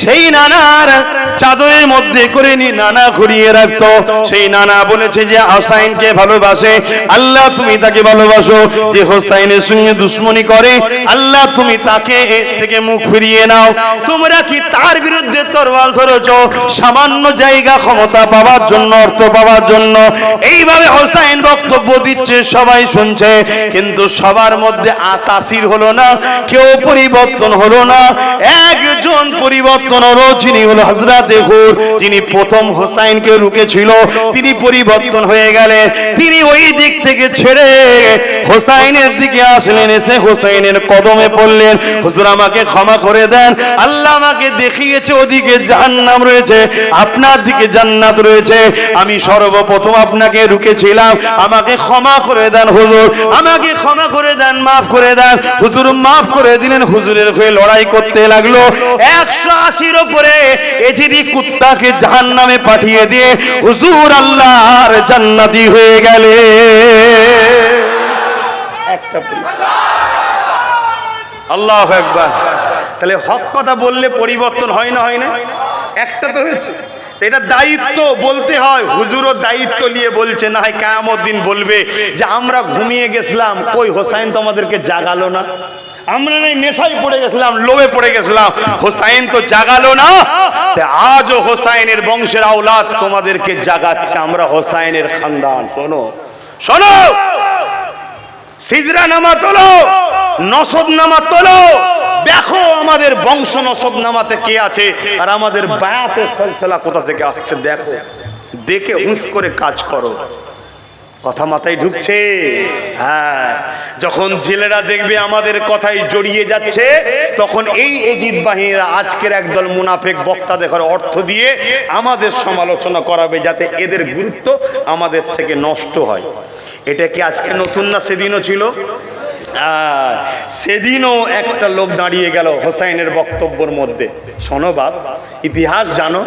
সেই নানার চাদরের মধ্যে করে নি নানা ঘুরিয়ে রাখতো। সেই নানা বলেছে যে হোসাইনকে ভালোবাসে, আল্লাহ তুমি তাকে ভালোবাসো। যে হোসাইনের সঙ্গে দুশমনি করে, আল্লাহ তুমি তাকে থেকে মুখ ফিরিয়ে নাও। তোমরা কি তার বিরুদ্ধে তরোয়াল ধরেছো সামান্য জায়গা ক্ষমতা পাওয়ার জন্য, অর্থ পাওয়ার জন্য? এইভাবে হোসাইন বক্তব্য দিচ্ছে, সবাই শুনছে, কিন্তু সবার মধ্যে তাসির হলো না, কেউ পরিবর্তন হলো না। একজন পরিবর্তন হলো, যিনি হলো হযরতে হুর, যিনি প্রথম হোসাইনকে রুকেছিল, তিনি পরিবর্তন হয়ে গেলেন। তিনি ওই দিক থেকে ছেড়ে হোসাইনের দিকে আসলেন, এসে হোসাইনের কদমে পড়লেন, হুজুর আমাকে ক্ষমা করে দেন, আল্লাহ আমাকে দেখিয়েছে ওদিকে জাহান্নাম রয়েছে, আপনার দিকে জান্নাত রয়েছে, আমি সর্বপ্রথম আপনাকে রুকেছিলাম, আমাকে ক্ষমা করে দেন হুজুর, আমাকে ক্ষমা করে দেন, মাফ করে দেন। হুজুর মাফ করে দিলেন, হুজুরের হয়ে লড়াই করতে লাগলো। 180-র উপরে এজিদি কুত্তাকে জাহান্নামে পাঠিয়ে দিয়ে হুজুর আল্লাহর জান্নাতি হয়ে গেলে। একটা আল্লাহু আকবার। তাহলে হক কথা বললে পরিবর্তন হয় না, হয় না? একটা তো হয়েছে, এটা দায়িত্ব বলতে হয়। হুজুরও দায়িত্ব নিয়ে বলছে, না হয় কিয়ামত দিন বলবে যে আমরা ঘুমিয়ে গেছিলাম, কই হোসাইন তো আমাদেরকে জাগালো না, আমরা নাই নেশায় পড়ে গেছিলাম, লোভে পড়ে গেছিলাম, হোসাইন তো জাগালো না। আজও হোসাইনের বংশের আওলাদ তোমাদেরকে জাগাচ্ছে, আমরা হোসাইনের খানদান। শোনো শোনো, সিজরা নামা তোলো, নসব নামা তোলো, দেখো আমাদের বংশ নসব নামাতে কে আছে, আর আমাদের বায়াতের সিলসিলা কোথা থেকে আসছে দেখো, দেখে হুঁশ করে কাজ করো। কথা মাথায় ঢুকছে? হ্যাঁ, যখন জেলেরা দেখবে আমাদের কথাই জড়িয়ে যাচ্ছে, তখন এই এজিদ বাহিনীরা আজকের একদল মুনাফেক বক্তা দেখার অর্থ দিয়ে আমাদের সমালোচনা করাবে, যাতে এদের গুরুত্ব আমাদের থেকে নষ্ট হয়। এটা কি আজকে নতুন না, সেদিনও ছিল। সেদিনও একটা লোক দাঁড়িয়ে গেল হোসাইনের বক্তব্যের মধ্যে। শোনো বাপ, ইতিহাস জানো,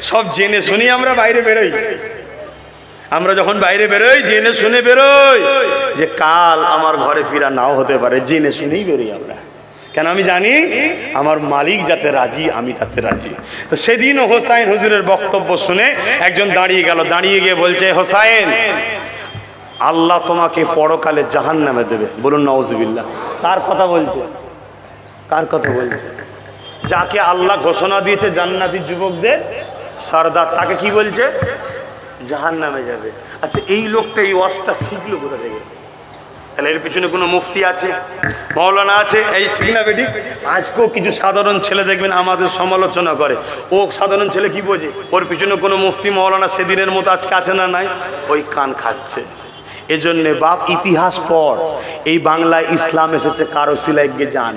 সব জেনে শুনি আমরা বাইরে বেরোই। আমরা যখন বাইরে বেরোই জেনে শুনে বেরোই যে কাল আমার ঘরে ফিরা নাও হতে পারে, জেনে শুনেই বেরোই আমরা। কেন? আমি জানি আমার মালিক যাতে রাজি, আমি তাতে রাজি। তো সেদিনও হোসাইন হুজুরের বক্তব্য শুনে একজন দাঁড়িয়ে গেল, দাঁড়িয়ে গিয়ে বলছে, হোসাইন আল্লাহ তোমাকে পরকালে জাহান্নামে দেবে। বলুন নাউজুবিল্লাহ। কার কথা বলছে? কার কথা বলছে? যাকে আল্লাহ ঘোষণা দিয়েছে জান্নাতি যুবকদের সরদার, তাকে কি বলছে? জাহান্নামে যাবে। আচ্ছা, এই লোকটা এই ওয়াজটা শিখলো কোথা থেকে? তাহলে এর পিছনে কোনো মুফতি আছে, মাওলানা আছে? এই ঠিক না বেটি? আজকেও কিছু সাধারণ ছেলে দেখবেন আমাদের সমালোচনা করে, ও সাধারণ ছেলে কি বোঝে, ওর পিছনে কোনো মুফতি মাওলানা সেদিনের মতো আজকে আছে না নাই? ওই কান খাচ্ছে। এজন্যে বাপ ইতিহাস পড়, এই বাংলায় ইসলাম এসেছে কারো সিলাই গিয়ে যান,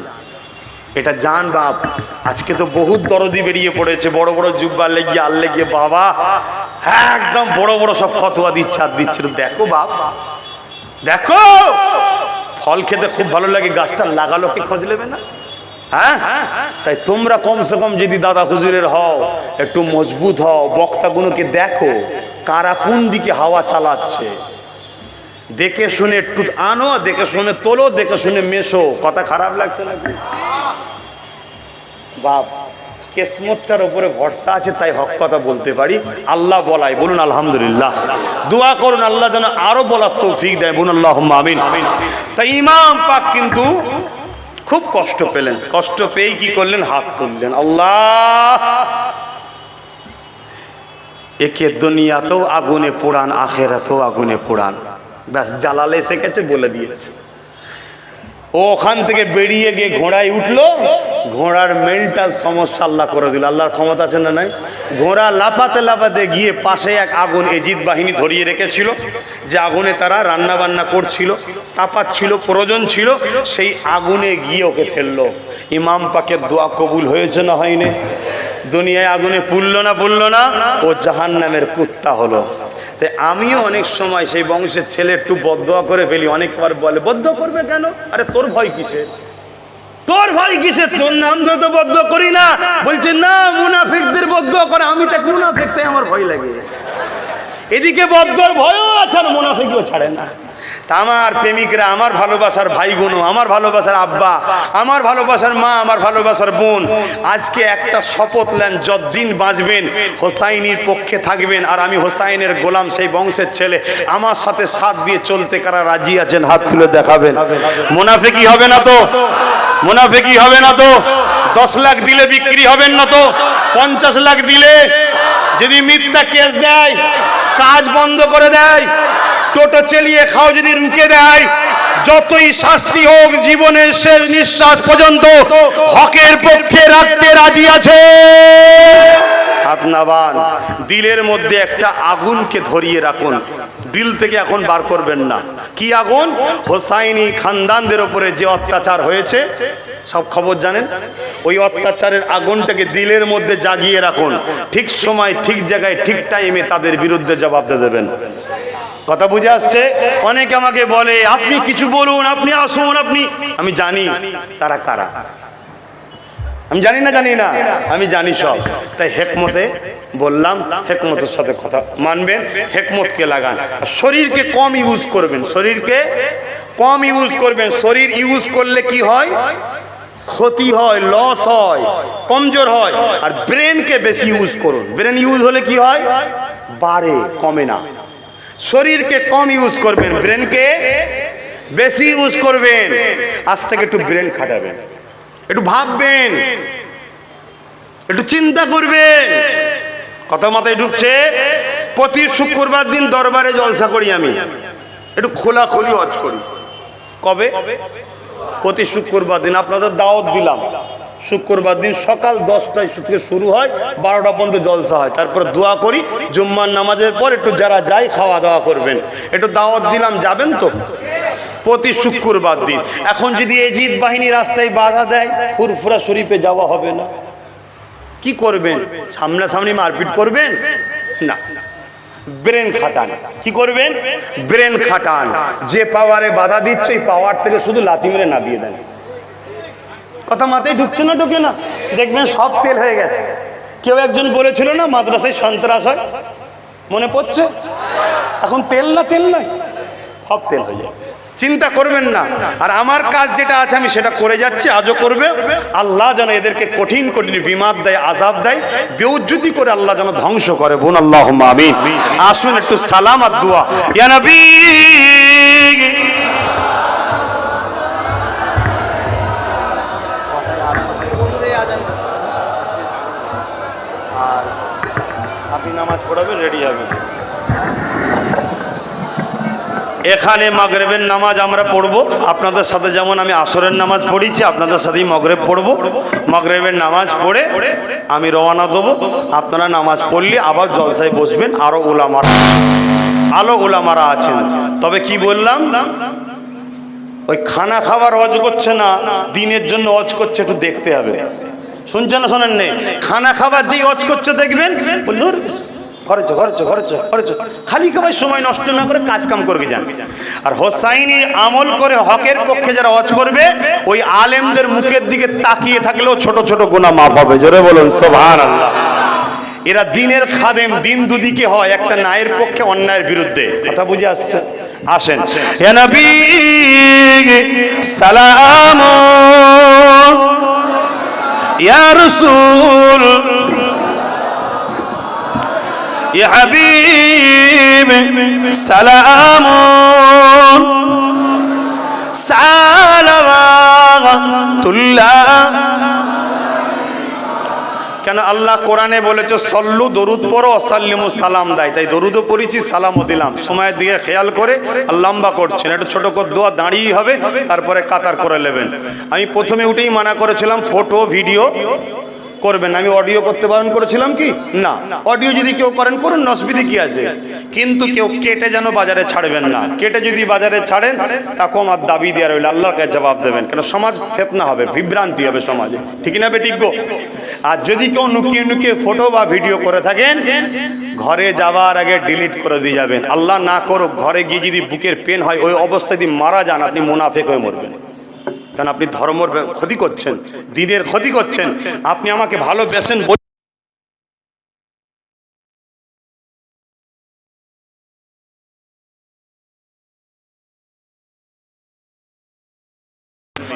এটা জান বাপ। আজকে তো বহুত দরদি বেরিয়ে পড়েছে, বড় বড় জুব্বা লেগিয়ে আল্লে গিয়ে বাবা একদম বড় বড় সব ফতোয়া দিচ্ছে আর দিচ্ছে। দেখো বাপ, দেখো ফল খেতে খুব ভালো লাগে, গাছটা লাগালো কি খোঁজ নেবে না? হ্যাঁ, তাই তোমরা কমসে কম যদি দাদা হুজুরের হও, একটু মজবুত হও, বক্তাগুলোকে দেখো কারা কোন দিকে হাওয়া চালাচ্ছে, দেখে শুনে একটু আনো, দেখে শুনে তোলো, দেখে শুনে মেশো। কথা খারাপ লাগছে নাকি বাপ? কিসমতটার উপরে ভরসা আছে, তাই হক কথা বলতে পারি। আল্লাহ বলাই, বলুন আলহামদুলিল্লাহ। দোয়া করুন আল্লাহ যেন আরো বলার তৌফিক দেয়, বলুন আল্লাহুম্মা আমিন। তাই ইমাম পাক কিন্তু খুব কষ্ট পেলেন, কষ্ট পেয়েই কি করলেন? হাত তুললেন, আল্লাহ একে দুনিয়াতেও আগুনে পোড়ান, আখেরাতেও আগুনে পোড়ান। ব্যাস, জালালে এসে গেছে, বলে দিয়েছে। ও ওখান থেকে বেরিয়ে গিয়ে ঘোড়ায় উঠলো, ঘোড়ার মেন্টাল সমস্যা আল্লাহ করে দিল। আল্লাহর ক্ষমতা আছে না নাই? ঘোড়া লাফাতে লাফাতে গিয়ে পাশে এক আগুন এজিদ বাহিনী ধরিয়ে রেখেছিল, যে আগুনে তারা রান্না বান্না করছিল, তাপাচ্ছিল, প্রয়োজন ছিল, সেই আগুনে গিয়ে ওকে ফেললো। ইমাম পাকের দোয়া কবুল হয়েছে না হয়নি? দুনিয়ায় আগুনে পুড়লো না, পুড়লো না? ও জাহান্নামের কুত্তা হলো। তাই আমিও অনেক সময় সেই বংশের ছেলে একটু বদদোয়া করে ফেলি। অনেকবার বলে, বদদোয়া করবে কেন? আরে তোর ভয় কিসে? তোর ভয় কিসে? তোর নাম ধরে তো বদদোয়া করি না। বলছে না, মুনাফিকদের বদদোয়া করে। আমি তো মুনাফিক, তাই আমার ভয় লাগে। এদিকে বদদোয়ার ভয়ও আছে, আর মুনাফিকও ছাড়ে না। তা আমার প্রেমিকরা, আমার ভালোবাসার ভাইগুনো, আমার ভালোবাসার আব্বা, আমার ভালোবাসার মা, আমার ভালোবাসার বোন, আজকে একটা শপথ নেন, যতদিন বাঁচবেন হোসাইনির পক্ষে থাকবেন। আর আমি হোসাইনের গোলাম, সেই বংশের ছেলে। আমার সাথে সাথ দিয়ে চলতে কারা রাজি আছেন? হাত তুলে দেখাবেন। মুনাফিকি হবে না তো? মুনাফিকি হবে না তো? 10 লাখ দিলে বিক্রি হবেন না তো? 50 লাখ দিলে যদি মিথ্যা কেস দেয়, কাজ বন্ধ করে দেয়, টোটো চালিয়ে খাও যদি রুকে দেয়, যতই শাস্তি হোক, জীবনের শেষ নিঃশ্বাস পর্যন্ত হকের পক্ষে রাখতে রাজি আছে। আপনাবান দিলের মধ্যে একটা আগুনকে ধরিয়ে রাখুন, দিল থেকে এখন বার করবেন না। কি আগুন? হোসাইনি খানদানদের উপরে যে অত্যাচার হয়েছে, সব খবর জানেন। ওই অত্যাচারের আগুনটাকে দিলের মধ্যে জাগিয়ে রাখুন। ঠিক সময়, ঠিক জায়গায়, ঠিক টাইমে তাদের বিরুদ্ধে জবাব দিয়ে দেবেন। কথা বুঝে আসছে? অনেকে আমাকে বলে, আপনি কিছু বলুন, আপনি আসুন, আপনি। আমি জানি তারা কারা। আমি জানি না, জানি না, আমি জানি সব। তাই হেকমতে বললাম, হেকমতের সাথে কথা মানবেন, হেকমতকে লাগান। শরীরকে কম ইউজ করবেন, শরীরকে কম ইউজ করবেন। শরীর ইউজ করলে কি হয়? ক্ষতি হয়, লস হয়, কমজোর হয়। আর ব্রেনকে বেশি ইউজ করুন। ব্রেন ইউজ হলে কি হয়? বাড়ে, কমে না। শরীরকে কম ইউজ করবেন, ব্রেনকে বেশি ইউজ করবেন। আজ থেকে একটু ব্রেন খাটাবেন, একটু ভাববেন, একটু চিন্তা করবেন। কথা মাথায় ঢুকছে? প্রতি শুক্রবার দিন দরবারে জলসা করি আমি, একটু খোলাখুলি হজ করি। কবে? প্রতি শুক্রবার দিন। আপনাদের দাওয়াত দিলাম, শুক্রবার দিন সকাল 10টায় থেকে শুরু হয়, 12টা পর্যন্ত জলসা হয়। তারপরে দোয়া করি, জুম্মার নামাজের পর একটু যারা যায় খাওয়া দাওয়া করবেন। একটু দাওয়াত দিলাম, যাবেন তো? প্রতি শুক্রবার দিন। এখন যদি এজিদ বাহিনী রাস্তায় বাধা দেয়, ফুরফুরা শরীফে যাওয়া হবে না, কি করবেন? সামনাসামনি মারপিট করবেন না, ব্রেন খাটান। কি করবেন? ব্রেন খাটান। যে পাওয়ারে বাধা দিচ্ছে, এই পাওয়ার থেকে শুধু লাথি মেরে নামিয়ে দেন। কথা মাথায় ঢুকছে না? ঢুকে না? দেখবেন সব তেল হয়ে গেছে। কেউ একজন বলেছিল না, মাদ্রাসায় সন্ত্রাস হয়, মনে পড়ছে? এখন তেল না, তেল নয়, সব তেল হয়ে যায়। চিন্তা করবেন না। আর আমার কাজ যেটা আছে আমি সেটা করে যাচ্ছি, আজও করবে। আল্লাহ যেন এদেরকে কঠিন কঠিন বিমাদ দেয়, আযাব দেয়, বেউজ্জতি করে আল্লাহ যেন ধ্বংস করে। বোন আল্লাহুম্মা আমিন। আসুন একটু সালাম আর দোয়া। ইয়া নবী, আপনি নামাজ পড়াবেন, রেডি হবেন। এখানে মাগরিবের নামাজ আমরা পড়ব আপনাদের সাথে, যেমন আমি আসরের নামাজ পড়িছি, আপনাদের সাথেই মাগরিব পড়ব। মাগরিবের নামাজ পড়ে আমি রওনা দেবো। আপনারা নামাজ পড়লে আবার জলসায় বসবেন। আরো ওলামারা আছেন। তবে কি বললাম, ওই খানা খাবার হজ করছে না, দিনের জন্য হজ করছে, একটু দেখতে হবে। শুনছেন না? শোনেন নেই? খানা খাবার যেই হজ করছে দেখবেন, ঘরে চো ঘরে চো ঘরে চো ঘরে চো, খালি খাবার সময় নষ্ট না করে কাজ কাম করে যান। আর হোসাইনি আমল করে হকের পক্ষে যারা ওয়াজ করবে, ওই আলেমদের মুখের দিকে তাকিয়ে থাকলেও ছোট ছোট গুনাহ মাফ হবে। জোরে বলুন সুবহানাল্লাহ। এরা দিনের খাদেম, দিন দুদিকে হয়, একটা ন্যায়ের পক্ষে অন্যায়ের বিরুদ্ধে। কথা বুঝে আসছে? আসেন। ইয়া নবী সালাম, ইয়া রাসূল, ইয়া হাবিব সালাম, সালাওয়াতুল্লাহ। কেন আল্লাহ কোরআনে বলেছে সল্লু, দরুদ পড়ো, সাল্লিমু, সালাম দেয়। তাই দরুদও পড়েছি, সালামও দিলাম। সময়ের দিকে খেয়াল করে, আর লম্বা করছেন, একটু ছোট করে দোয়া দাঁড়িয়ে হবে, তারপরে কাতার করে নেবেন। আমি প্রথমে উঠেই মানা করেছিলাম ফটো ভিডিও করবেন। আমি অডিও করতে বারণ করেছিলাম কি না? অডিও যদি কেউ করেন করুন, অসুবিধা কি আছে? কিন্তু কেউ কেটে যেন বাজারে ছাড়বেন না। কেটে যদি বাজারে ছাড়েন, তাকে আমার দাবি দেওয়া রইল, আল্লাহর কাছে জবাব দেবেন। কেন সমাজ ফেতনা হবে, বিভ্রান্তি হবে সমাজে, ঠিক না বেঠিক গো? আর যদি কেউ লুকিয়ে লুকিয়ে ফটো বা ভিডিও করে থাকেন, ঘরে যাওয়ার আগে ডিলিট করে দিয়ে যাবেন। আল্লাহ না করুক, ঘরে গিয়ে যদি বুকের পেন হয়, ওই অবস্থায় যদি মারা যান, আপনি মুনাফিক হয়ে মরবেন। কারণ আপনি ধর্মের ক্ষতি করছেন, দ্বীনের ক্ষতি করছেন। আপনি আমাকে ভালোবেসেন,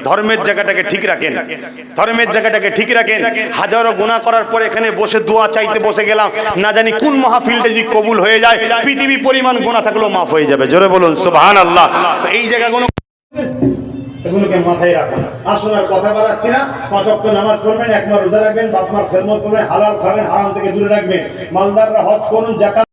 ধর্মের জায়গাটাকে ঠিক রাখেন, ধর্মের জায়গাটাকে ঠিক রাখেন। হাজারো গুনাহ করার পর এখানে বসে দোয়া চাইতে বসে গেলাম, না জানি কোন মাহফিলটা যদি কবুল হয়ে যায়, পৃথিবী পরিমাণ গুনাহ থাকলেও মাফ হয়ে যাবে। জোরে বলুন সুবহানাল্লাহ। এই জায়গাগুলো এগুলোকে মাথায় রাখুন। আসুন, আর কথা বাড়াচ্ছি না। 5 ওয়াক্ত নামাজ পড়বেন, একবার রোজা রাখবেন, বাপ মার খেদমত করবেন, হালাল খাবেন, হারাম থেকে দূরে রাখবেন। মালদাররা হজ করুন, যাকাত